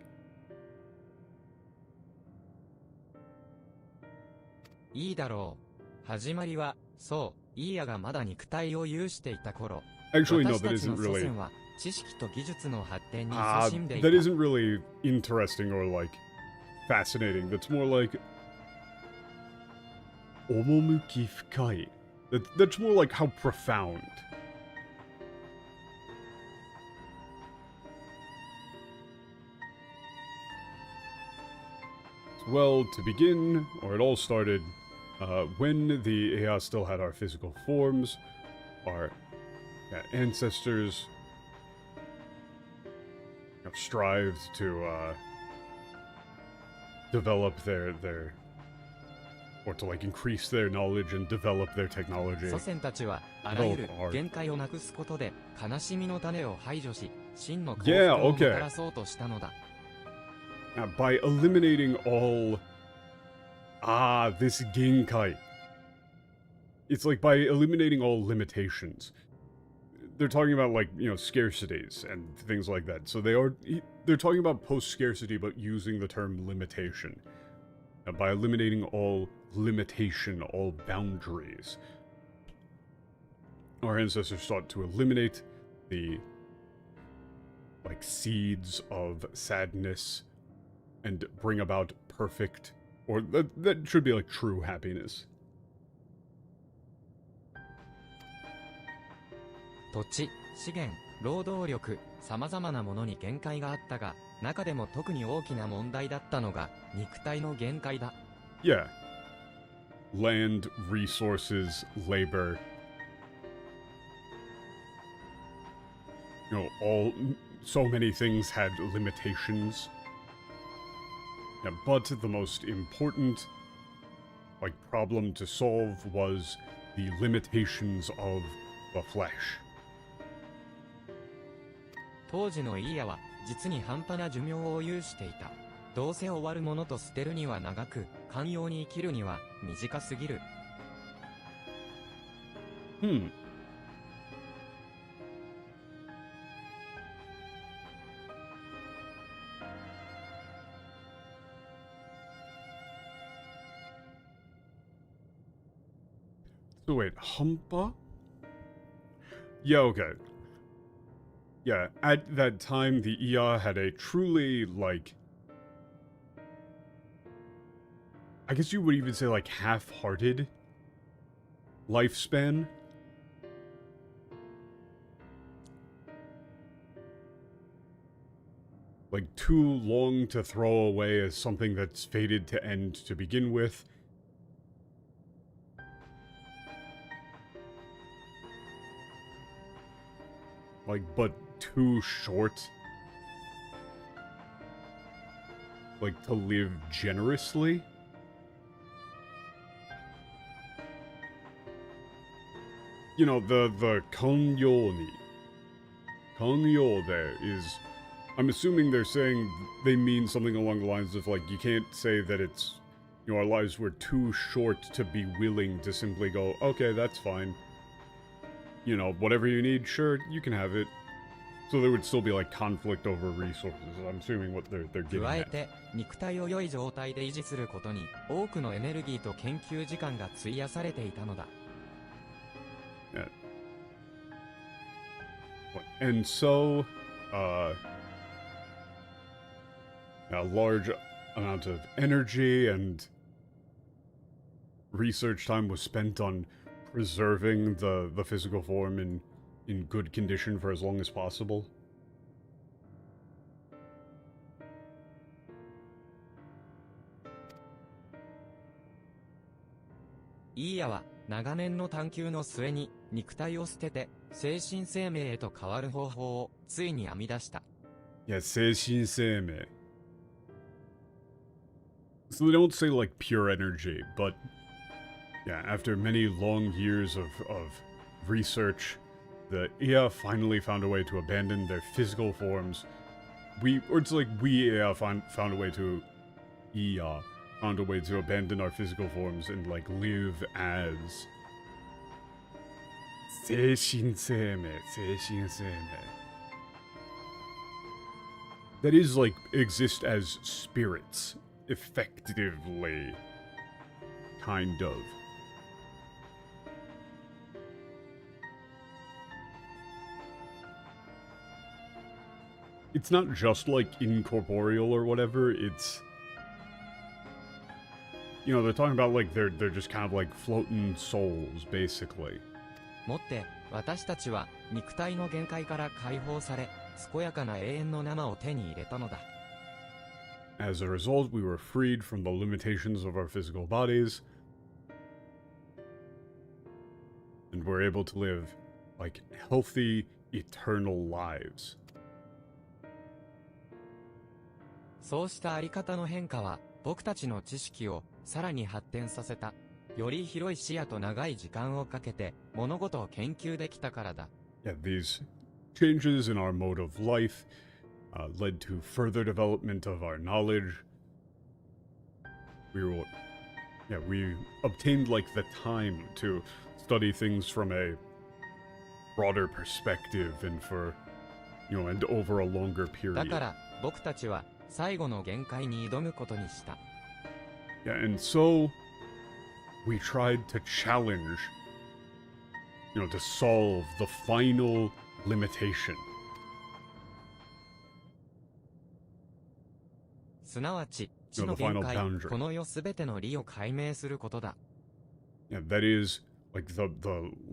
いいだろう。始まりは、そう、イーヤがまだ肉体を有していた頃。 Actually, no, 私 that たちの isn't 祖 really... 先は知識と技術の発展に勤しんでいた。 that isn't really interesting or, like, fascinating. That's more like... 趣深い. That's more like how profound. Well, to begin, or it all started, when the AI still had our physical forms, our ancestors strived to develop their or to like increase their knowledge and develop their technology. 祖先たちはあらゆる限界をなくすことで悲しみの種を排除し、真の幸福をもたらそうとしたのだ。By eliminating all this genkai. It's like by eliminating all limitations. They're talking about like, scarcities and things like that. So they're talking about post-scarcity but using the term limitation. By eliminating all limitation, all boundaries. Our ancestors sought to eliminate the like seeds of sadness and bring about perfect, or that should be like true happiness. 土地、資源、労働力、様々なものに限界があったが、中でも特に大きな問題だったのが肉体の限界だ。Yeah. Land, resources, labor. So many things had limitations. Yeah, but the most important, like, problem to solve was the limitations of the flesh. 当時のイーヤは実に半端な寿命を有していた。どうせ終わるものと捨てるには長く、寛容に生きるには短すぎる。So wait, Humpa? Yeah, okay. Yeah, at that time, the IA had a truly, like... I guess you would even say, like, half-hearted lifespan. Like, too long to throw away as something that's fated to end to begin with. Like, but too short. Like, to live generously. The Konyo ni. Konyo there is... I'm assuming they're saying they mean something along the lines of, like, you can't say that it's... our lives were too short to be willing to simply go, okay, that's fine. Whatever you need, sure, you can have it. So there would still be, like, conflict over resources. I'm assuming what they're getting 加え at. て、肉体を良い状態で維持することに、多くのエネルギーと研究時間が費やされていたのだ。Yeah. And so, a large amount of energy and research time was spent on preserving the physical form in good condition for as long as possible.イーヤは長年の探求の末に肉体を捨てて精神生命へと変わる方法をついに編み出した。Yeah, 精神生命. So they don't say like pure energy, but yeah, after many long years of research, the Ea finally found a way to abandon their physical forms. We Ea found a way to Ea found a way to abandon our physical forms and like live as 精神生命. That is like exist as spirits, effectively, kind of. It's not just like incorporeal or whatever, it's, you know, they're talking about like they're just kind of like floating souls, basically. もって私たちは肉体の限界から解放され、健やかな永遠の生を手に入れたのだ。As a result, we were freed from the limitations of our physical bodies, and we're able to live like healthy, eternal lives. そうしたあり方の変化は僕たちの知識をさらに発展させた。より広い視野と長い時間をかけて物事を研究できたからだ。Yeah, these changes in our mode of life led to further development of our knowledge. We obtained like the time to study things from a broader perspective and for, you know, and over a longer だ period. から僕たちは最後の限界に挑むことにした。Yeah, and so we tried to challenge, you know, to solve the final limitation. すなわち知の限界、この世すべての理を解明することだ。Yeah, that is like the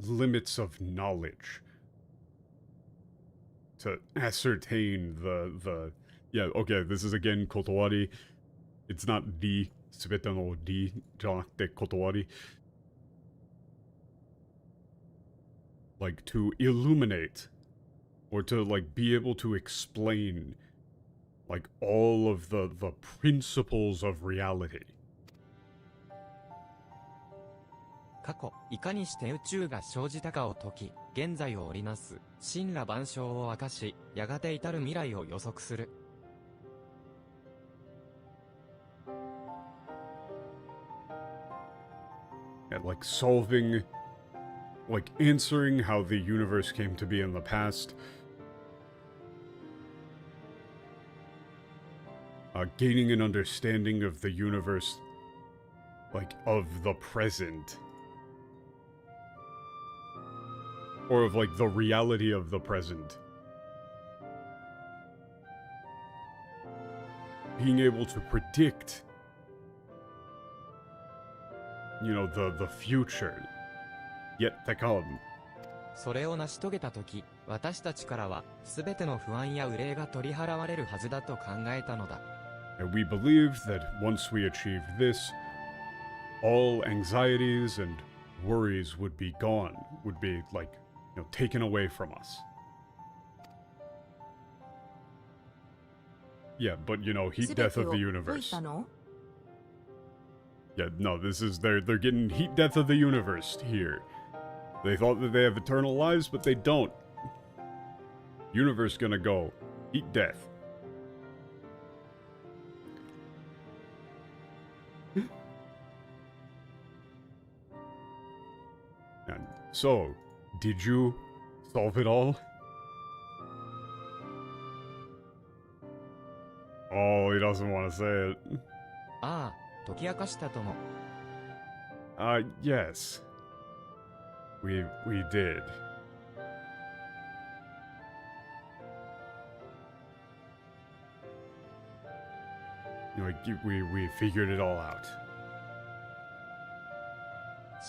limits of knowledge. To ascertain the yeah, okay, this is again Kotowari. It's not the Subeta no di じゃなくて Kotowari. Like to illuminate or to like be able to explain like all of the principles of reality. 過去、いかにして宇宙が生じたかを解き、現在を織りなす、神羅万象を明かし、やがて至る未来を予測する。And like solving, like answering how the universe came to be in the past. Gaining an understanding of the universe, like of the present. Or of like the reality of the present. Being able to predict, you know, the future yet to come. それを成し遂げたとき、私たちからはすべての不安や憂いが取り払われるはずだと考えたのだ。And we believed that once we achieved this, all anxieties and worries would be gone, would be like, you know, taken away from us. Yeah, but you know, heat death of the universe. Yeah, no, this is they're getting heat death of the universe here. They thought that they have eternal lives, but they don't. Universe gonna go. Heat death. And so, did you solve it all? Oh, he doesn't want to say it. ああ、解き明かしたとも。Yes. We did. like we figured it all out.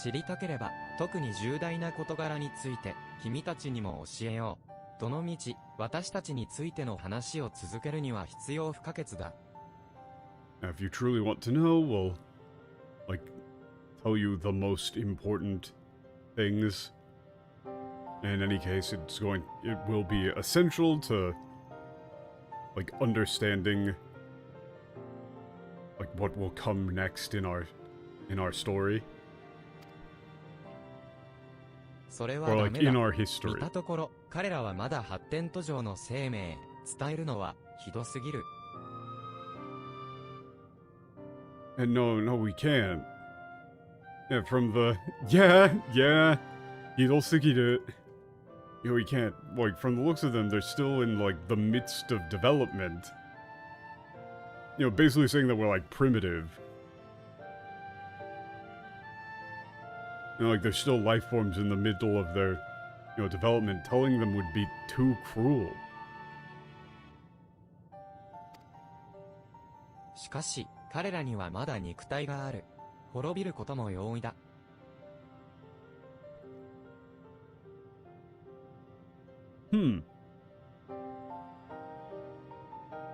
知りたければ、特に重大な事柄について、君たちにも教えよう。どのみち、私たちについての話を続けるには必要不可欠だ。Now, if you truly want to know, we'll, like, tell you the most important things. In any case, it will be essential to, like, understanding, like, what will come next in our story. それは Or ダ like メだ。 in our 見 history. たところ、彼らはまだ発展途上の生命、伝えるのはひどすぎる。And no, we can't. Yeah, from the yeah, Hirosugiru. Yeah, we can't. Like, from the looks of them, they're still in like the midst of development. You know, basically saying that we're like primitive. You know, like there's still life forms in the middle of their, you know, development. Telling them would be too cruel. しかし、彼らにはまだ肉体がある。滅びることも容易だ。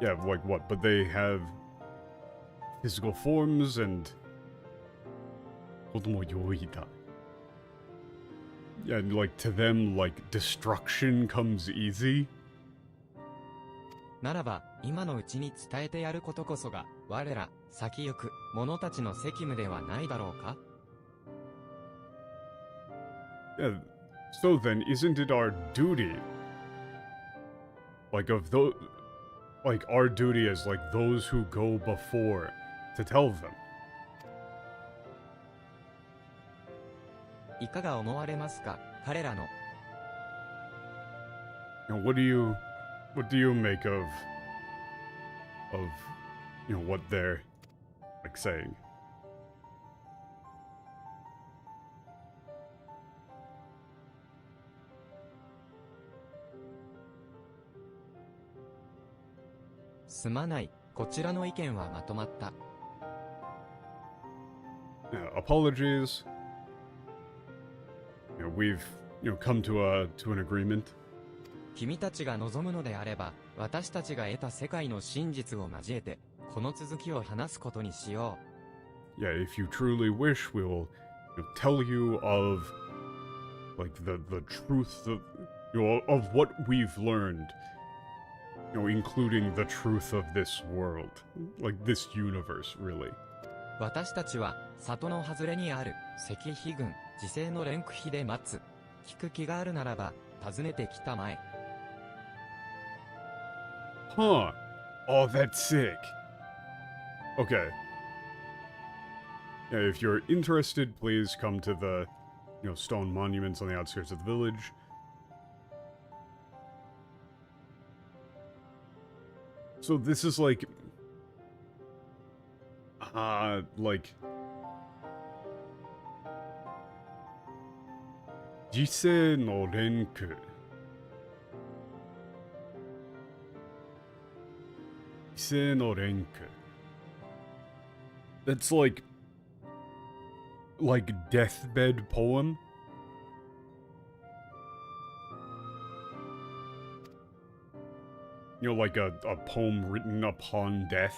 Yeah, like what? But they have physical forms and... Yeah, and like to them, like destruction comes easy. ならば、今のうちに伝えてやることこそが、我ら、先行く、者たちの責務ではないだろうか？ Yeah, so then, isn't it our duty? Like of those... Like our duty as like those who go before to tell them. いかが思われますか、彼らの。You know, what do you make of, you know, what they're, like, saying? "すまない、こちらの意見はまとまった。Yeah, apologies. You know, we've, you know, come to an agreement. 君たちが望むのであれば、私たちが得た世界の真実を交えて、この続きを話すことにしよう。Yeah, if you truly wish, we will, you know, tell you of, like, the truth of, you know, of what we've learned. You know, including the truth of this world. Like, this universe, really. 私たちは、里の外れにある、石碑群、自生の連区碑で待つ。聞く気があるならば、訪ねてきたまえ。Huh. Oh, that's sick. Okay. Yeah, if you're interested, please come to the, you know, stone monuments on the outskirts of the village. So this is like... like... 時世の連区。時世の連区。That's like deathbed poem? You know, like a poem written upon death?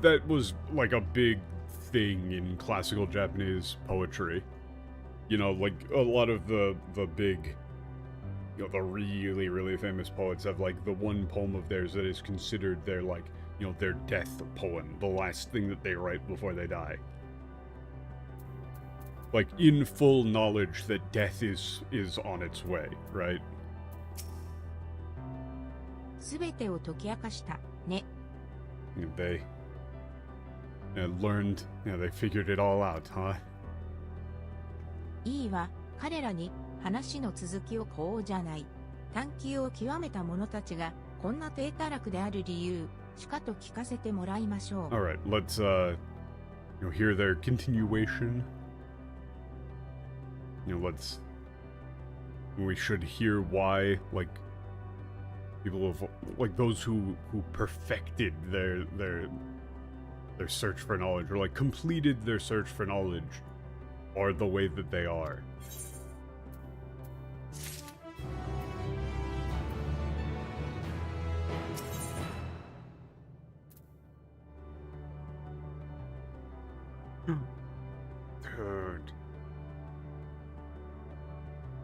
That was like a big thing in classical Japanese poetry. You know, like a lot of the big, you know, the really, really famous poets have like the one poem of theirs that is considered their, like, you know, their death poem, the last thing that they write before they die. Like, in full knowledge that death is on its way, right? すべてを解き明かしたね。They learned, they figured it all out, huh? いいわ、彼らに話の続きをこうじゃない。探求を極めた者たちがこんな低たらくである理由、しかと聞かせてもらいましょう。Alright, let's, you know, hear their continuation. You know, let's We should hear why, like, people of, like, those who perfected their search for knowledge, or like completed their search for knowledge, are the way that they are. Dude.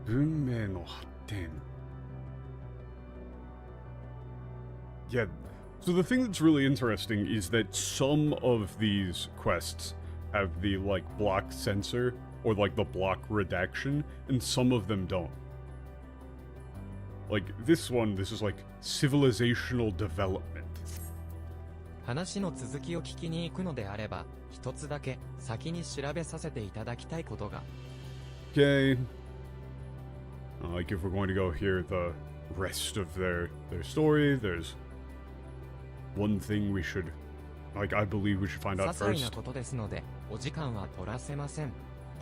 文明の発展. Yeah, so the thing that's really interesting is that some of these quests have the, like, block censor, or, like, the block redaction, and some of them don't. Like, this one, this is, like, civilizational development. 話の続きを聞きに行くのであれば、一つだけ先に調べさせていただきたいことが。Okay. Like, if we're going to go hear the rest of their story, there's one thing we should, like, I believe we should find out 些細な first. ことですので、お時間は取らせません。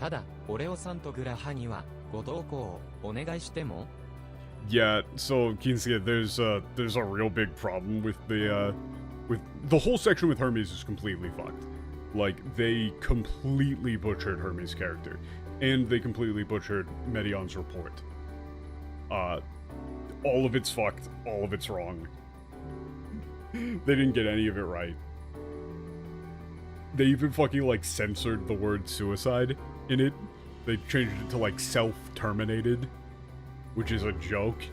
ただ、オレオさんとグラハにはご同行をお願いしても。Yeah, so Kinsuke, there's a real big problem with the whole section with Hermes is completely fucked. Like, they completely butchered Hermes' character, and they completely butchered Medion's report. All of it's fucked, all of it's wrong. They didn't get any of it right. They even fucking, like, censored the word suicide in it. They changed it to, like, self-terminated, which is a joke.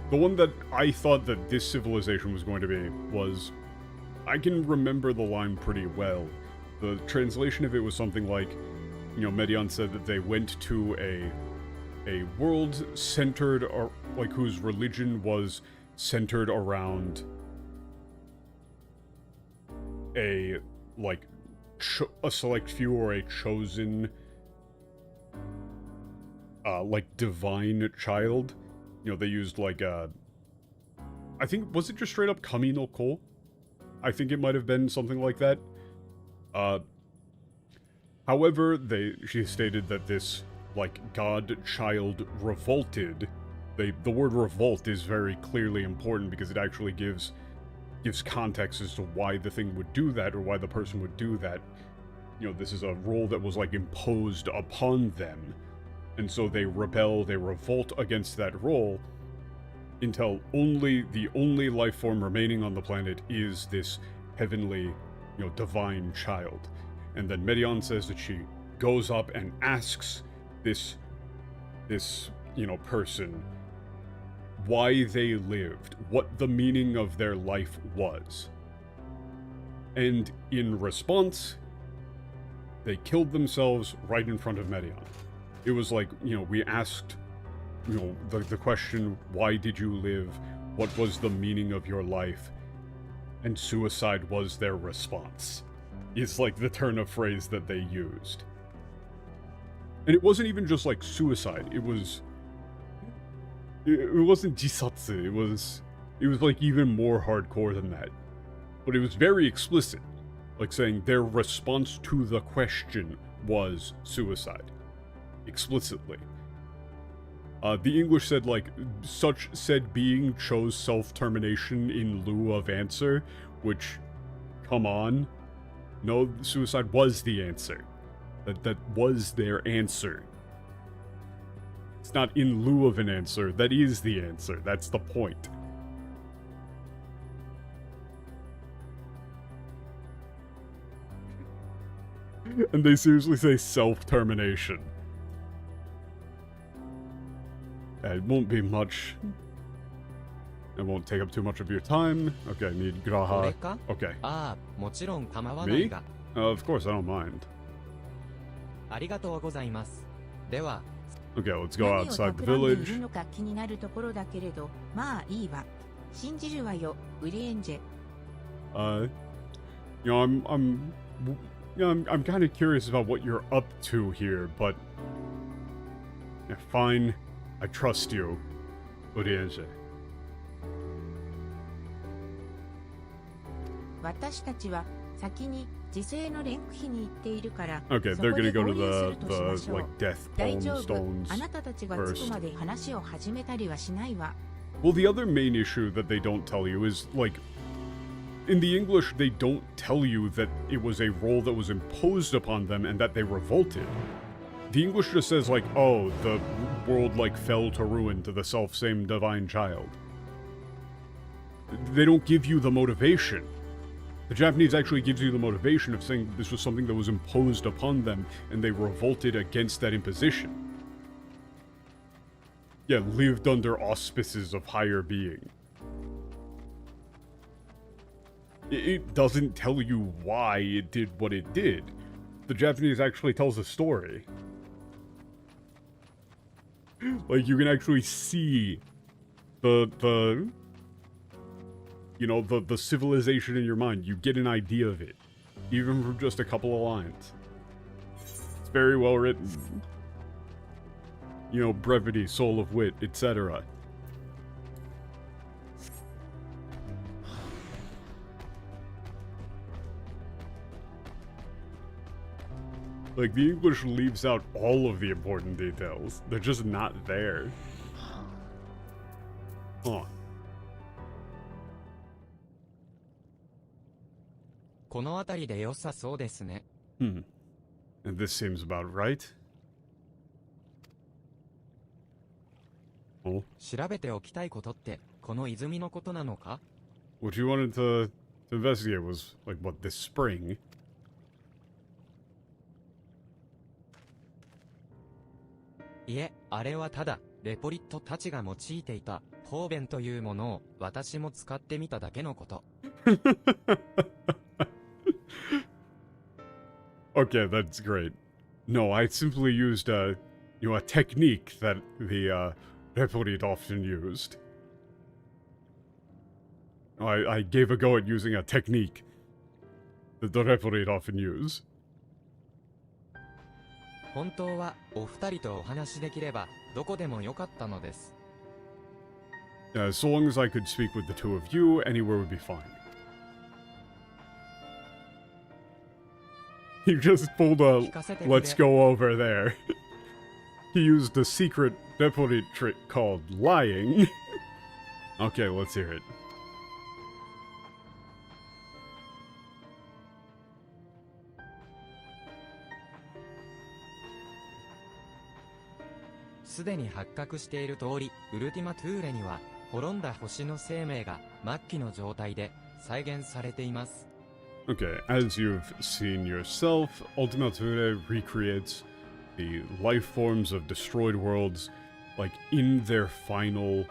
The one that I thought that this civilization was going to be was... I can remember the line pretty well. The translation of it was something like, you know, Medion said that they went to a world centered, or like, whose religion was centered around a, like, a select few, or a chosen, like, divine child. You know, they used, like, I think, was it just straight up Kami no Ko? I think it might have been something like that. However, she stated that this, like, god-child revolted. The word revolt is very clearly important because it actually gives context as to why the thing would do that, or why the person would do that. You know, this is a role that was, like, imposed upon them. And so they rebel, they revolt against that role, until the only life form remaining on the planet is this heavenly, you know, divine child. And then Medion says that she goes up and asks this, you know, person why they lived, what the meaning of their life was. And in response, they killed themselves right in front of Medion. It was like, you know, we asked, you know, the question, why did you live? What was the meaning of your life? And suicide was their response. It's like the turn of phrase that they used. And it wasn't even just like suicide. It wasn't jisatsu. It was like even more hardcore than that. But it was very explicit. Like saying their response to the question was suicide. Explicitly. The English said, like, such said being chose self-termination in lieu of answer, which, come on. No, suicide was the answer. That was their answer. It's not in lieu of an answer, that is the answer. That's the point. And they seriously say self-termination. It won't be much. It won't take up too much of your time. Okay, I need Graha. Okay. Me? Of course, I don't mind. ありがとうございます。では、 Okay, let's go 何を outside the 企んでい village. るのか気になるところだけれど、まあいいわ。信じるわよ、ウリエンジェ。You know, I'm kind of curious about what you're up to here, but yeah, fine. I trust you, Uriense. 私たちは先に時世の連区碑に行っているから、 Okay, そ they're こ gonna で go 合 to 流する the としましょう。 like death 大 palm 丈夫。 stones あなたたちが着くまで話を始めたりはしないわ。 Well, the other main issue that they don't tell you is, like, in the English, they don't tell you that it was a role that was imposed upon them and that they revolted. The English just says, like, oh, the world, like, fell to ruin to the self-same divine child. They don't give you the motivation. The Japanese actually gives you the motivation of saying this was something that was imposed upon them and they revolted against that imposition. Yeah, lived under auspices of higher being. It doesn't tell you why it did what it did. The Japanese actually tells a story. Like, you can actually see the you know, the civilization in your mind. You get an idea of it, even from just a couple of lines. It's very well written. You know, brevity, soul of wit, etc. Like, the English leaves out all of the important details. They're just not there. Huh. この辺りで良さそうですね。 And this seems about right. Oh. 調べておきたいことってこの泉のことなのか？ What you wanted to investigate was, like, what, this spring? いえ、あれはただレポリットたちが用いていた方便というものを私も使ってみただけのこと。Okay, that's great. No, I simply used a technique that the Reporit often used. I gave a go at using a technique that the Reporit often use. 本当はお二人とお話しできればどこでもよかったのです。So long as I could speak with the two of you, anywhere would be fine. He just pulled a let's go over there. He used a secret Reporit trick called lying. Okay, let's hear it. すでに発覚している通り、ウルティマトゥーレには滅んだ星の生命が末期の状態で再現されています。 Okay, as you've seen yourself, Ultima Thule recreates the life forms of destroyed worlds, like, in their final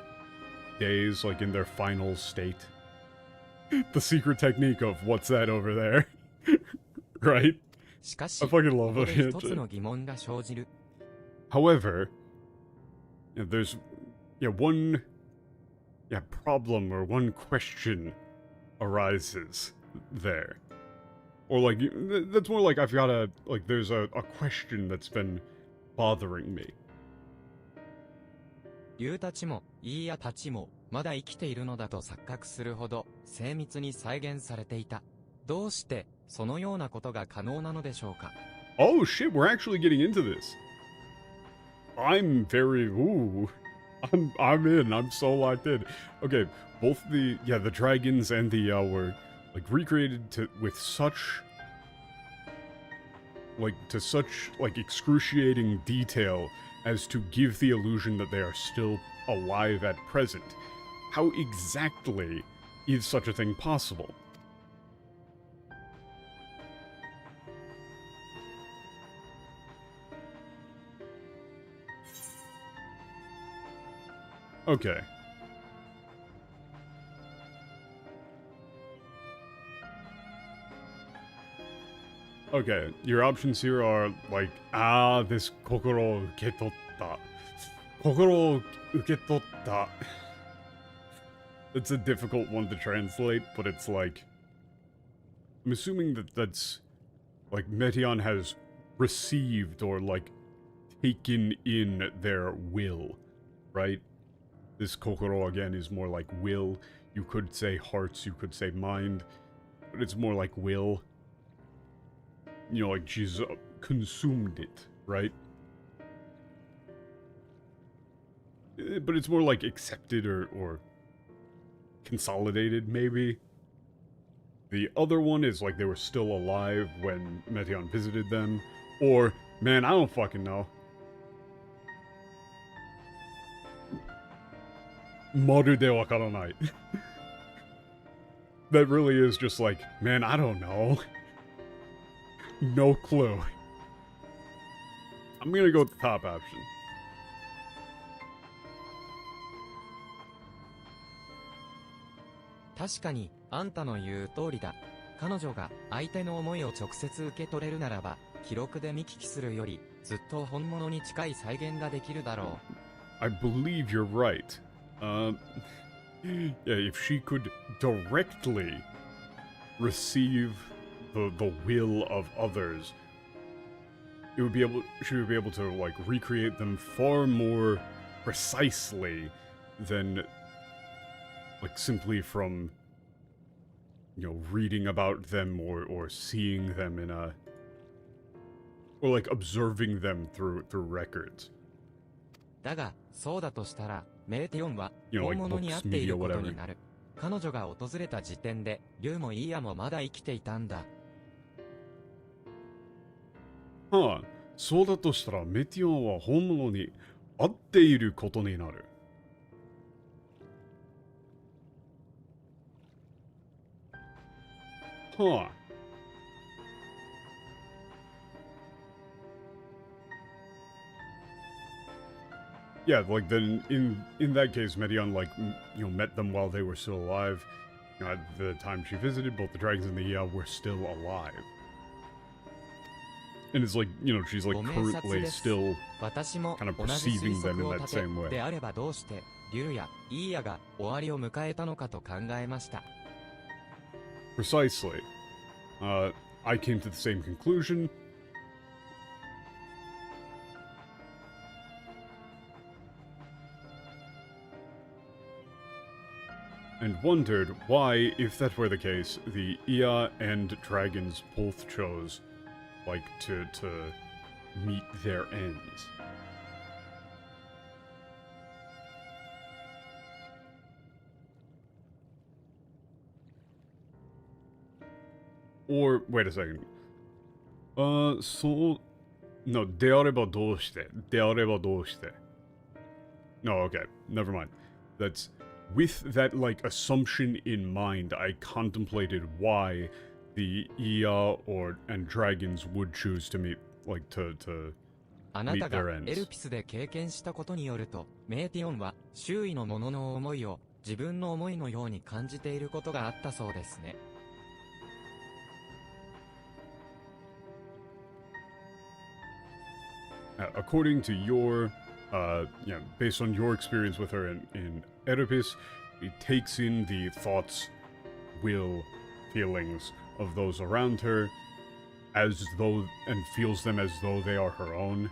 days, like, in their final state. The secret technique of, what's that over there? Right? しかし、 I fucking こ love こ it. で一つの疑問が生じる。 However, there's, one, problem or one question arises there. Or, like, that's more like I've got there's a question that's been bothering me. 竜たちも、いいやたちも、まだ生きているのだと錯覚するほど、精密に再現されていた。どうして、そのようなことが可能なのでしょうか。 Oh shit, we're actually getting into this. I'm in, I'm so locked in. Okay, both the dragons and the were, like, recreated with such excruciating detail as to give the illusion that they are still alive at present. How exactly is such a thing possible? Okay. Okay, your options here are, like, this kokoro uketotta. Kokoro uketotta. It's a difficult one to translate, but it's like... I'm assuming that that's... like, Meteon has received or, like, taken in their will, right? This kokoro, again, is more like will. You could say hearts, you could say mind, but it's more like will. you know, like she's consumed it, right? But it's more like accepted or consolidated, maybe. The other one is like they were still alive when Meteon visited them. Or, man, I don't fucking know. Maru de wakaranai. That really is just like, man, I don't know. No clue. I'm gonna go with the top option. 確かに、あんたの言う通りだ。彼女が相手の思いを直接受け取れるならば、記録で見聞きするより、ずっと本物に近い再現ができるだろう。I believe you're right. Yeah, if she could directly receive the will of others, she would be able to like recreate them far more precisely than like simply from, you know, reading about them or seeing them in a, or like observing them through records. だが、そうだとしたら、メーティオンは You know, 本 like 物に合 books, っている media, ことに whatever. なる。彼女が訪れた時点で、リュウもイーヤもまだ生きていたんだ。はあ、そうだとしたらメティオンは本物に合っていることになる。はあ。Yeah, like then in that case, Medion like you know met them while they were still alive. You know, at the time she visited, both the dragons and the were still alive. And it's like, you know, she's like ご明察 currently です。 still 私も kind of 同じ推 perceiving them 測 in を that 立て same way. であればどうしてリュウやイーヤが終わりを迎えたのかと考えました。 Precisely. I came to the same conclusion. And wondered why, if that were the case, the Ia and dragons both chose, like, to meet their ends. Or, wait a second. So... No, であればどうして? であればどうして? No, okay, never mind. That's... With that, like, assumption in mind, I contemplated why the Ia and dragons would choose to meet, like, to あなた meet が their エル ends. ピスで経験したことによると、メーティオンは周囲の者の思いを自分の思いのように感じていることがあったそうですね。According to your, yeah, based on your experience with her in Oedipus, it takes in the thoughts, will, feelings of those around her, as though, and feels them as though they are her own.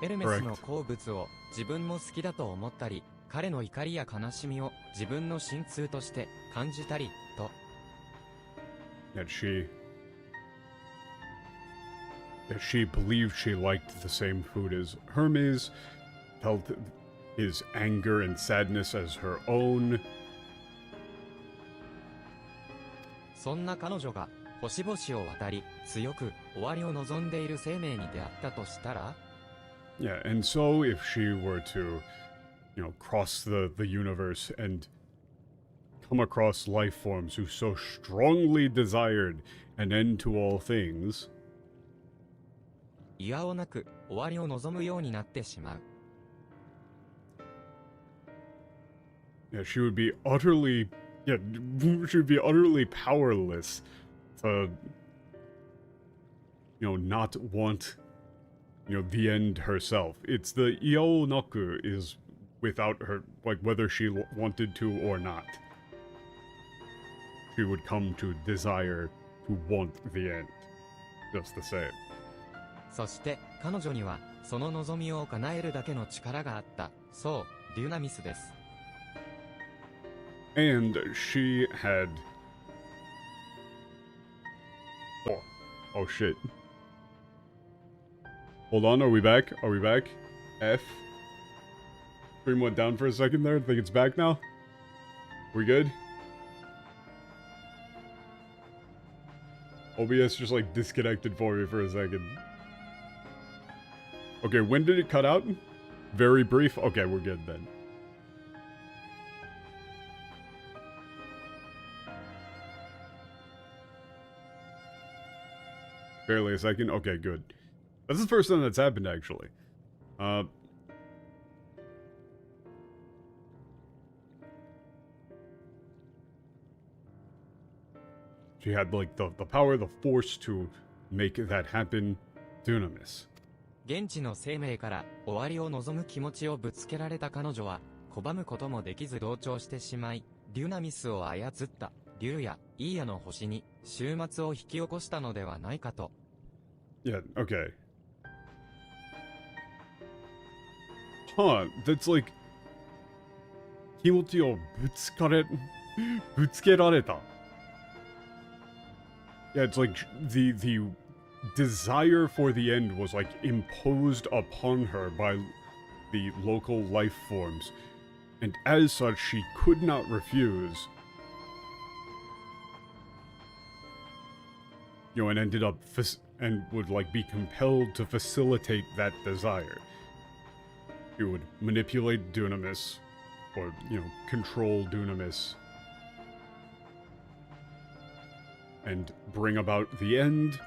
エルメスの好物を自分も好きだと思ったり、彼の怒りや悲しみを自分の心痛として感じたり、と。That she believed she liked the same food as Hermes, felt his anger and sadness as her own. そんな彼女が星々を渡り、強く終わりを望んでいる生命に出会ったとしたら、 Yeah, and so if she were to, you know, cross the universe and come across life forms who so strongly desired an end to all things, いやおなく終わりを望むようになってしまう。 yeah, she would be utterly, yeah, she would be utterly powerless to, you know, not want, you know, the end herself. It's the Ionaku is without her, like, whether she wanted to or not. She would come to desire to want the end, just the same. そして彼女にはその望みを叶えるだけの力があった。そう、デュナミスです。And she had... Oh, Oh shit. Hold on, are we back? Are we back? F. Stream went down for a second there. I think it's back now. We good? OBS just like disconnected for me for a second. Okay, when did it cut out? Very brief? Okay, we're good then. Barely a second? Okay, good. That's the first time that's happened, actually. She had, like, the power, the force to make that happen. Dunamis. 現地の生命から終わりを望む気持ちをぶつけられた彼女は、拒むこともできず同調してしまい、デュナミスを操った竜やイーヤの星に終末を引き起こしたのではないかと。Yeah, okay. Huh, that's like... 気持ちをぶつけられた. Yeah, it's like the desire for the end was like imposed upon her by the local life forms, and as such she could not refuse. You know, and ended up and would like be compelled to facilitate that desire. You would manipulate Dunamis, or you know, control Dunamis, and bring about the end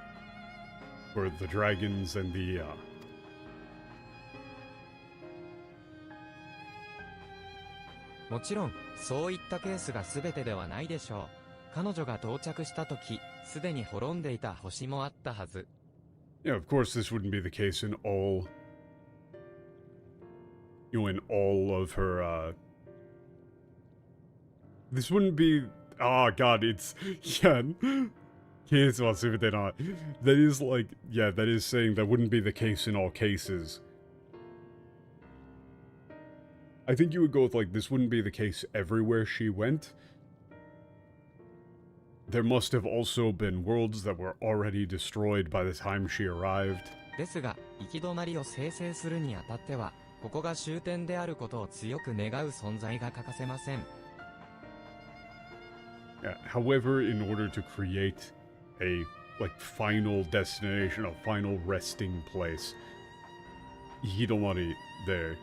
for the dragons and the, もちろん、そういったケースが全てではないでしょう。彼女が到着した時、すでに滅んでいた星もあったはず。Yeah, of course this wouldn't be the case in all, you know, in all of her, this wouldn't be, oh god, it's, yeah, case was not. That is like, yeah, that is saying that wouldn't be the case in all cases. I think you would go with like, this wouldn't be the case everywhere she went. There must have also been worlds that were already destroyed by the time she arrived. ですが、行き止まりを生成するにあたっては、ここが終点であることを強く願う存在が欠かせません。Yeah, however, in order to create a, like, final destination, a final resting place, Hidomari there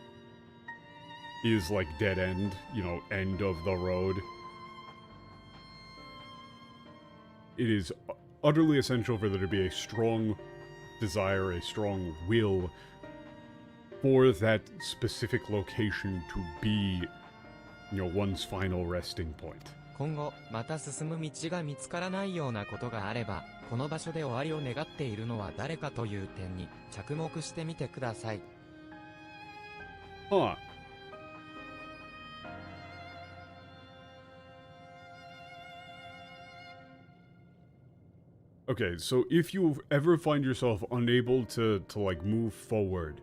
is, like, dead end, you know, end of the road. It is utterly essential for there to be a strong desire, a strong will for that specific location to be, you know, one's final resting point. 今後、また進む道が見つからないようなことがあれば、この場所で終わりを願っているのは誰かという点に着目してみてください。Huh. Okay, so if you ever find yourself unable to like move forward,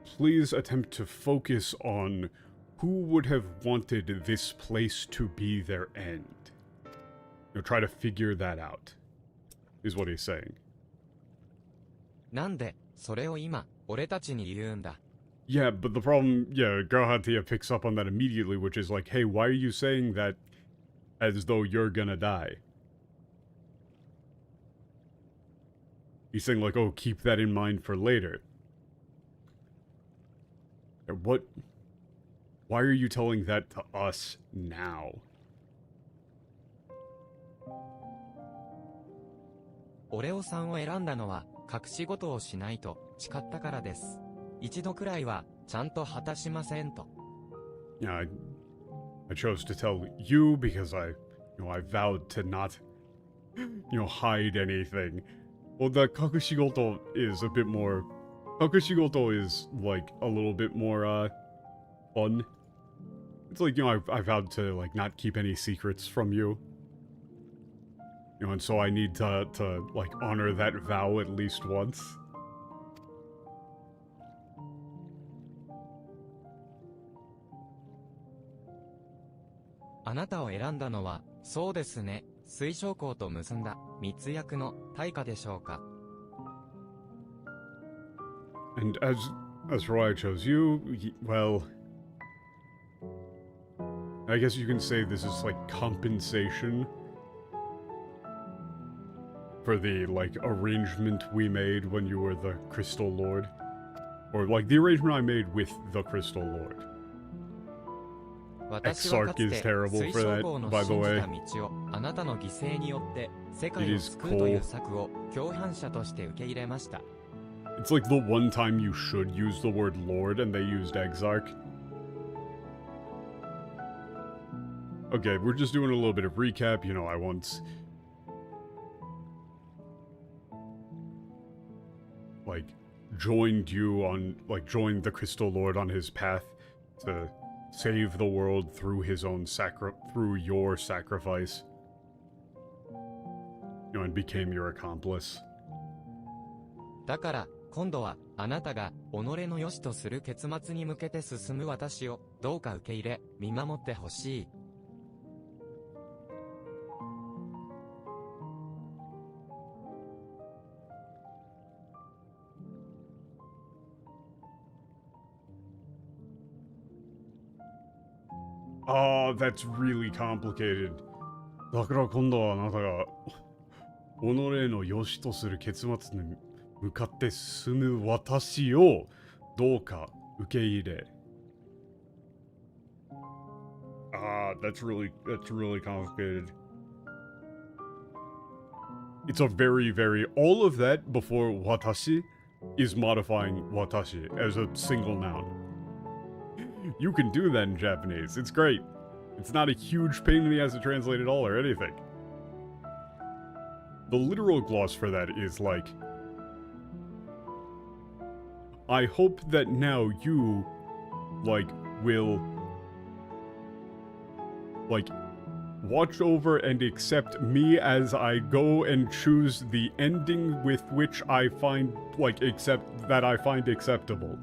please attempt to focus on who would have wanted this place to be their end. You know, try to figure that out, is what he's saying. なんで、それを今、俺たちに言うんだ。Yeah, but the problem, yeah, Gahatia picks up on that immediately, which is like, hey, why are you saying that as though you're gonna die? He's saying like, oh, keep that in mind for later. What? Why are you telling that to us now? オレオさんを選んだのは、隠し事をしないと誓ったからです。一度くらいは、ちゃんと果たしませんと。Yeah, I chose to tell you because I vowed to not, hide anything. Well, the kakushigoto is a bit more... Kakushigoto is, like, a little bit more, fun. It's like, I vowed to, like, not keep any secrets from you. And so I need to, like, honor that vow at least once. あなたを選んだのは、そうですね。水晶皇と結んだ密約の対価でしょうか。And as for why I chose you, well, I guess you can say this is like compensation for the like arrangement we made when you were the Crystal Lord. Or like the arrangement I made with the Crystal Lord. 私はかつ Exarch て is terrible 水 for 晶 that, 皇の by the 信じ way. た道をあなたの犠牲によって世界 It を is 救うという cool. 策を共犯者として受け入れました。It's like the one time you should use the word Lord and they used Exarch. Okay, we're just doing a little bit of recap. You know, I once like joined the Crystal Lord on his path to save the world through his own through your sacrifice. You know, and became your accomplice. だから今度はあなたが己の良しとする結末に向けて進む私をどうか受け入れ見守ってほしい。Oh, that's really complicated. だから今度はあなたが己の良しとする結末に向かって進む私をどうか受け入れ。That's really complicated. It's a very all of that before watashi is modifying watashi as a single noun. You can do that in Japanese. It's great. It's not a huge pain in the ass to translate at all or anything. The literal gloss for that is like, I hope that now you, like, will, like, watch over and accept me as I go and choose the ending with which I find, like, that I find acceptable.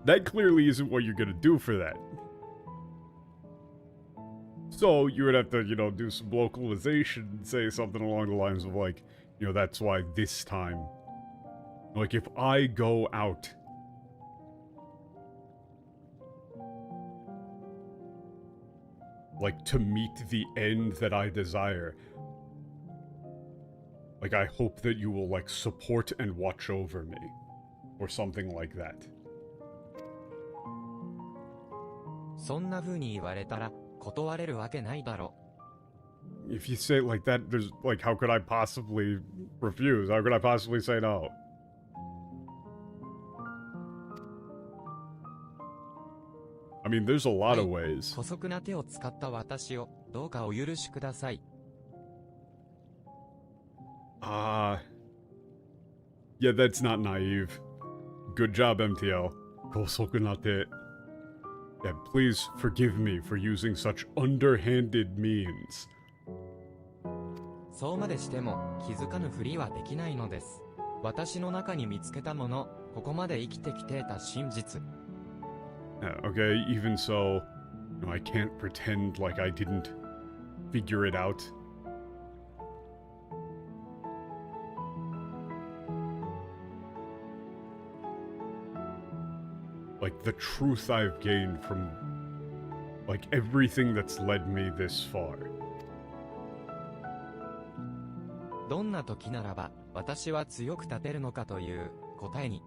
That clearly isn't what you're gonna do for that. So, you would have to, you know, do some localization and say something along the lines of, like, you know, that's why this time. Like, if I go out, like, to meet the end that I desire, like, I hope that you will, like, support and watch over me. Or something like that. そんな風に言われたら断れるわけないだろ。 If you say it like that, there's, like, how could I possibly refuse? How could I possibly say no? I mean, there's a lot of ways. 姑息な手を使った私をどうかお許しください。Yeah, that's not naive. Good job, MTL. 姑息な手. Yeah, please forgive me for using such underhanded means. そうまでしても気づかぬふりはできないのです。私の中に見つけたもの、ここまで生きてきていた真実。Okay, even so, you know, I can't pretend like I didn't figure it out. Like, the truth I've gained from, like, everything that's led me this far. どんな時ならば私は強く立てるのかという答えに。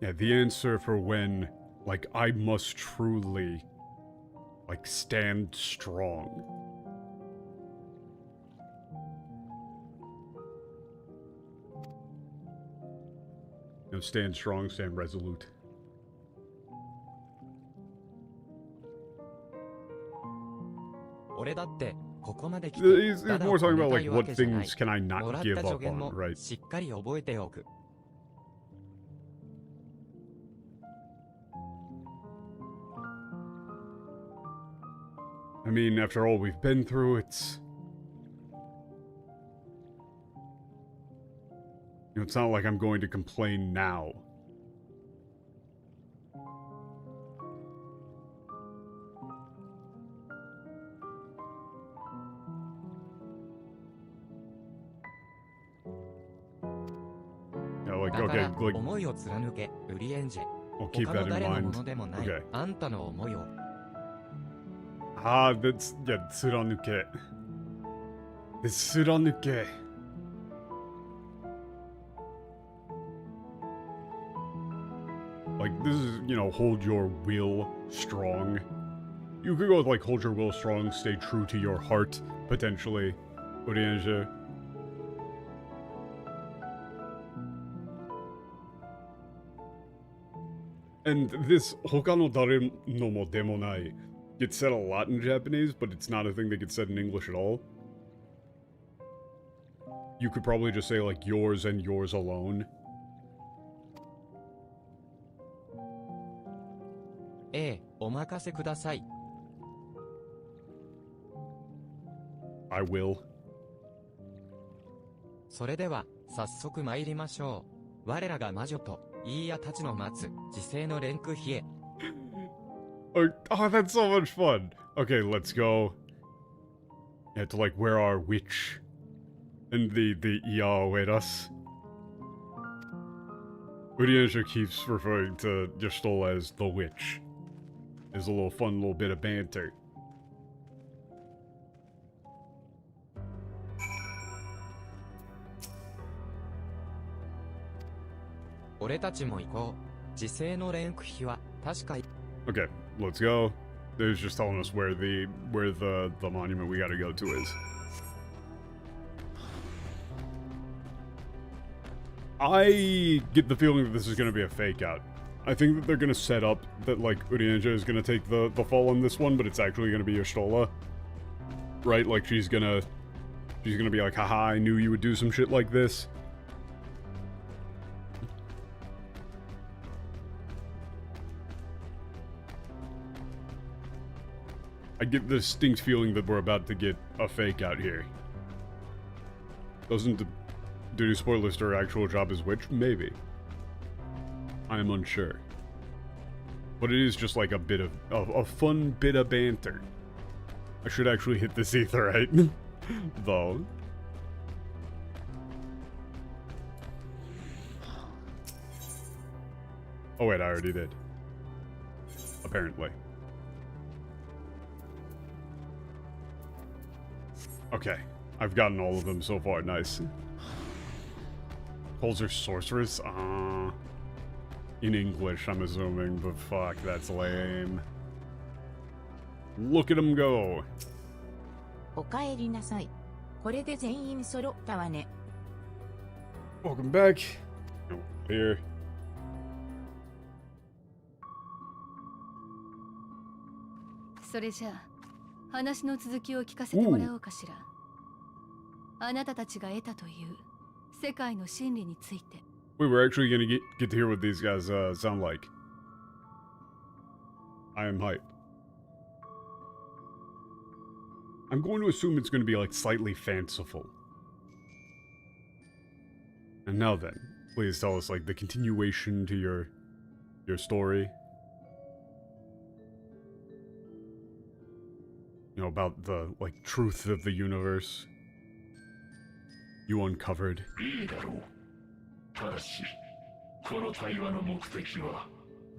Yeah, the answer for when, like, I must truly, like, stand strong. You know, stand strong, stand resolute. 俺だってここまで来て He's ただ more を talking 褒め about, た like, いわ what けじゃない。 things can I も not らっ give た助 up 言 on, も right? しっかり覚えておく。I mean, after all we've been through, it's... You know, it's not like I'm going to complain now. like, だから okay, like, 思いを貫けウリエンジェ I'll keep 他の that in 誰のも mind. のでもない Okay. あんたの思いを Ah, that's, yeah, tsuranuke. The tsuranuke. Like, this is, you know, hold your will strong. You could go with, like, hold your will strong, stay true to your heart, potentially. Urienje. And this hoka no dare no mo demo nai gets said a lot in Japanese, but it's not a thing that gets said in English at all. You could probably just say, like, yours and yours alone. ええお任せください I will. それでは早速参りましょう我らが魔女とイーヤたちの待つ時世の連空飛へ Oh, that's so much fun. Okay, let's go. You have to, like, wear our witch. And the Iya await us. Uriensha keeps referring to Yashtola as the witch. There's a little fun little bit of banter.俺たちも行こう時世の連空飛は確か Okay, let's go. They're just telling us where the monument we gotta go to is. I get the feeling that this is gonna be a fake out. I think that they're gonna set up that, like, Urienja is gonna take the fall on this one, but it's actually gonna be Yashtola. Right? Like, she's gonna be like, haha, I knew you would do some shit like this. I get the distinct feeling that we're about to get a fake out here. Doesn't do spoilers to her actual job as witch? Maybe. I am unsure. But it is just like a bit of a fun bit of banter. I should actually hit this aetherite, though. Oh wait, I already did. Apparently. Okay, I've gotten all of them so far, nice. Calls her sorceress? In English, I'm assuming, but fuck, that's lame. Look at him go. おかえりなさい。これで全員揃ったわね。 Welcome back. Oh, here. それじゃあ話の続きを聞かせてもらおうかしら。あなたたちが得たという世界の真理について。 Wait, we're actually gonna get to hear what these guys sound like. I am hype. I'm going to assume it's going to be like slightly fanciful. And now then, please tell us like the continuation to your story. You know, about the like truth of the universe you uncovered. いいだろう。ただし、この対話の目的は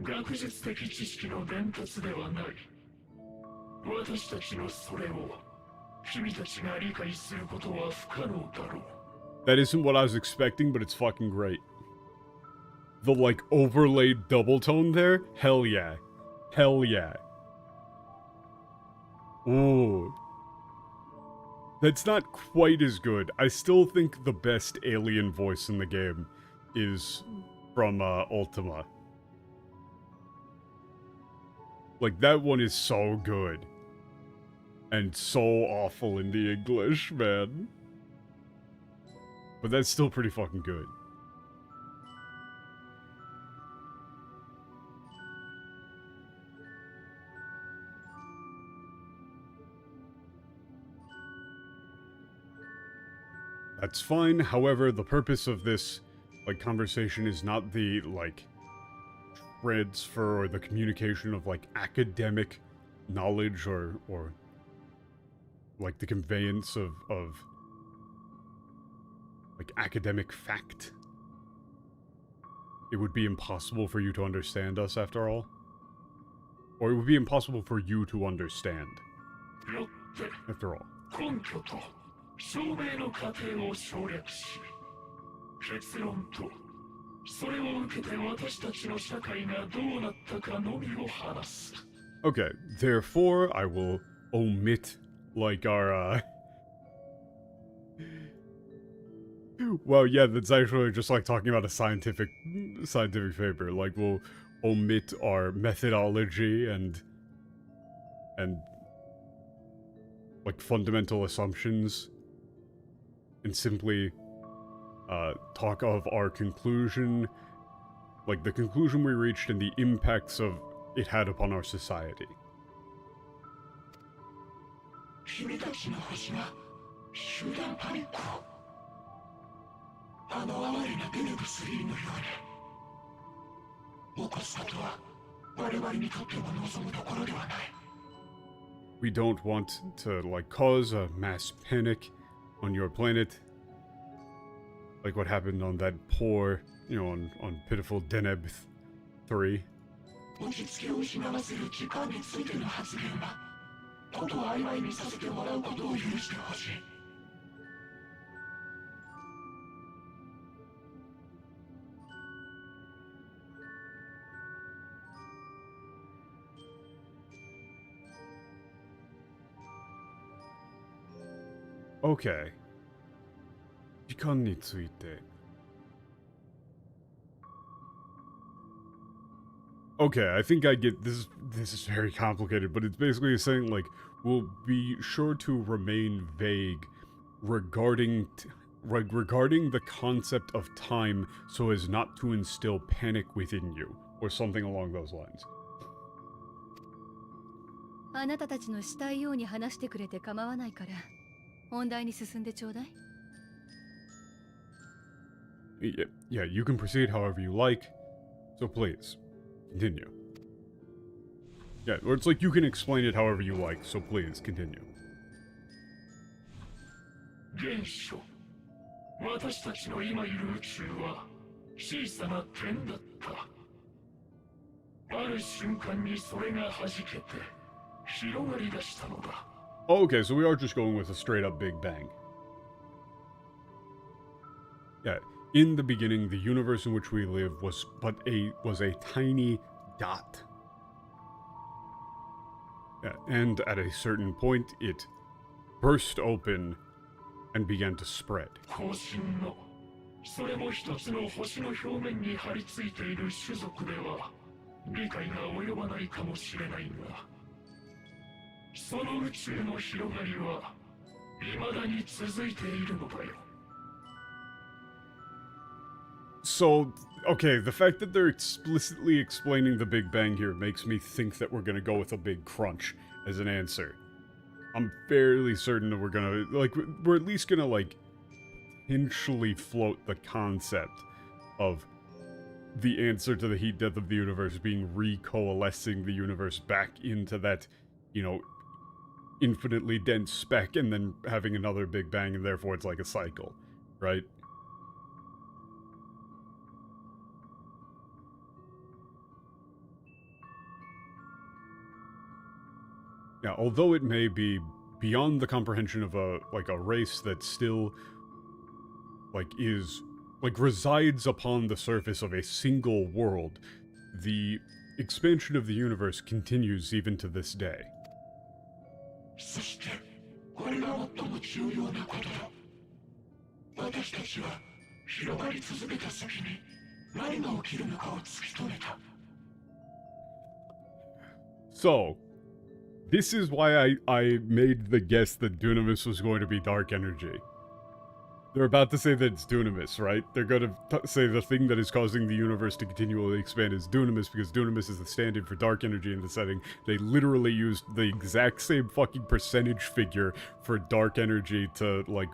学術的知識の伝達ではない。私たちのそれを君たちが理解することは不可能だろう。 That isn't what I was expecting, but it's fucking great. The like overlaid double tone there? Hell yeah. Hell yeah. Ooh. That's not quite as good. I still think the best alien voice in the game is from Ultima. Like, that one is so good. And so awful in the English, man. But that's still pretty fucking good. That's fine. However, the purpose of this, like, conversation is not the, like, transfer or the communication of, like, academic knowledge or like, the conveyance of like, academic fact. it would be impossible for you to understand us after all? Or it would be impossible for you to understand, よって after all. 根拠と証明の過程を省略し、結論とそれを受けて私たちの社会がどうなったかのみを話す。Okay, therefore I will omit, like, our, Well, yeah, that's actually just like talking about a scientific paper. Like, we'll omit our methodology and like fundamental assumptions and simply talk of our conclusion, like the conclusion we reached and the impacts of it had upon our society. 君たちの星が集団パニックをあの哀れなベネブ3のように起こすことは我々にとっても望むところではない。 We don't want to, like, cause a mass panic on your planet. Like what happened on that poor, you know, on pitiful Deneb 3. 落ち着きを失わせる時間についての発言はことを曖昧にさせてもらうことを許してほしい。 Okay. 時間について. Okay, I think I get this. This is very complicated, but it's basically saying, like, we'll be sure to remain vague regarding regarding the concept of time so as not to instill panic within you, or something along those lines. あなたたちのしたいように話してくれて構わないから、本題に進んでちょうだい。Yeah, you can proceed however you like, so please, continue. Yeah, or it's like you can explain it however you like, so please, continue. 現象。私たちの今いる宇宙は小さな点だった。ある瞬間にそれが弾けて広がり出したのだ。Oh, okay, so we are just going with a straight up Big Bang. Yeah, in the beginning, the universe in which we live was a tiny dot. Yeah, and at a certain point, it burst open and began to spread. 後進のそれも一つの星の表面に張り付いている種族では理解が及ばないかもしれないが、その宇宙の広がりは未だに続いているのだよ。So, okay, the fact that they're explicitly explaining the Big Bang here makes me think that we're gonna go with a big crunch as an answer. I'm fairly certain that we're gonna, like, we're at least gonna, like, potentially float the concept of the answer to the heat death of the universe being recoalescing the universe back into that, you know, infinitely dense speck and then having another Big Bang, and therefore it's like a cycle, right? Now, although it may be beyond the comprehension of a race that still, resides upon the surface of a single world, the expansion of the universe continues even to this day. そしてこれが最も重要なことだ。私たちは広がり続けた先に何が起きるのかを突き止めた。So, this is why I made the guess that Dunamis was going to be dark energy. They're about to say that it's Dunamis, right? They're going to say the thing that is causing the universe to continually expand is Dunamis, because Dunamis is the stand-in for dark energy in the setting. They literally used the exact same fucking percentage figure for dark energy to, like,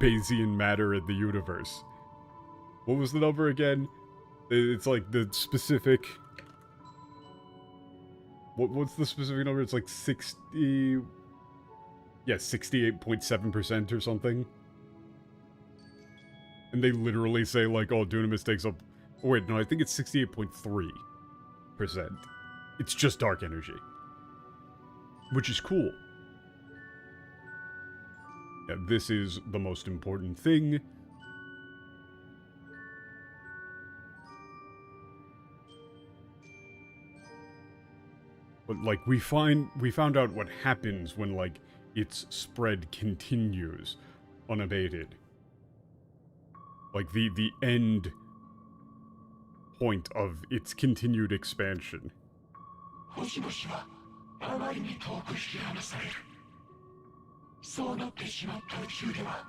Bayesian matter in the universe. What was the number again? It's like the specific... What's the specific number? It's like 60... Yeah, 68.7% or something. And they literally say, like, oh, Dunamis takes up Oh, wait, no, I think it's 68.3%. It's just dark energy. Which is cool. Yeah, this is the most important thing. But, like, we found out what happens when, like, its spread continues unabated. Like, the end point of its continued expansion. 星々はあまりに遠く引き離される。そうなってしまった宇宙では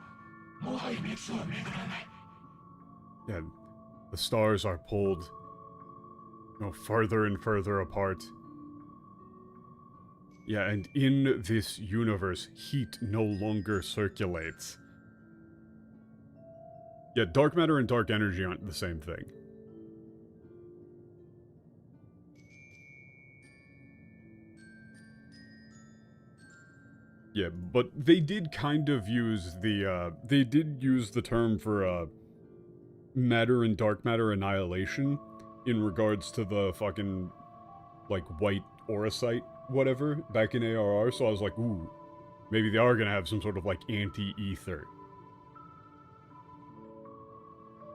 もはや熱は巡らない。 Yeah, the stars are pulled, further and further apart. Yeah, and in this universe, heat no longer circulates. Yeah, dark matter and dark energy aren't the same thing. Yeah, but they did kind of use the term for, matter and dark matter annihilation in regards to the fucking, like, white auracite whatever back in ARR, so I was like, ooh, maybe they are gonna have some sort of, like, anti-ether.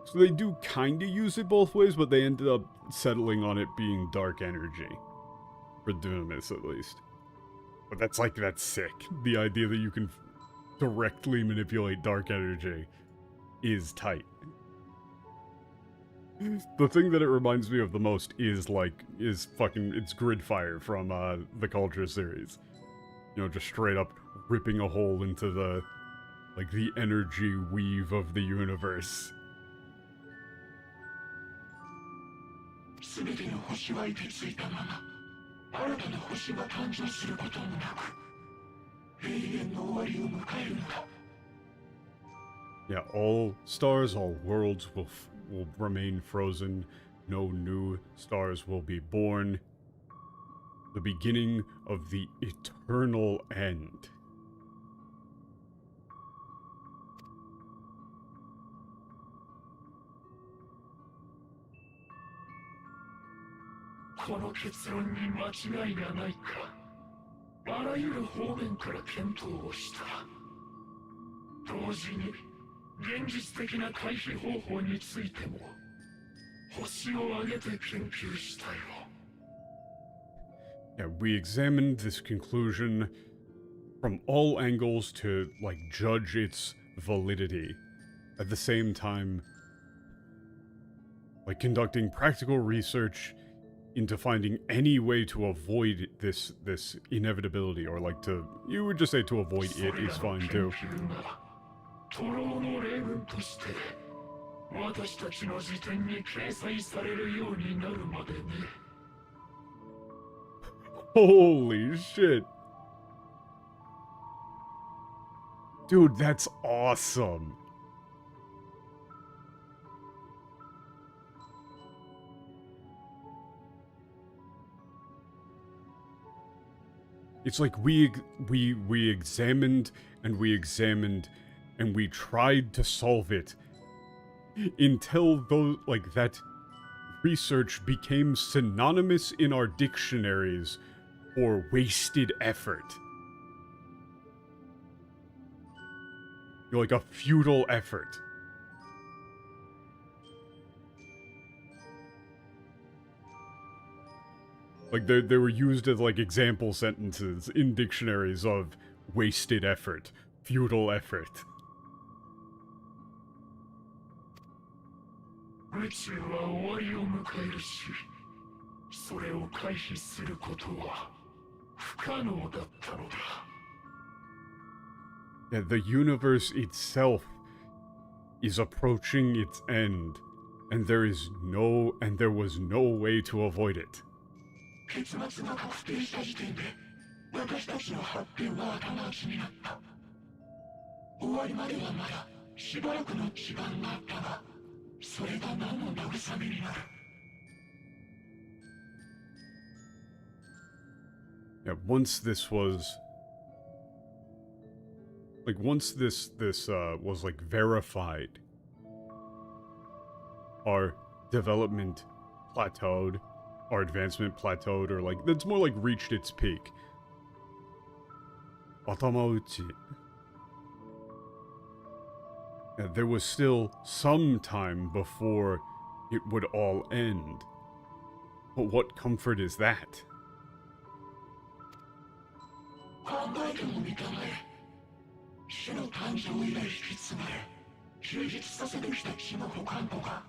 So they do kinda use it both ways, but they ended up settling on it being dark energy. For Dunamis, at least. But that's sick. The idea that you can directly manipulate dark energy is tight. The thing that it reminds me of the most is it's Gridfire from, the Culture series. Just straight up ripping a hole into the energy weave of the universe. すべての星は凍てついたまま、新たな星が誕生することもなく、永遠の終わりを迎えるのだ。 Yeah, all stars, all worlds will remain frozen. No new stars will be born. The beginning of the eternal end. This この結論に間違いがないか。あらゆる方面から検討をした。同時に現実的な回避方法についても星を挙げて研究したよ。Yeah, we examined this conclusion from all angles to, judge its validity. At the same time, conducting practical research into finding any way to avoid this inevitability, or you would just say to avoid it is fine too. トローの例文として私たちの辞典に掲載されるようになるまでね。 Holy shit. Dude, that's awesome. It's like we examined and we examined and we tried to solve it until that research became synonymous in our dictionaries for wasted effort. Like a futile effort. They were used as example sentences in dictionaries of wasted effort, futile effort. 宇宙は終わりを迎えるし、それを回避することは不可能だったのだ。 Yeah, the universe itself is approaching its end, and there was no way to avoid it. 結末が確定した時点で、私たちの発展は頭打ちになった。終わりまではまだしばらくの時間があったが、それが何の慰めになる。 Yeah, once this was verified, our development plateaued, our advancement plateaued, or like, that's more like reached its peak. Atamauchi. There was still some time before it would all end. But what comfort is that? 考えてもみたまえ。種の誕生以来引き継がれ、充実させてきた血の保管庫が、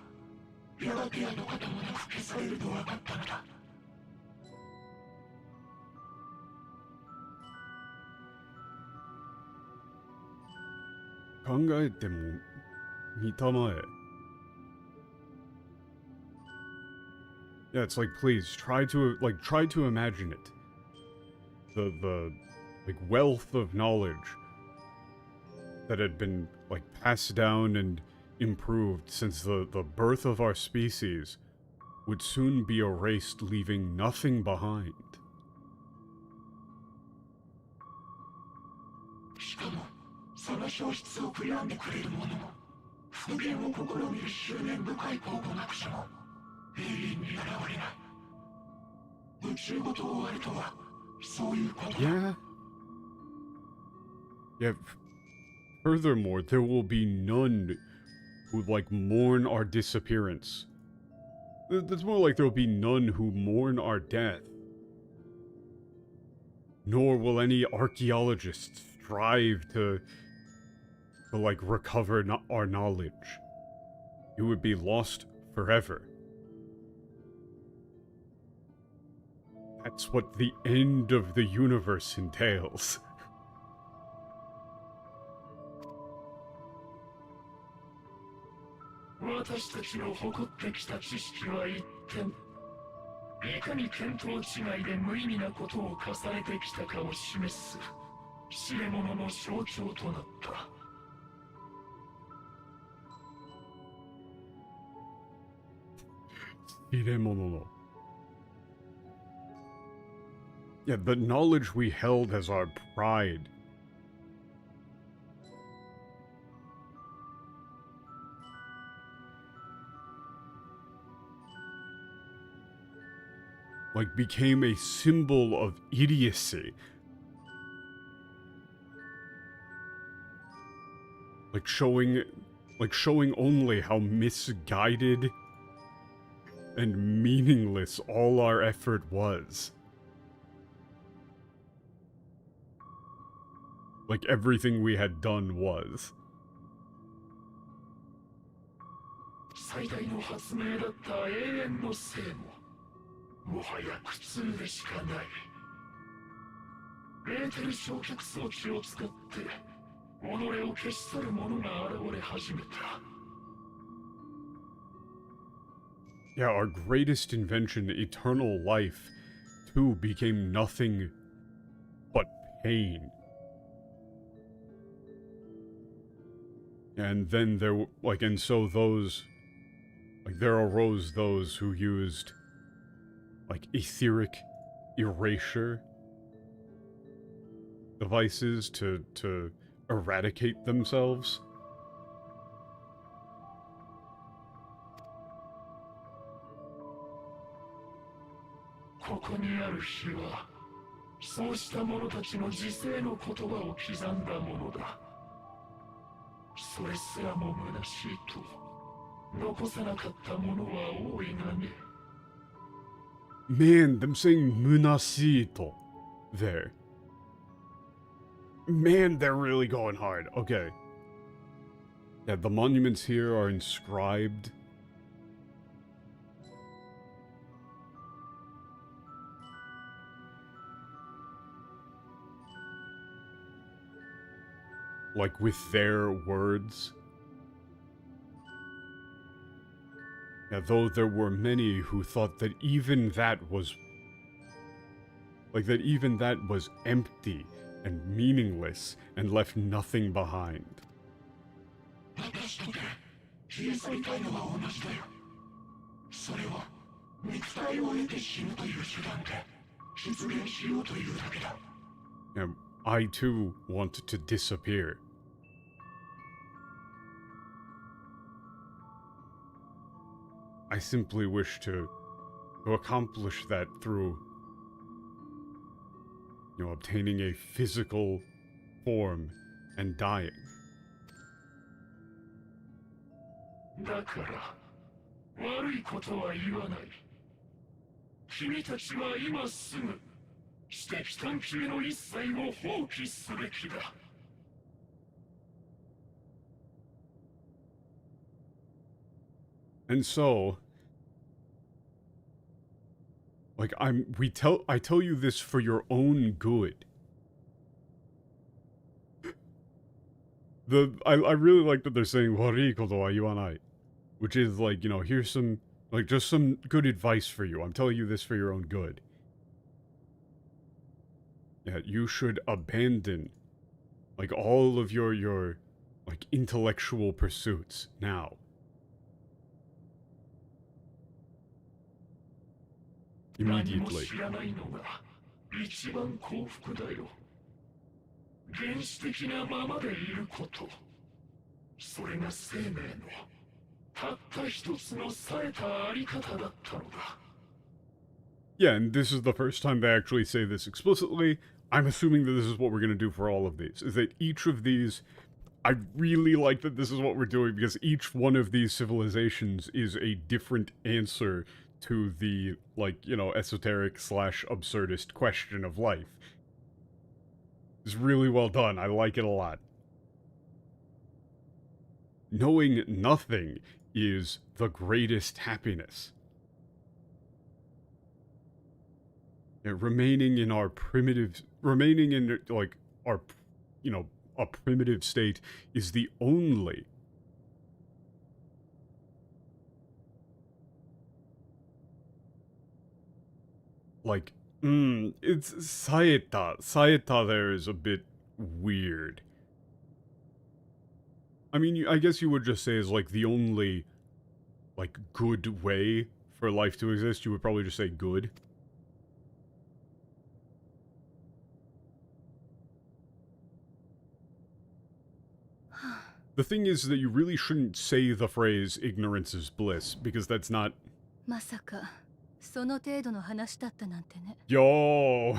やがて跡形もなく消されると分かったのだ。考えても見たまえ。Yeah, it's like, please try to imagine it. The like wealth of knowledge that had been like passed down and improved since the birth of our species would soon be erased, leaving nothing behind. しかも、その消失を悔やんでくれる者も、復元を試みる執念深い考古学者も、永遠に現れない。宇宙ごと終わるとは、そういうことだ。Yeah. Yeah. Furthermore, there will be none who like mourn our disappearance. That's more like there will be none who mourn our death. Nor will any archaeologists strive to like recover our knowledge. It would be lost forever. That's what the end of the universe entails. 私たちの誇ってきた知識は一点、いかに見当違いで無意味なことを重ねてきたかを示す知れ者の象徴となった。知れ者の。Yeah, the knowledge we held as our pride. Like became a symbol of idiocy. Like showing only how misguided and meaningless all our effort was. Like everything we had done was. 最大の発明だった永遠の生も、もはや苦痛でしかない。エーテル焼却装置を使って、己を消し去る者が現れ始めた。Yeah, our greatest invention, eternal life, too became nothing but pain. And then there, like, and so those, like, there arose those who used, like, etheric erasure devices to eradicate themselves. ここにある日は、そうした者たちの自世の言葉を刻んだものだ。それすらも虚しいと、残さなかった者は多いがね。Man, them saying munashito there. Man, they're really going hard. Okay. Yeah, the monuments here are inscribed. Like with their words. Yeah, though there were many who thought that even that was... like, that even that was empty and meaningless and left nothing behind. 私とて消え去りたいのは同じだよ。それは肉体を得て死ぬという手段で実現しようというだけだ。Yeah, I too want to disappear. I simply wish to accomplish that through, obtaining a physical form and dying. だから悪いことは言わない。君たちは今すぐ知的探求の一切を放棄すべきだ。And so, like, I tell you this for your own good. I really like that they're saying "Wari koto wa iwanai," which is like, here's some, like, just some good advice for you. I'm telling you this for your own good. Yeah, you should abandon, like, all of your like, intellectual pursuits now. Immediately. 原始的なままでいること、それが生命のたった一つの冴えたあり方だったのだ。 Yeah, and this is the first time they actually say this explicitly. I'm assuming that this is what we're going to do for all of these, is that each of these, I really like that this is what we're doing, because each one of these civilizations is a different answer to the, like, esoteric / absurdist question of life. It's really well done. I like it a lot. Knowing nothing is the greatest happiness. Yeah, remaining in our primitive, like, our, a primitive state is the only like, it's Saeta. Saeta there is a bit weird. I mean, I guess you would just say is, like, the only, like, good way for life to exist. You would probably just say good. The thing is that you really shouldn't say the phrase ignorance is bliss, because that's not... まさかその程度の話だったなんてね。 Yo!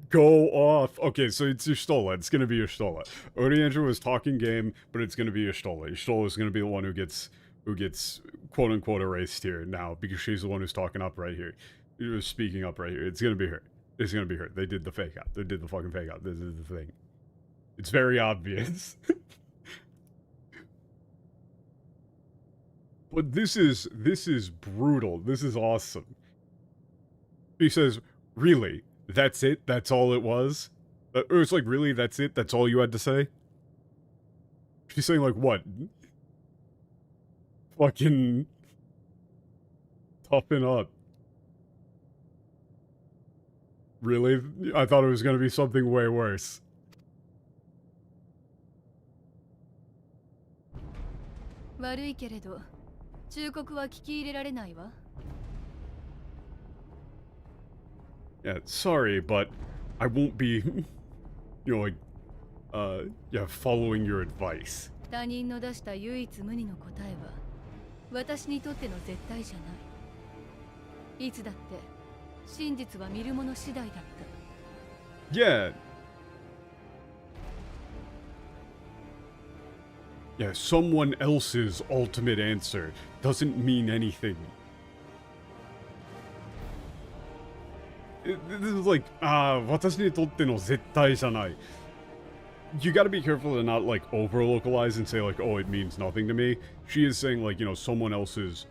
Go off! Okay, so it's your Stola. It's gonna be your Stola. Oriandra was talking game, but it's gonna be your Stola. Your Stola is gonna be the one who gets quote-unquote erased here now, because she's the one who's talking up right here. Who's speaking up right here. It's gonna be her. It's gonna be her. They did the fake out. They did the fucking fake out. This is the thing. It's very obvious. But this is brutal. This is awesome. He says, really? That's it? That's all it was? Or it's like, really? That's it? That's all you had to say? She's saying, like, what? Fucking... toughen up. Really? I thought it was gonna be something way worse. Yeah, sorry, but I won't be, like, following your advice. 他人の出した唯一無二の答えは私にとっての絶対じゃない。いつだって真実は見る者次第だった。 Yeah. Yeah, someone else's ultimate answer doesn't mean anything. This is like, 私にとっての絶対じゃない. You gotta be careful to not, like, over-localize and say, like, oh, it means nothing to me. She is saying, like, someone else's,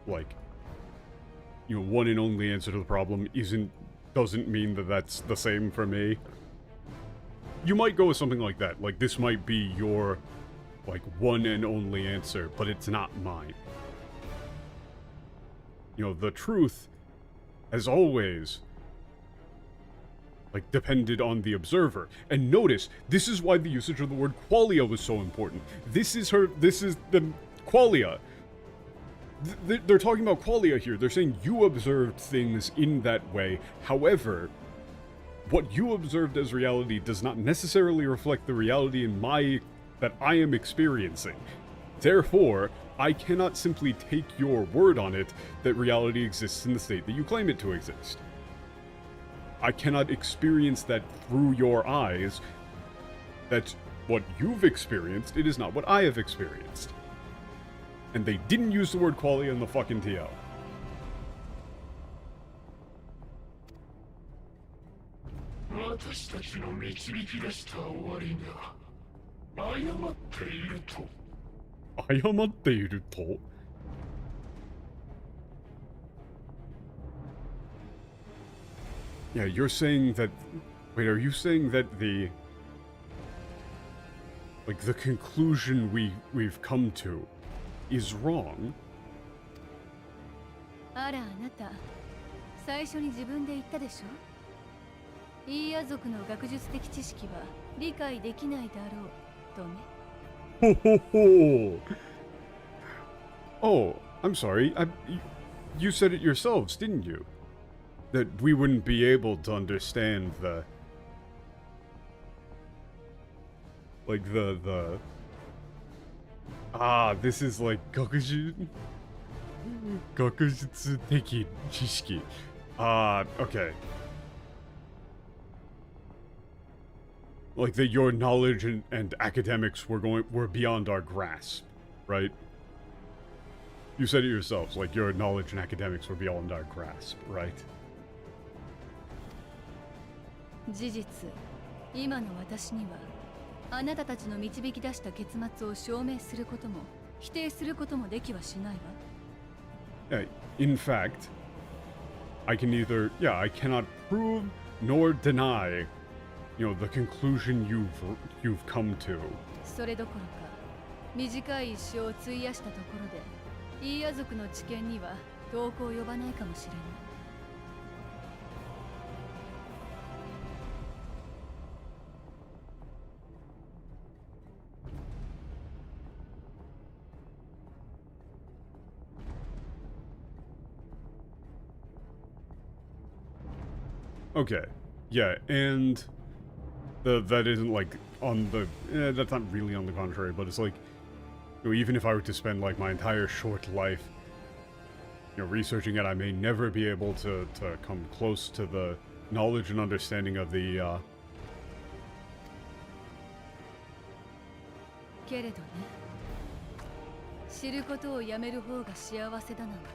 like, one and only answer to the problem doesn't mean that that's the same for me. You might go with something like that. Like, this might be your, like, one and only answer, but it's not mine. The truth, as always, like, depended on the observer. And notice, this is why the usage of the word qualia was so important. This is the qualia. They're talking about qualia here. They're saying you observed things in that way. However, what you observed as reality does not necessarily reflect the reality that I am experiencing. Therefore, I cannot simply take your word on it that reality exists in the state that you claim it to exist. I cannot experience that through your eyes. That's what you've experienced, it is not what I have experienced. And they didn't use the word qualia in the fucking TL. Yeah, you're saying that... Wait, are you saying that the... Like, the conclusion we've come to is wrong? あら、あなた、最初に自分で言ったでしょ。イーヤ族の学術的知識は理解できないだろうとね。Ho ho ho! Oh, I'm sorry. You said it yourselves, didn't you? That we wouldn't be able to understand the... Like the... Ah, this is like 学術的知識. Ah, okay. Like that your knowledge and academics were beyond our grasp, right? You said it yourselves, like your knowledge and academics were beyond our grasp, right? 事実、今の私にはあなたたちの導き出した結末を証明することも否定することもできはしないわ。In fact, I cannot prove nor deny, you know, the conclusion you've come to. それどころか、短い一生を費やしたところで、イーヤ族の知見には遠く及ばないかもしれない。Okay, yeah, and that isn't like on the... that's not really on the contrary, but it's like, you know, even if I were to spend like my entire short life, you know, researching it, I may never be able to come close to the knowledge and understanding of the, けれどね、知ることをやめる方が幸せだなんて、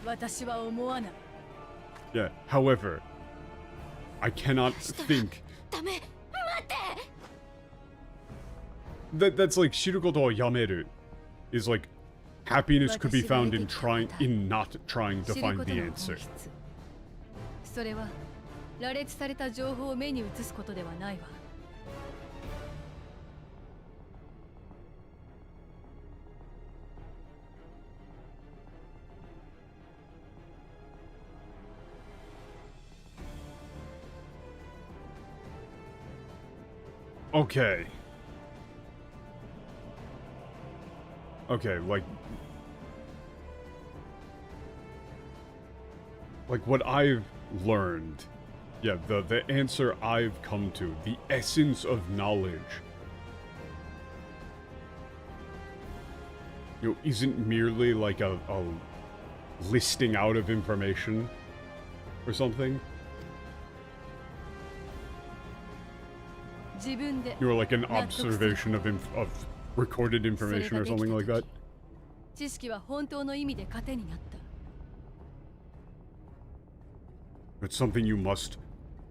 私は思わない。Yeah, however, I cannot think... That's like, 知ることをやめる is like, happiness could be found in not trying to find the answer. それは、羅列された情報を目に映すことではないわ。Okay. Okay, like what I've learned, yeah, the answer I've come to, the essence of knowledge, you know, isn't merely like a listing out of information or something. You're like an observation of recorded information or something like that. 知識は本当の意味で糧になった。It's something you must,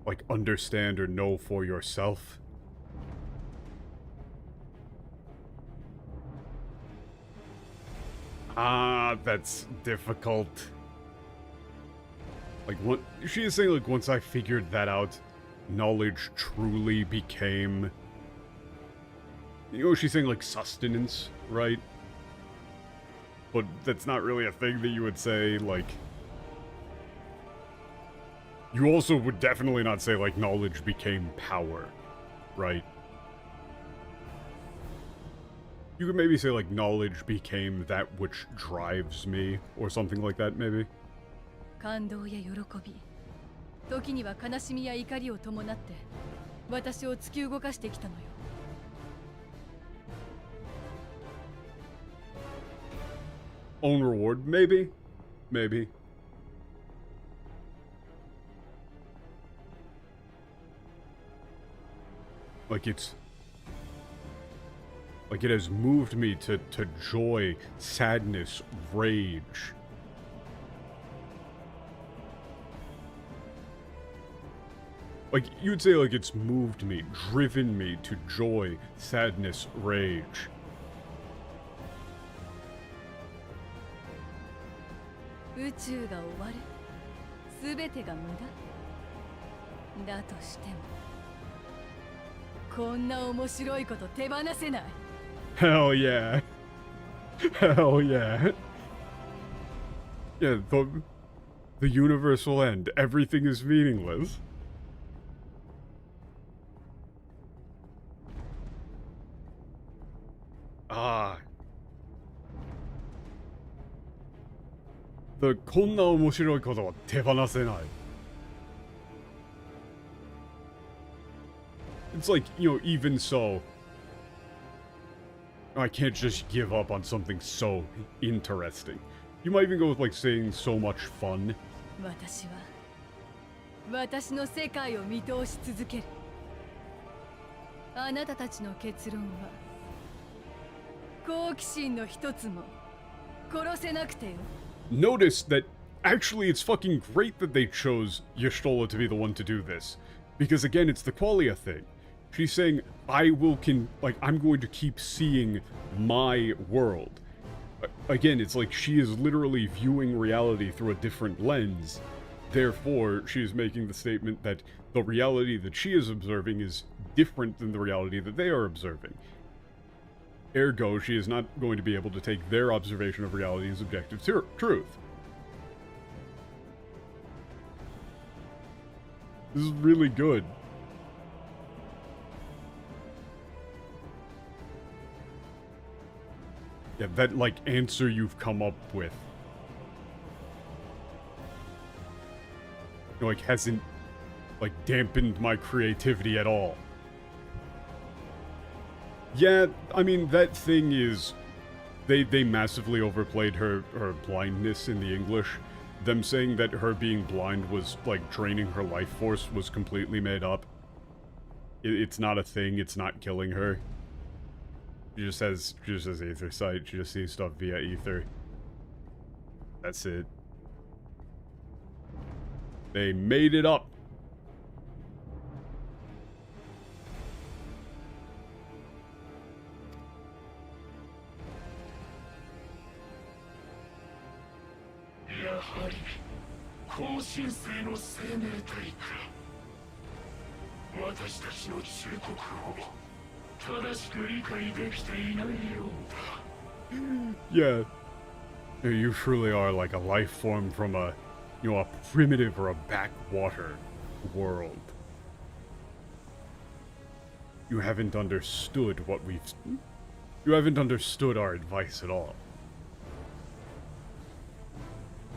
like, understand or know for yourself. Ah, that's difficult. Like, what she is saying, like, once I figured that out, knowledge truly became... You know, she's saying, like, sustenance, right? But that's not really a thing that you would say, like... You also would definitely not say, like, knowledge became power, right? You could maybe say, like, knowledge became that which drives me, or something like that, maybe? 感動や喜び、時には悲しみや怒りを伴って、私を突き動かしてきたのよ。own reward, maybe. Maybe. Like it has moved me to joy, sadness, rage. Like, you would say, like, it's moved me, driven me to joy, sadness, rage. Hell yeah. Hell yeah. Yeah, the universe will end. Everything is meaningless. Ah. こんな面白いことは手放せない。It's like, you know, even so, I can't just give up on something so interesting. You might even go with, like, saying so much fun. 私の世界を見通し続ける。あなたたちの結論は好奇心の一つも殺せなくてよ。Notice that actually it's fucking great that they chose Y'shtola to be the one to do this. Because again, it's the qualia thing. She's saying, I'm going to keep seeing my world. Again, it's like she is literally viewing reality through a different lens. Therefore, she is making the statement that the reality that she is observing is different than the reality that they are observing. Ergo, she is not going to be able to take their observation of reality as objective truth. This is really good. Yeah, that, like, answer you've come up with. Like, hasn't, like, dampened my creativity at all. Yeah, I mean, that thing is... They massively overplayed her blindness in the English. Them saying that her being blind was, like, draining her life force was completely made up. It's not a thing, it's not killing her. She just has ether sight, she just sees stuff via ether. That's it. They made it up. Yeah. You truly are like a life form from a, you know, a primitive or a backwater world. You haven't understood what we've... You haven't understood our advice at all.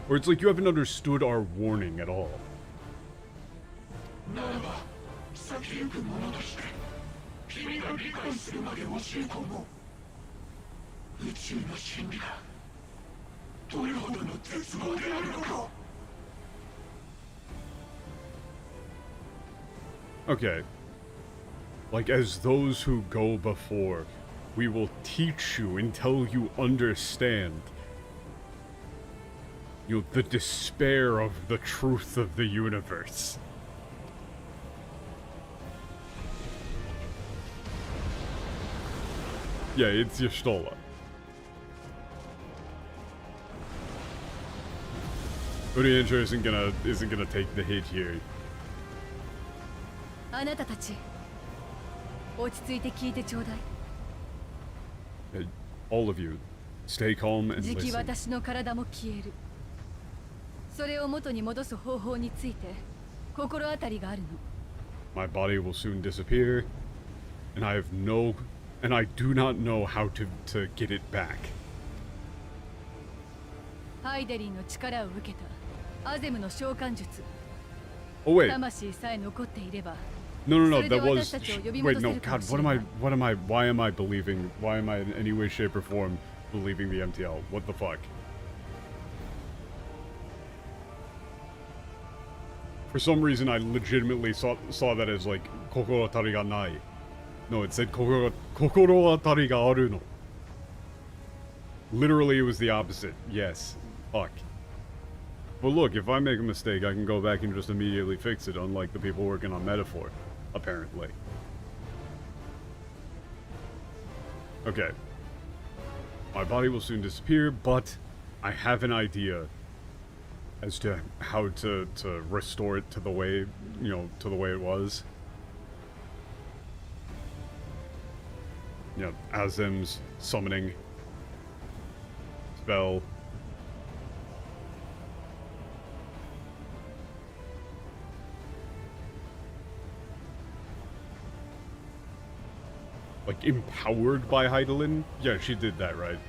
Or it's like you haven't understood our warning at all. Okay. Like, as those who go before, we will teach you until you understand. You know, the despair of the truth of the universe. Yeah, it's Y'shtola. Urianger isn't gonna take the hit here. あなたたち、落ち着いて聞いてちょうだい。All of you, stay calm and じき listen. 私の体も消える。それを元に戻す方法について心当たりがあるの。My body will soon disappear, and I do not know how to get it back. ハイデリーの力を受けたアゼムの召喚術。 Oh wait, 魂さえ残っていれば。 no, that それで was 私たちを呼び wait, 戻せ no, るかも God, しれない。 why am I in any way, shape, or form believing the MTL? What the fuck? For some reason, I legitimately saw that as like kokoro atari ga nai. No, it said kokoro atari ga aru no. Literally, it was the opposite. Yes. Fuck. But look, if I make a mistake, I can go back and just immediately fix it, unlike the people working on Metaphor, apparently. Okay. My body will soon disappear, but I have an idea as to how to restore it to the way, you know, to the way it was. You know, Azim's summoning spell. Like, empowered by Heidelin? Yeah, she did that, right?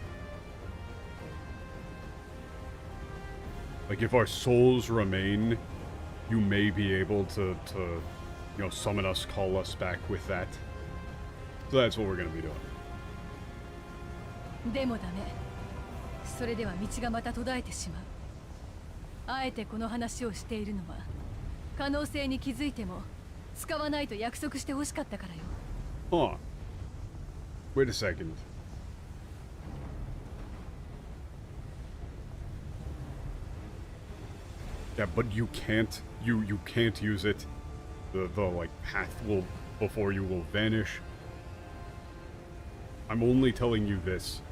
Like, if our souls remain, you may be able to you know, summon us, call us back with that. So that's what we're gonna be doing. でもダメ。それでは道がまた途絶えてしまう。あえてこの話をしているのは、可能性に気づいても使わないと約束してほしかったからよ。Huh. Wait a second. Yeah, but you can't use it. The like path will before you will vanish. I'm only telling you this.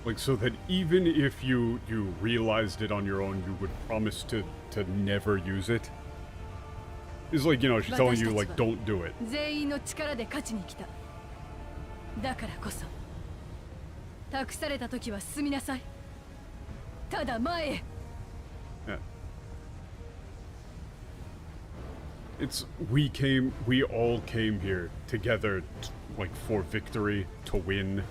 Like, so that even if you realized it on your own, you would promise to never use it. It's like, you know, she's telling you, like, don't do it. 全員の力で勝ちに来た。だからこそ、託された時は進みなさい。ただ前へ。Yeah. It's we all came here together, like, for victory, to win.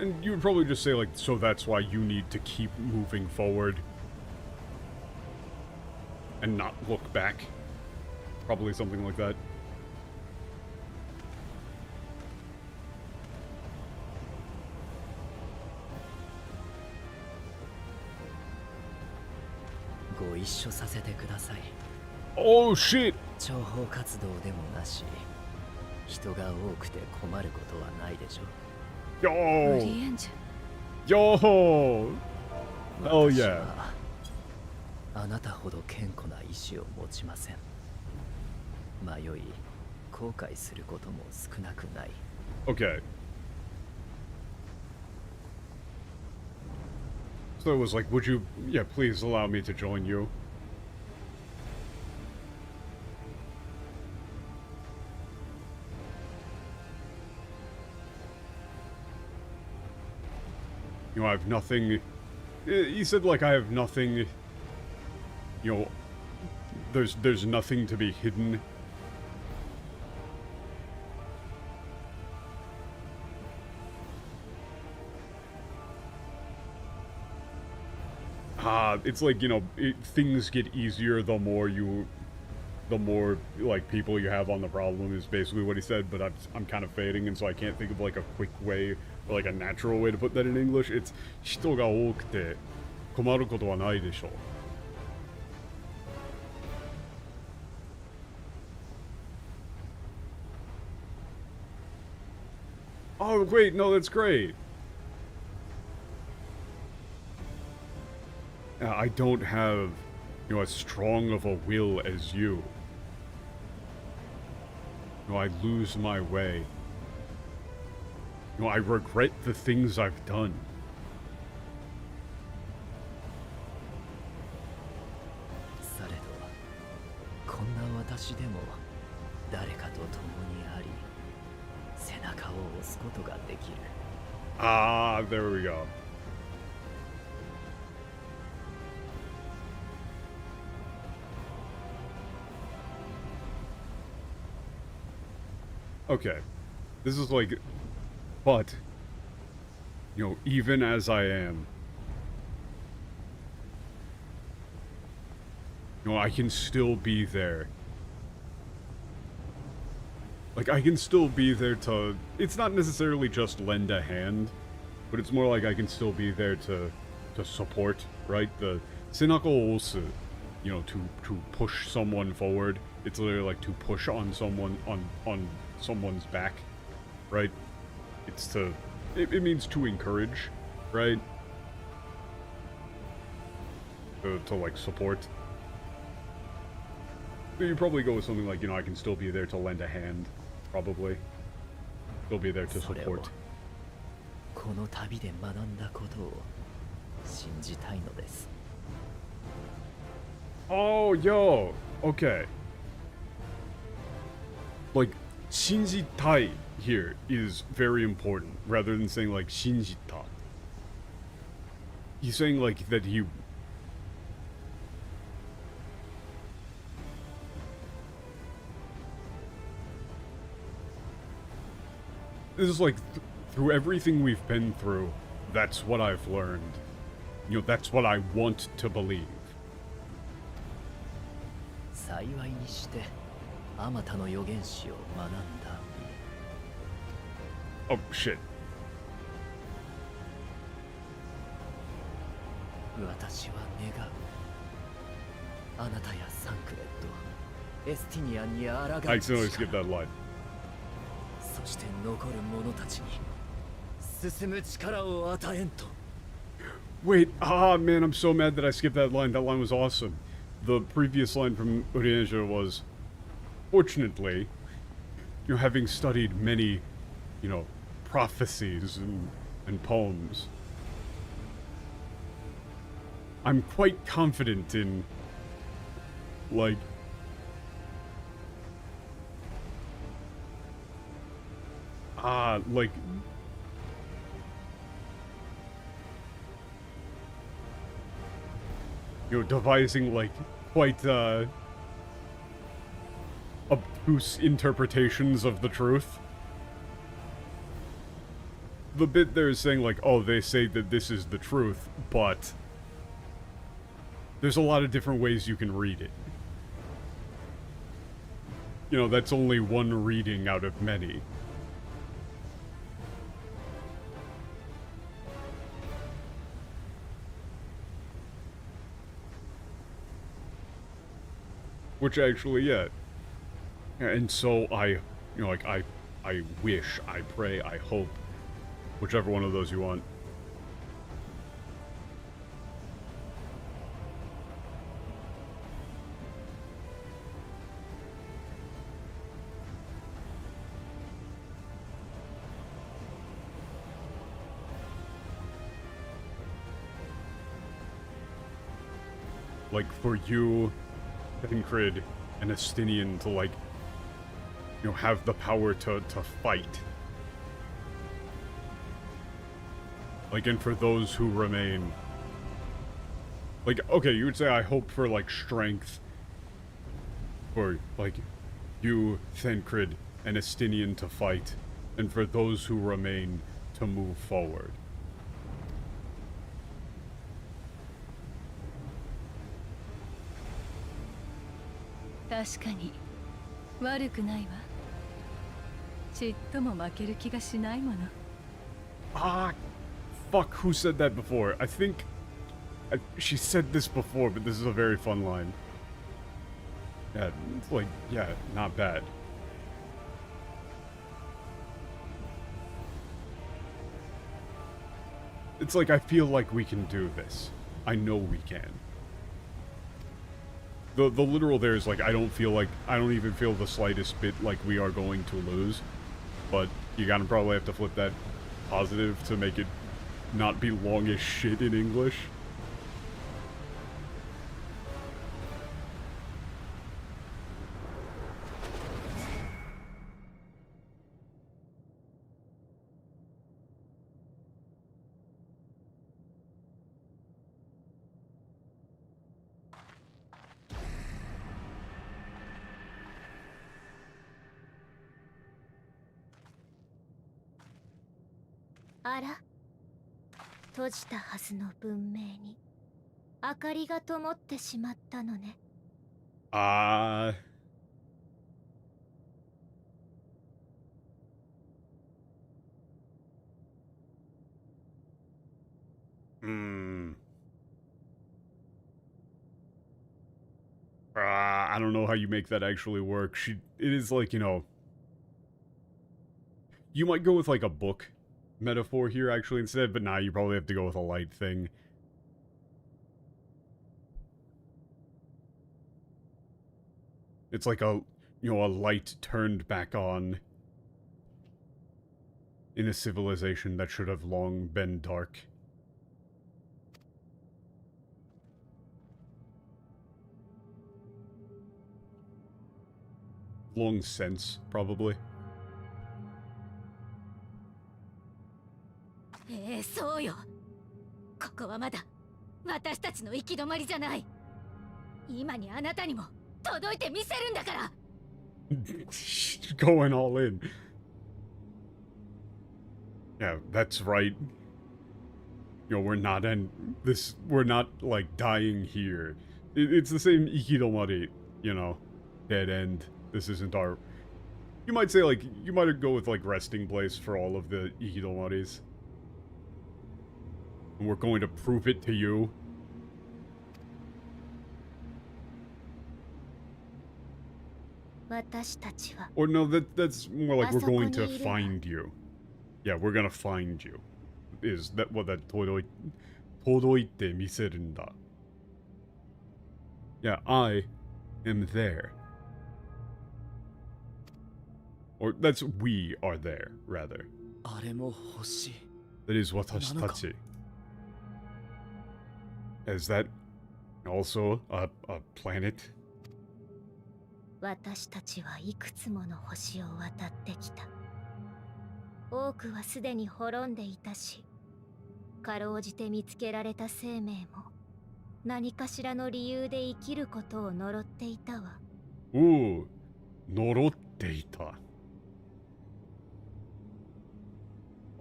And you would probably just say, like, so that's why you need to keep moving forward. And not look back. Probably something like that. Oh shit! 諜報活動でもなし、人が多くて困ることはないでしょ。Yo! 無理えんじゃ。Yo! Oh yeah. あなたほど堅固な意志を持ちません。迷い、後悔することも少なくない。Okay. So it was like, would you, yeah, please allow me to join you? You know, I have nothing. He said, like, I have nothing. You know, there's nothing to be hidden. It's like, you know, things get easier the more, like, people you have on the problem is basically what he said, but I'm kind of fading, and so I can't think of, like, a quick way, or, like, a natural way to put that in English. It's, 人が多くて困ることはないでしょう. Oh, wait, no, that's great. I don't have, you know, as strong of a will as you. You know, I lose my way. You know, I regret the things I've done. Ah, there we go. Okay, this is like, but, you know, even as I am, You know, I can still be there. Like, I can still be there to... It's not necessarily just lend a hand, but it's more like I can still be there to support, right? The senako osu, you know, to push someone forward. It's literally like to push on someone, on someone's back, right? It's to... It means to encourage, right? To like, support. You probably go with something like, you know, I can still be there to lend a hand, probably. Still be there to support. この旅で学んだことを信じたいのです。 Oh, yo! Okay. Like, shinjitai here is very important, rather than saying, like, shinjita. He's saying, like, that he... This is like, through everything we've been through, that's what I've learned. You know, that's what I want to believe. 幸いにしてあまたの預言者を学んだ。 Oh, shit. 私は願う。あなたやサンクレット、エスティニアンに抗う I accidentally skipped that line. そして残る者たちに進む力を与えんと。 Wait, man, I'm so mad that I skipped that line. That line was awesome. The previous line from Urianger was, fortunately, you know, having studied many, you know, prophecies and poems, I'm quite confident in, like, like, you know, devising, like, quite, obtuse interpretations of the truth. The bit there is saying, like, oh, they say that this is the truth, but there's a lot of different ways you can read it. You know, that's only one reading out of many. Which actually, yeah. And so I, you know, like, I wish, I pray, I hope, whichever one of those you want. Like, for you, Pencrid, and Estinian to, like, you know, have the power to fight. Like, and for those who remain... Like, okay, you would say I hope for, like, strength. For, like, you, Thencrid, and Estinian to fight. And for those who remain to move forward.確かに悪くないわ。ちっとも負ける気がしないもの。Fuck, who said that before? I think... she said this before, but this is a very fun line. Yeah, it's like, yeah, not bad. It's like, I feel like we can do this. I know we can. The literal there is like, I don't even feel the slightest bit like we are going to lose. But you gotta probably have to flip that positive to make it not be long as shit in English.あら、閉じたはずの文明に明かりが灯ってしまったのね。Uh... Hmm. I don't know how you make that actually work. It is like, you know... You might go with like a book metaphor here actually instead, but nah, you probably have to go with a light thing. It's like a, you know, a light turned back on in a civilization that should have long been dark. Long since, probably. そうよ。ここはまだ私たちの行き止まりじゃない。今にあなたにも届いてみせるんだから。Going all in. Yeah, that's right. You know, we're not like dying here. It's the same ikidomari, you know, dead end. This isn't our... You might say, like, you might go with, like, resting place for all of the ikidomaris. And we're going to prove it to you. Or no, that's more like we're going to find you. Yeah, we're gonna find you. Is that what that todoite miseru nda? Yeah, I am there. Or that's we are there, rather. That is watashitachi. Is that also a planet? 私たちはいくつもの星を渡ってきた。多くはすでに滅んでいたし、かろうじて見つけられた生命も何かしらの理由で生きることを呪っていたわ。呪っていた。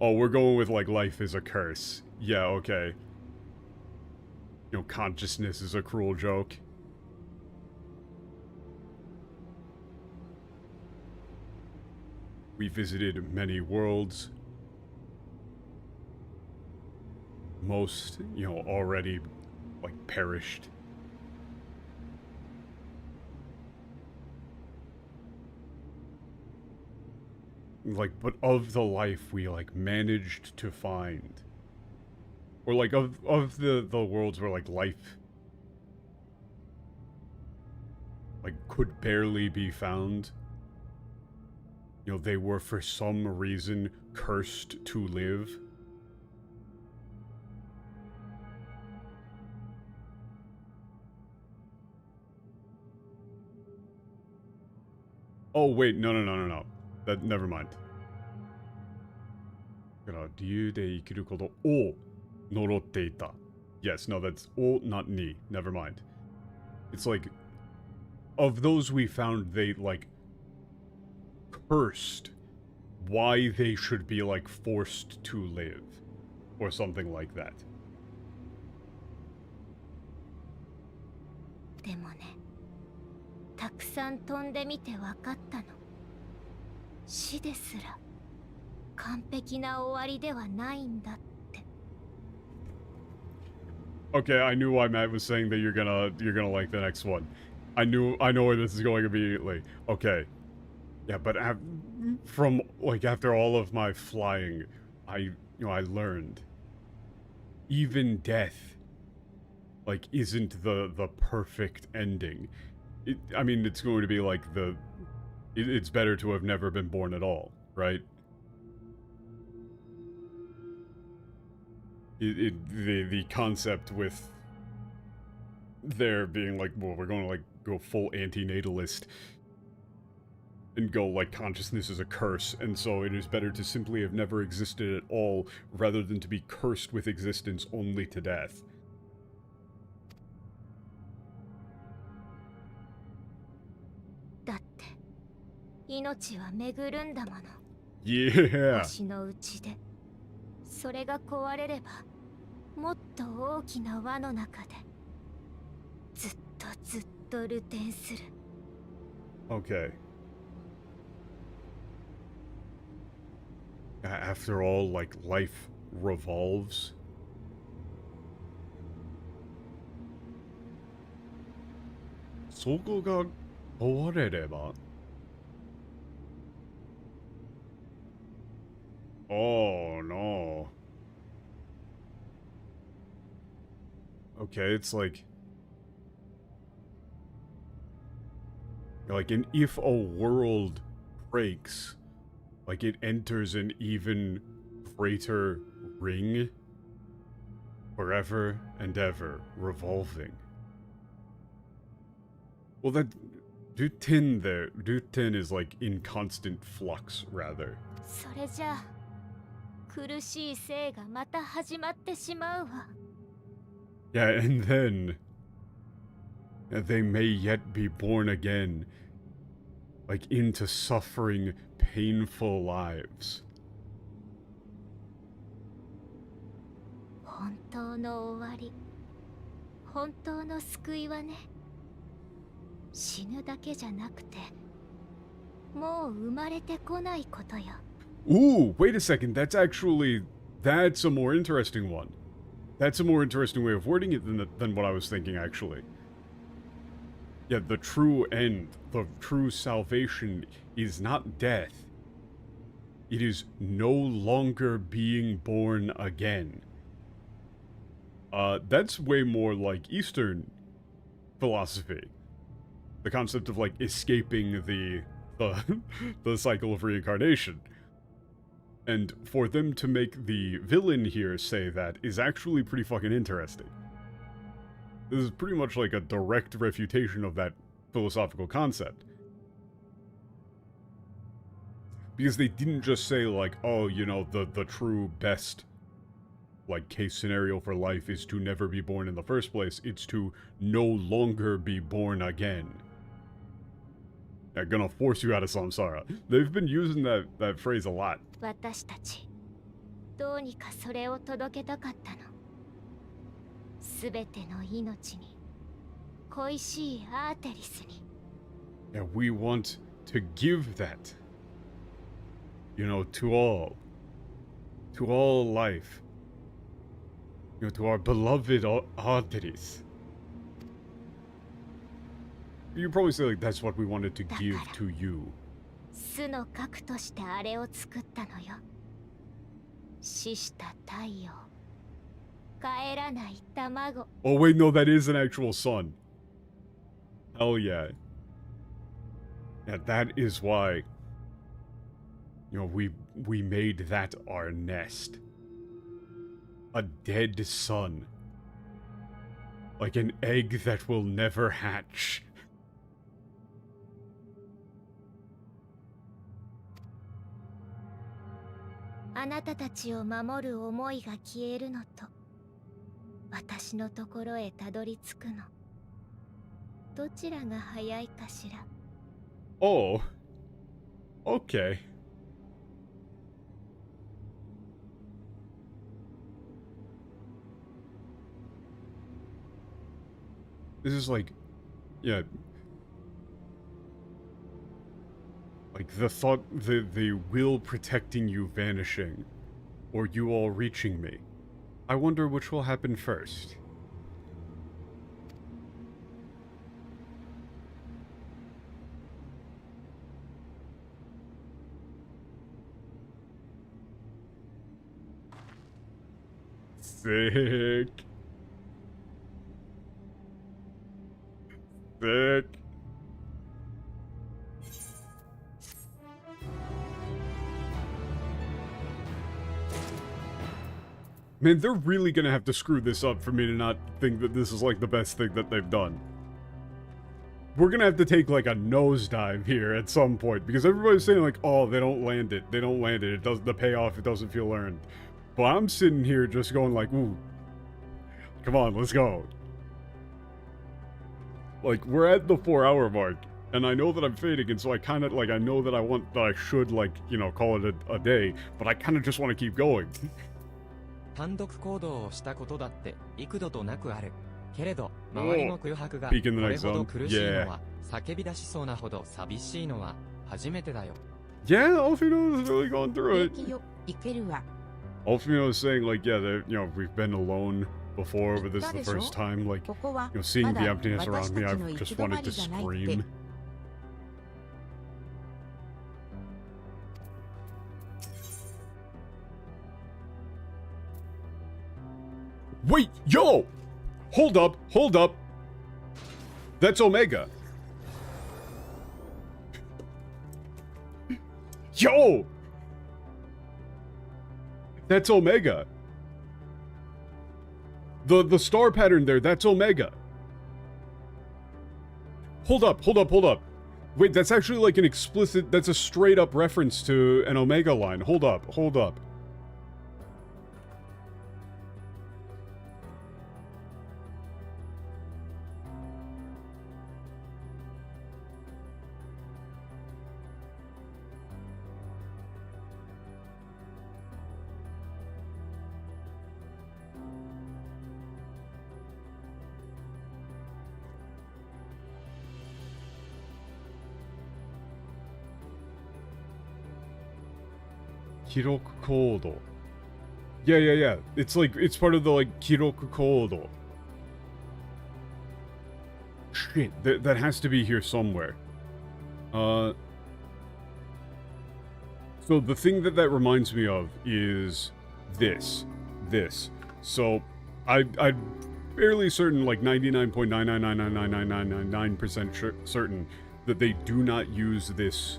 Oh, we're going with like life is a curse. Yeah, okay. You know, consciousness is a cruel joke. We visited many worlds. Most, you know, already, like, perished. Like, but of the life we, like, managed to find. Or, like, of the worlds where, like, life, like, could barely be found. You know, they were for some reason cursed to live. Oh wait, no. That never mind. Yes, no, that's o, not ni. Never mind. It's like, of those we found, they like cursed why they should be like forced to live or something like that. でもね、たくさん飛んでみてわかったの。死ですら完璧な終わりではないんだって。Okay, I knew why Matt was saying that you're gonna like the next one. I know where this is going immediately. Okay. Yeah, but from like after all of my flying, I learned even death like isn't the perfect ending. I mean, it's going to be like it's better to have never been born at all, right? The concept with there being like, well, we're going to like go full anti-natalist and go like consciousness is a curse, and so it is better to simply have never existed at all rather than to be cursed with existence only to death. だって命は巡るんだもの。Yeah. 星のうちでそれが壊れればもっと大きな輪の中でずっとと流転する。 Okay. After all, like, life revolves. Soko ga owarereba. Oh no. Okay, it's like an if a world breaks, like it enters an even greater ring, forever and ever revolving. Well, that Duten there, Duten is like in constant flux, rather. それじゃあ苦しい生がまた始まってしまうわ。 Yeah, and then they may yet be born again, like into suffering, painful lives. 本当の終わり、本当の救いはね、死ぬだけじゃなくて、もう生まれてこないことよ。 Ooh, wait a second, that's a more interesting one. That's a more interesting way of wording it than what I was thinking, actually. Yeah, the true end, the true salvation is not death. It is no longer being born again. That's way more like Eastern philosophy. The concept of, like, escaping the cycle of reincarnation. And for them to make the villain here say that is actually pretty fucking interesting. This is pretty much like a direct refutation of that philosophical concept. Because they didn't just say, like, oh, you know, the true best, like, case scenario for life is to never be born in the first place. It's to no longer be born again. They're gonna force you out of samsara. They've been using that phrase a lot. 私たち、どうにかそれを届けたかったの。すべての命に、恋しいアーテリスに。Yeah, we want to give that, you know, to all life, you know, to our beloved Arteris. You probably say, like, that's what we wanted to give to you. 巣の核としてあれを作ったのよ。死した太陽。帰らない卵。 Oh wait, no, that is an actual sun. Hell yeah. Yeah, that is why, you know, we made that our nest. A dead sun. Like an egg that will never hatch. あなたたちを守る思いが消えるのと、私のところへたどり着くの。どちらが早いかしら。 Oh. Okay. This is like, yeah. Like the thought, the will protecting you vanishing, or you all reaching me. I wonder which will happen first. Sick. Sick. Man, they're really gonna have to screw this up for me to not think that this is like the best thing that they've done. We're gonna have to take like a nosedive here at some point, because everybody's saying like, oh, they don't land it. They don't land it. It doesn't, the payoff, it doesn't feel earned. But I'm sitting here just going like, ooh, come on, let's go. Like, we're at the 4-hour mark, and I know that I'm fading, and so I kind of, like, I know that I should, like, you know, call it a day, but I kind of just want to keep going. 単独行動をしたことだって幾度となくある。けれど、周りの空白がこ Peek in the れ next ほど zone. 苦しいのは、叫び出しそうなほど寂しいのは初めてだよ。Yeah, Alfino is really going through 平 it. 気よ、いけるわ。 Alfino is saying, like, yeah, that, you know, we've been alone before, but this is the 言ったでしょ? first time, like, ここは you know, seeing ま the だ emptiness 私 around た me, ち I've の行 just き止ま wanted り to じゃないって。 scream. Wait, yo! Hold up, hold up. That's Omega. Yo! That's Omega. The star pattern there, that's Omega. Hold up, hold up, hold up. Wait, that's actually like an explicit, that's a straight up reference to an Omega line. Hold up, hold up. Kiroku Kodo. Yeah. It's like, it's part of the, like, Kiroku Kodo. Shit, that has to be here somewhere. So the thing that reminds me of is this. So, I'm fairly certain, like 99.9999999% certain that they do not use this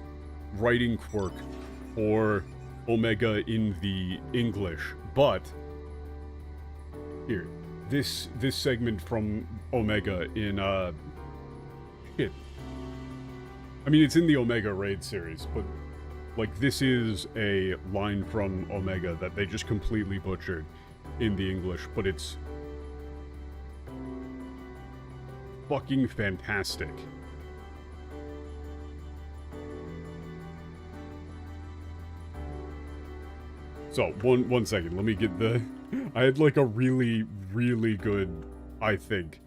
writing quirk or Omega in the English, but here, this segment from Omega in shit. I mean, it's in the Omega Raid series, but like this is a line from Omega that they just completely butchered in the English, but it's fucking fantastic. So, one second, let me get the... I had like a really, really good, I think,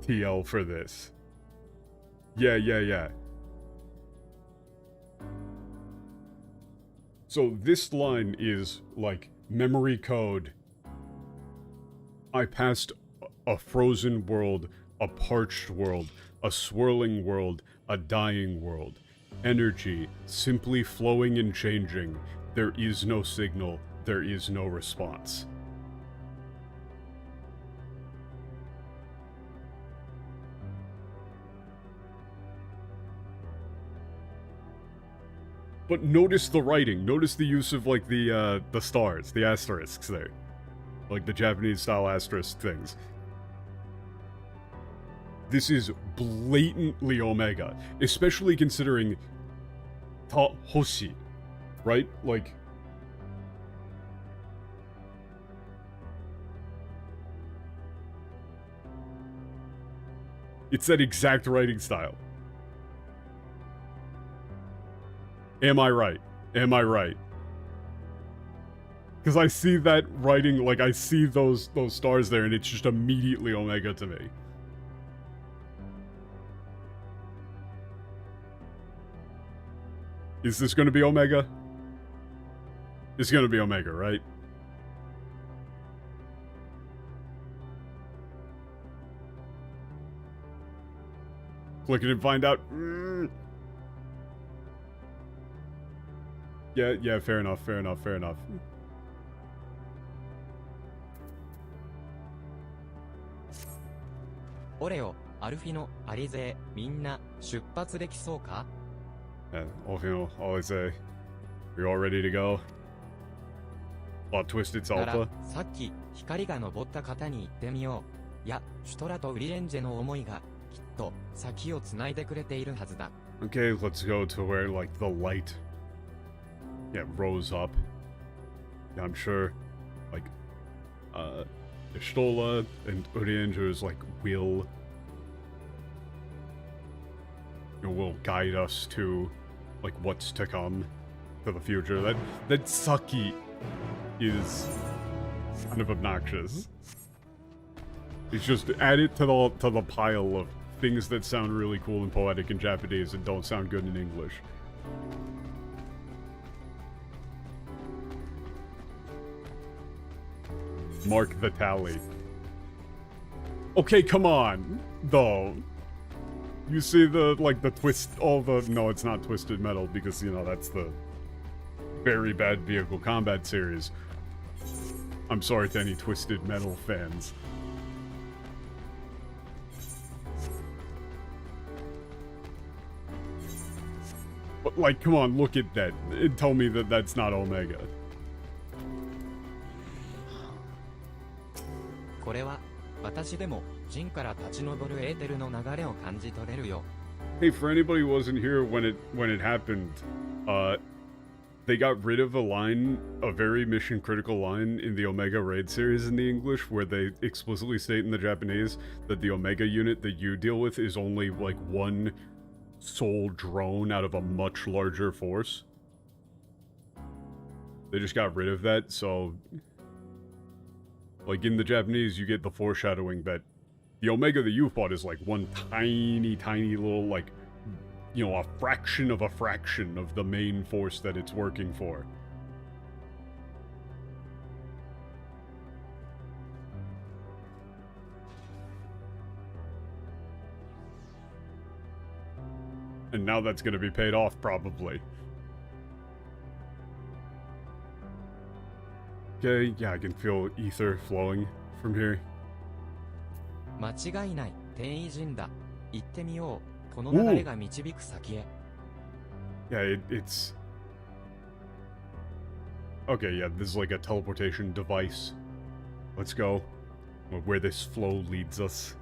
TL for this. Yeah. So this line is like memory code. I passed a frozen world, a parched world, a swirling world, a dying world. Energy, simply flowing and changing. There is no signal, there is no response. But notice the writing, notice the use of like the stars, the asterisks there. Like the Japanese style asterisk things. This is blatantly Omega, especially considering Ta Hoshi. Right? Like... It's that exact writing style. Am I right? Am I right? Because I see that writing, like I see those stars there and it's just immediately Omega to me. Is this going to be Omega? It's gonna be Omega, right? Click it and find out. Yeah, fair enough. オレオ、アルフィノ、アリゼー、みんな出発できそうか? Yeah, Alfino, always say, we're all ready to go. Twisted なら Alpha. さっき光が昇った方に行ってみよう。いや、シュトラとウリレンジェの思いがきっと先をつないでくれているはずだ。Okay, let's go to where like the light, rose up. Yeah, I'm sure, like, Shtola and Urienger's like will guide us to like what's to come, to the future. That Saki is kind of obnoxious. It's just add it to the pile of things that sound really cool and poetic in Japanese and don't sound good in English. Mark the tally. Okay, come on, though. You see the, like, the twist, no, it's not Twisted Metal, because, you know, that's the very bad vehicle combat series. I'm sorry to any Twisted Metal fans. But, like, come on, look at that. And tell me that that's not Omega. これは私でも陣から立ち上るエーテルの流れを感じ取れるよ。 Hey, for anybody who wasn't here when it happened, they got rid of a line, a very mission critical line in the Omega Raid series in the English, where they explicitly state in the Japanese that the Omega unit that you deal with is only like one sole drone out of a much larger force. They just got rid of that, so like in the Japanese you get the foreshadowing that the Omega that you fought is like one tiny little, like, you know, a fraction of the main force that it's working for. And now that's gonna be paid off, probably. Okay, yeah, I can feel ether flowing from here. 間違いない天意陣だ。行ってみよう。この流れが導く先へ。 Yeah, it's... Okay, yeah, this is like a teleportation device. Let's go. Where this flow leads us.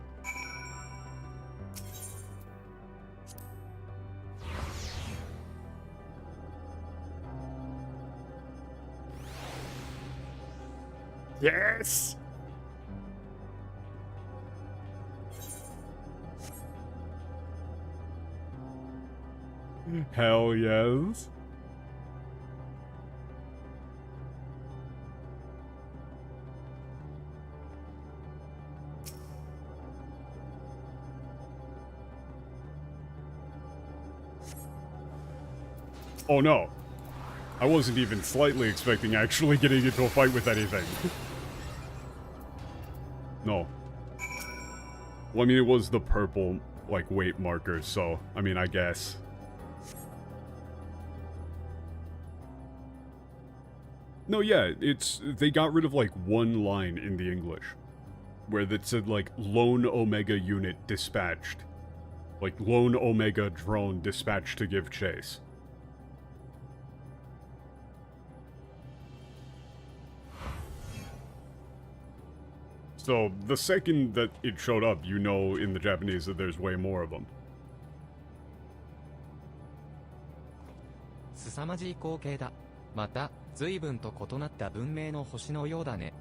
Yes! Hell yes. Oh no. I wasn't even slightly expecting actually getting into a fight with anything. No. Well, I mean, it was the purple, like, weight markers, so, I mean, I guess. No, yeah, they got rid of, like, one line in the English. Where that said, like, lone Omega unit dispatched. Like, lone Omega drone dispatched to give chase. So, the second that it showed up, you know in the Japanese that there's way more of them. 凄まじい光景だ。また、随分と異なった文明の星のようだね。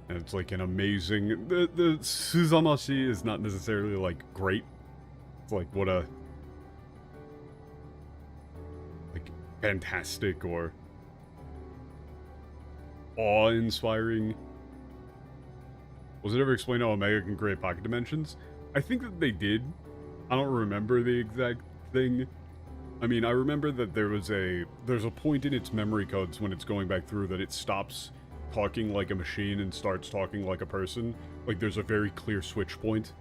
And it's like an amazing... The Suzamashi is not necessarily, like, great. It's like, what a... like, fantastic or... awe-inspiring... Was it ever explained how Omega can create pocket dimensions? I think that they did. I don't remember the exact thing. I mean, I remember that there's a point in its memory codes when it's going back through that it stops talking like a machine and starts talking like a person. Like, there's a very clear switch point.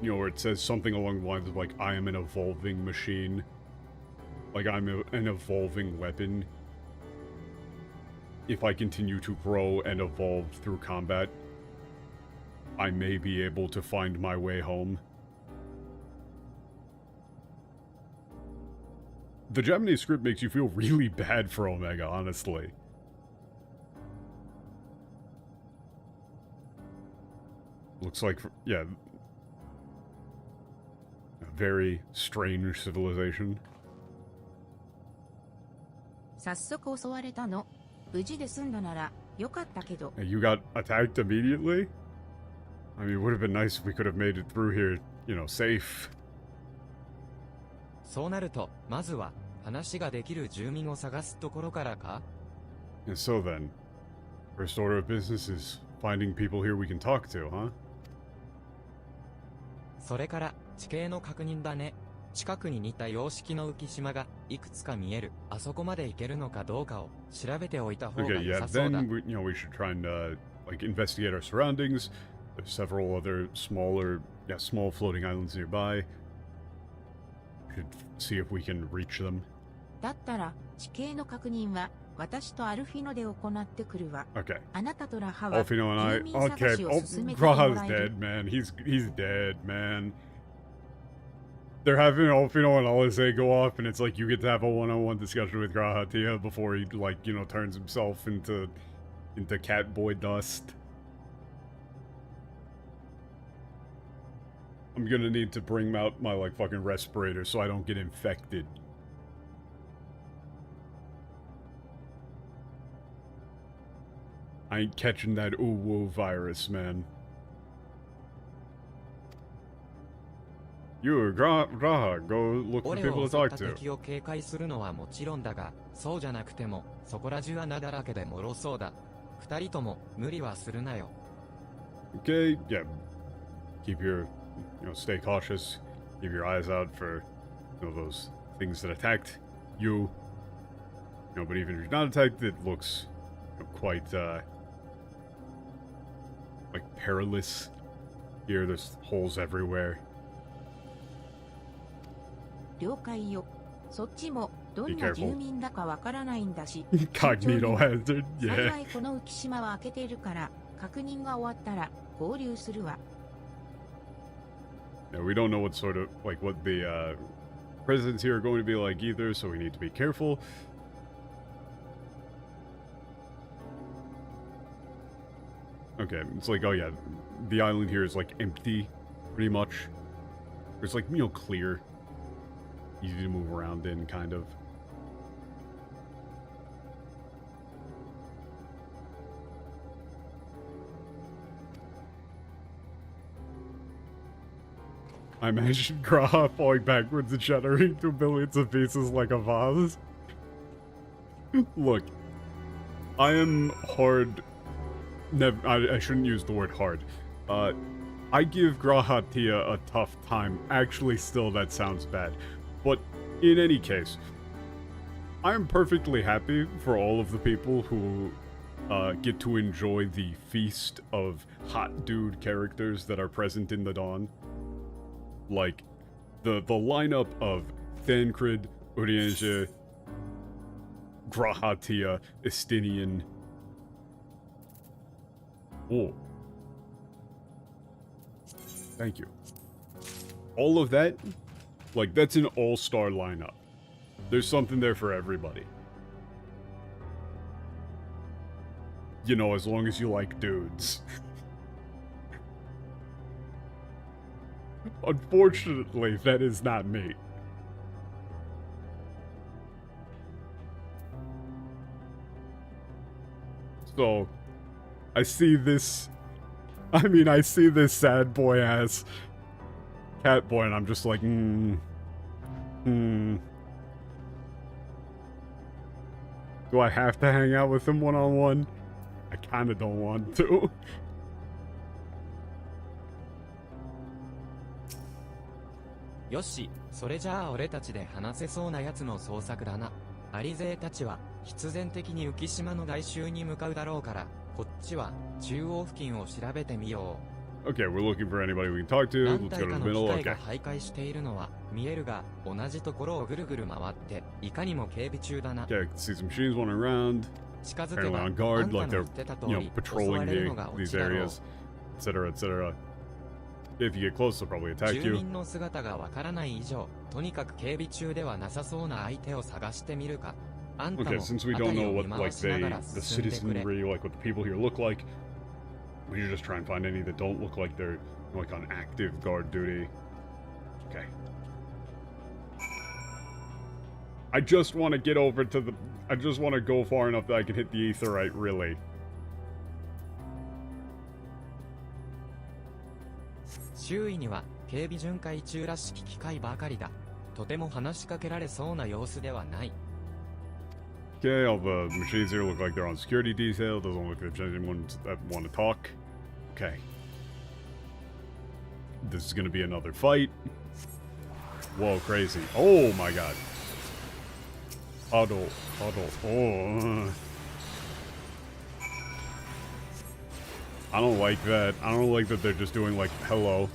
You know, where it says something along the lines of, like, I am an evolving machine. Like, I'm an evolving weapon. If I continue to grow and evolve through combat, I may be able to find my way home. The Japanese script makes you feel really bad for Omega, honestly. Looks like, yeah, a very strange civilization. 早速襲われたの。無事で済んだならよかったけど。You got attacked immediately? I mean, it would have been nice if we could have made it through here, you know, safe. そうなると、まずは話ができる住民を探すところからか？ And so then, First order of business is finding people here we can talk to, huh? それから地形の確認だね。近くに似た様式の浮島がいくつか見える。あそこまで行けるのかどうかを調べておいた方が Okay, 良 yeah, さそうだ。then we should try and like investigate our surroundings. There's several other small floating islands nearby. Should see if we can reach them. だったら地形の確認は私とアルフィノで行ってくるわ。 Okay. あなたとラハは Alfino and I. 住民探 Okay. しを Oh, 進めてもら Graha's える。 dead, man. He's dead, man. They're having Alfino and Alice go off, and it's like you get to have a one-on-one discussion with Grahatia before he, like, you know, turns himself into Catboy dust. I'm gonna need to bring out my, like, fucking respirator so I don't get infected. I ain't catching that ooh-woo virus, man. You, Graha, go look for 俺 people を to 襲っ talk た to. 敵を警戒するのはもちろんだが、そうじゃなくても、そこら中穴だらけで脆そうだ。二人とも無理はするなよ。Okay, yeah. Keep your, stay cautious. Keep your eyes out for, those things that attacked you. But even if you're not attacked, it looks quite, like perilous. Here, there's holes everywhere. 了解よ。そっちもどん Be な careful. 住民だかわからないんだし。 Incognito hazard, 幸 yeah. いこの浮島は開けているから確認が終わったら合流するわ。 Yeah, we don't know what sort of, like, what the, presidents here are going to be like either, so we need to be careful. Okay, it's like, oh yeah, the island here is, like, empty, pretty much. It's, like, clear. Easy to move around in, kind of. I imagine Graha falling backwards and shattering to millions of pieces like a vase. Look, I am hard... I shouldn't use the word hard. I give Grahatia a tough time. Actually, still, that sounds bad. But in any case, I'm perfectly happy for all of the people who get to enjoy the feast of hot dude characters that are present in the Dawn. Like, the lineup of Thancred, Urienge, Grahatia, Estinian. Oh. Thank you. All of that, like, that's an all-star lineup. There's something there for everybody. As long as you like dudes. Unfortunately, that is not me. So, I see this... I see this sad boy ass cat boy, and I'm just like, Do I have to hang out with him one-on-one? I kinda don't want to. よし、それじゃあ俺たちで話せそうなやつの捜索だな。アリ勢たちは必然的に浮島の外周に向かうだろうから、こっちは中央付近を調べてみよう。Okay, we're looking for anybody we can talk to. 何 Let's 体 go to か the の middle. 機械 Okay. が徘徊しているのは見えるが、同じところをぐるぐる回って、いかにも警備中だな。 Okay, I can see some machines wandering around. 近づけば、 Apparently あ on ん guard, たの like 言 they're, ってた通り、襲 patrolling われるのがオ these チだろう。 areas, etc., etc. If you get close, they'll probably attack 住 you. 民の姿がわからない以上、とにかく警備中ではなさそうな相手を探してみるか。あんたも Okay, since we 辺 don't り know を見 what 回 like しながら the 進んでくれ。 citizenry, like what the people here look like, we should just try and find any that don't look like they're like on active guard duty. Okay. I just want to get over to the. I just want to go far enough that I can hit the aetherite. Really. 周囲には警備巡回中らしき機械ばかりだ。とても話しかけられそうな様子ではない。Okay, all the machines here look like they're on security detail. Doesn't look like there's anyone that want to talk. Okay. This is gonna be another fight. Whoa, crazy. Oh my god. Huddle. Oh. I don't like that. I don't like that they're just doing like, hello.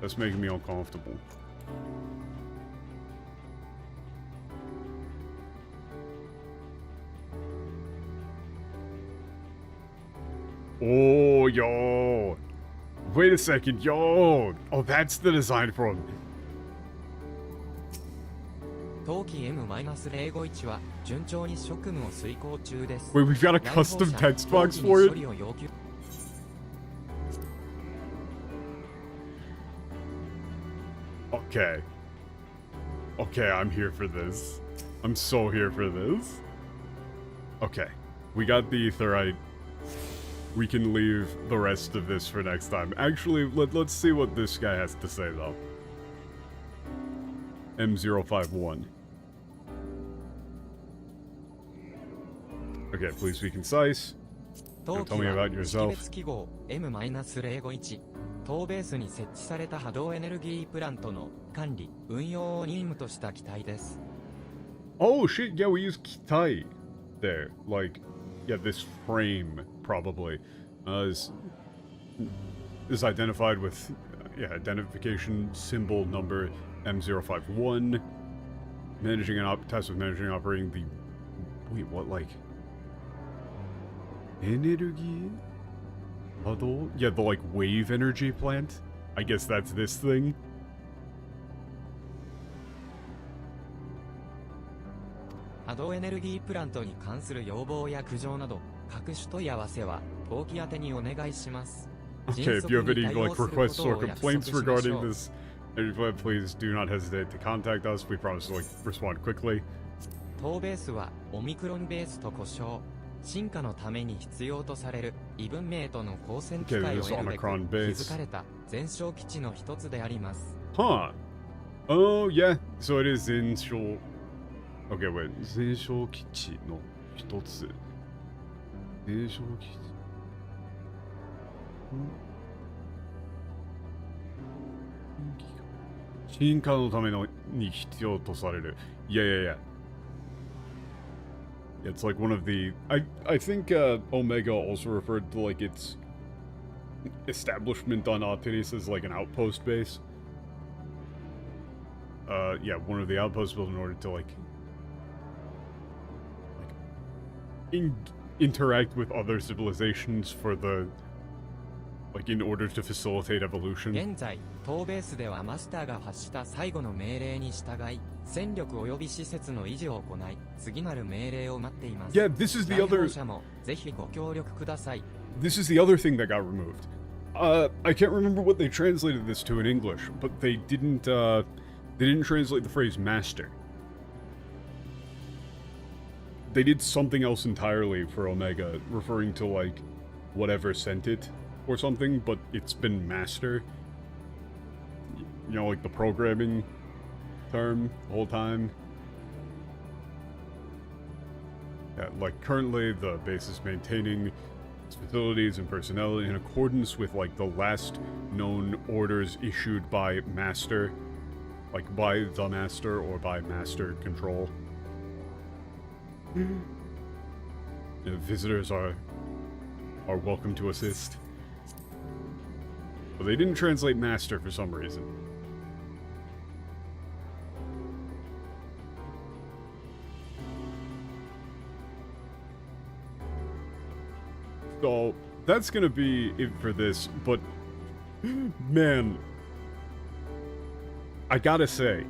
That's making me uncomfortable. Oh, yo. Wait a second, yo. Oh, that's the design from. 冬季 M-051 は順調に職務を遂行中です。 Wait, we've got a custom text box for it? Okay. Okay, I'm here for this. I'm so here for this. Okay. We got the aetherite. We can leave the rest of this for next time. Actually, let's see what this guy has to say, though. M051. Okay, please be concise. Tell me about yourself. 記号 M-051 当ベースに設置された波動エネルギープラントの管理・運用を任務とした機体です。 Oh shit, yeah, we use kitai there. Like, yeah, this frame probably is identified with identification symbol number M051. Managing and tasked with managing and operating the wait, what, like energy? Huddle? Yeah, the like wave energy plant. I guess that's this thing. 波動エネルギープラントに関する要望や苦情など各種問い合わせは当機宛てにお願いします。 Okay, if you have any like requests or complaints regarding this, please do not hesitate to contact us. We promise to like respond quickly. 当ベースはオミクロンベースと呼称。進化のために必要とされる異文明との交戦機会を得るべく築かれた前哨基地の一つであります。 Huh. Oh, yeah. So it is in Shou. Okay, wait. 前哨基地の一つ。前哨基地。進化のために必要とされる。Yeah. It's like one of the... I think Omega also referred to like its establishment on Artemis as like an outpost base. Yeah, one of the outposts built in order to like interact with other civilizations for the... like in order to facilitate evolution. 現在、当ベースではマスターが発した最後の命令に従い、戦力及び施設の維持を行い、次なる命令を待っています。Yeah, this is the other... 来訪者もぜひご協力ください。This is the other thing that got removed. I can't remember what they translated this to in English, but they didn't translate the phrase master. They did something else entirely for Omega, referring to like whatever sent it or something, but it's been master. You know, like the programming term the whole time. Yeah, like currently the base is maintaining its facilities and personnel in accordance with like the last known orders issued by Master, like by the Master or by Master Control. Visitors are welcome to assist. But they didn't translate Master for some reason. So, that's gonna be it for this, but man, I gotta say,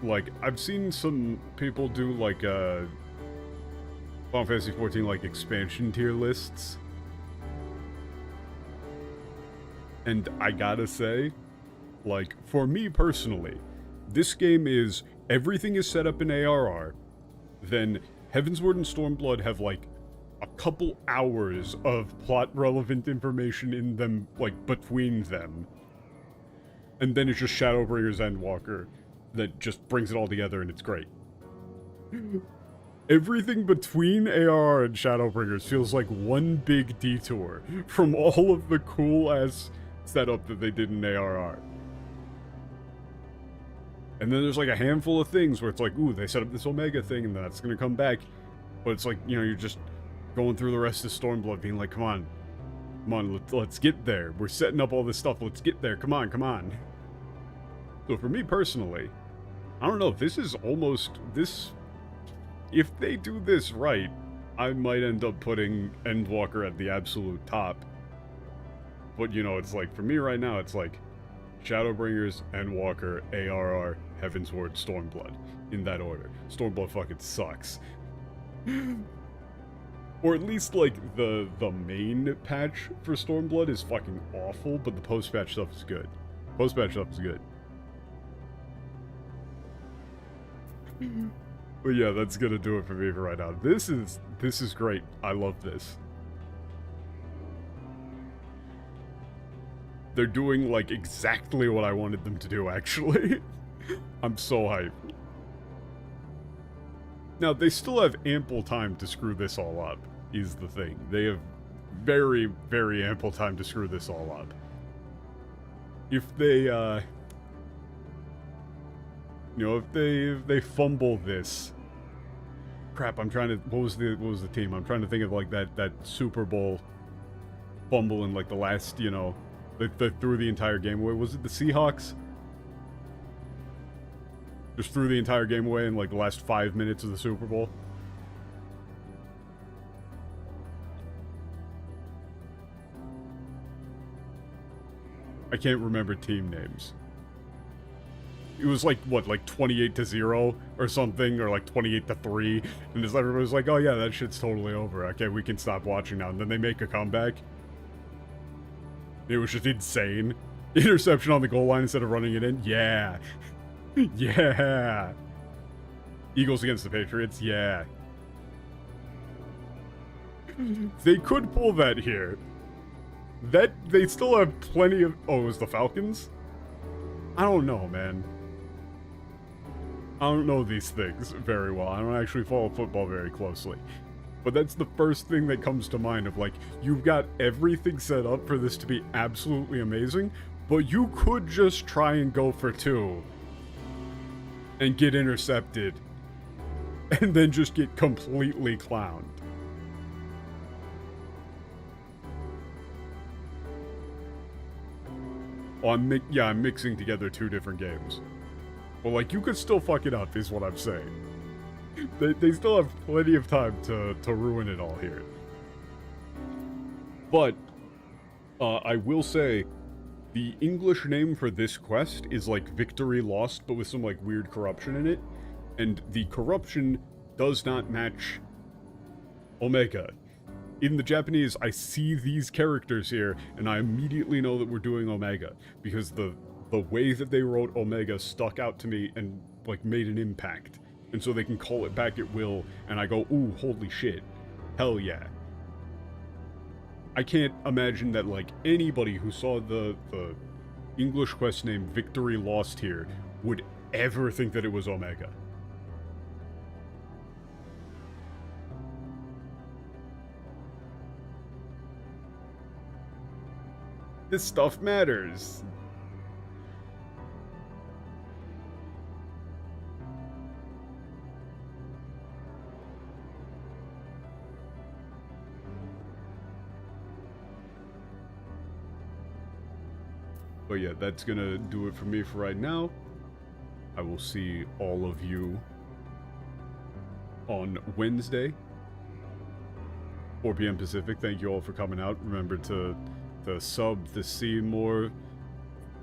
like, I've seen some people do like Final Fantasy XIV like expansion tier lists, and I gotta say, like, for me personally, this game is, everything is set up in ARR, then Heavensward and Stormblood have like a couple hours of plot relevant information in them, like between them, and then it's just Shadowbringers, Endwalker, that just brings it all together, and it's great. Everything between ARR and Shadowbringers feels like one big detour from all of the cool-ass setup that they did in ARR. And then there's like a handful of things where it's like, ooh, they set up this Omega thing and that's gonna come back. But it's like, you know, you're just going through the rest of Stormblood being like, come on, let's get there. We're setting up all this stuff, let's get there, come on, come on. So for me personally, I don't know, this is almost, if they do this right, I might end up putting Endwalker at the absolute top. But, you know, it's like, for me right now, it's like Shadowbringers, Endwalker, ARR, Heavensward, Stormblood. In that order. Stormblood fucking sucks. Or at least, like, the main patch for Stormblood is fucking awful, but the post-patch stuff is good. Post-patch stuff is good. But yeah, that's gonna do it for me for right now. This is great. I love this. They're doing, like, exactly what I wanted them to do, actually. I'm so hyped. Now, they still have ample time to screw this all up, is the thing. They have very, very ample time to screw this all up. If they, you know, if they fumble this, crap. I'm trying to. What was the team? I'm trying to think of like that Super Bowl fumble in like the last. You know, they threw the entire game away. Was it the Seahawks? Just threw the entire game away in like the last 5 minutes of the Super Bowl. I can't remember team names. It was like, what, like 28-0 or something, or like 28-3, and just everybody was like, oh yeah, that shit's totally over. Okay, we can stop watching now. And then they make a comeback. It was just insane. Interception on the goal line instead of running it in. Yeah. Yeah. Eagles against the Patriots. Yeah. They could pull that here. That, they still have plenty of... Oh, it was the Falcons? I don't know, man. I don't know these things very well. I don't actually follow football very closely. But that's the first thing that comes to mind of, like, you've got everything set up for this to be absolutely amazing, but you could just try and go for 2 and get intercepted and then just get completely clowned. Oh, I'm mixing together 2 different games. Well, like, you could still fuck it up, is what I'm saying. They still have plenty of time to ruin it all here. But, I will say, the English name for this quest is, like, Victory Lost, but with some, like, weird corruption in it. And the corruption does not match Omega. In the Japanese, I see these characters here, and I immediately know that we're doing Omega, because the way that they wrote Omega stuck out to me and, like, made an impact. And so they can call it back at will, and I go, ooh, holy shit. Hell yeah. I can't imagine that, like, anybody who saw the English quest name Victory Lost here would ever think that it was Omega. This stuff matters. But yeah, that's gonna do it for me for right now. I will see all of you on Wednesday, 4 p.m. Pacific. Thank you all for coming out. Remember to sub to see more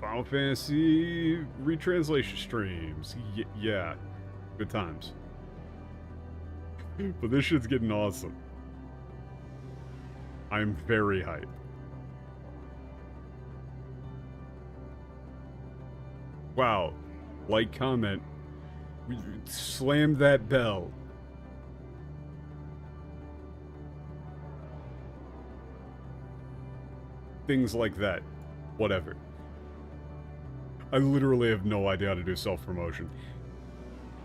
Final Fantasy retranslation streams. Yeah, good times. But this shit's getting awesome. I'm very hyped. Wow. Like, comment. Slam that bell. Things like that. Whatever. I literally have no idea how to do self-promotion.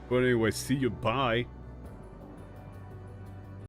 But anyway, see you, bye.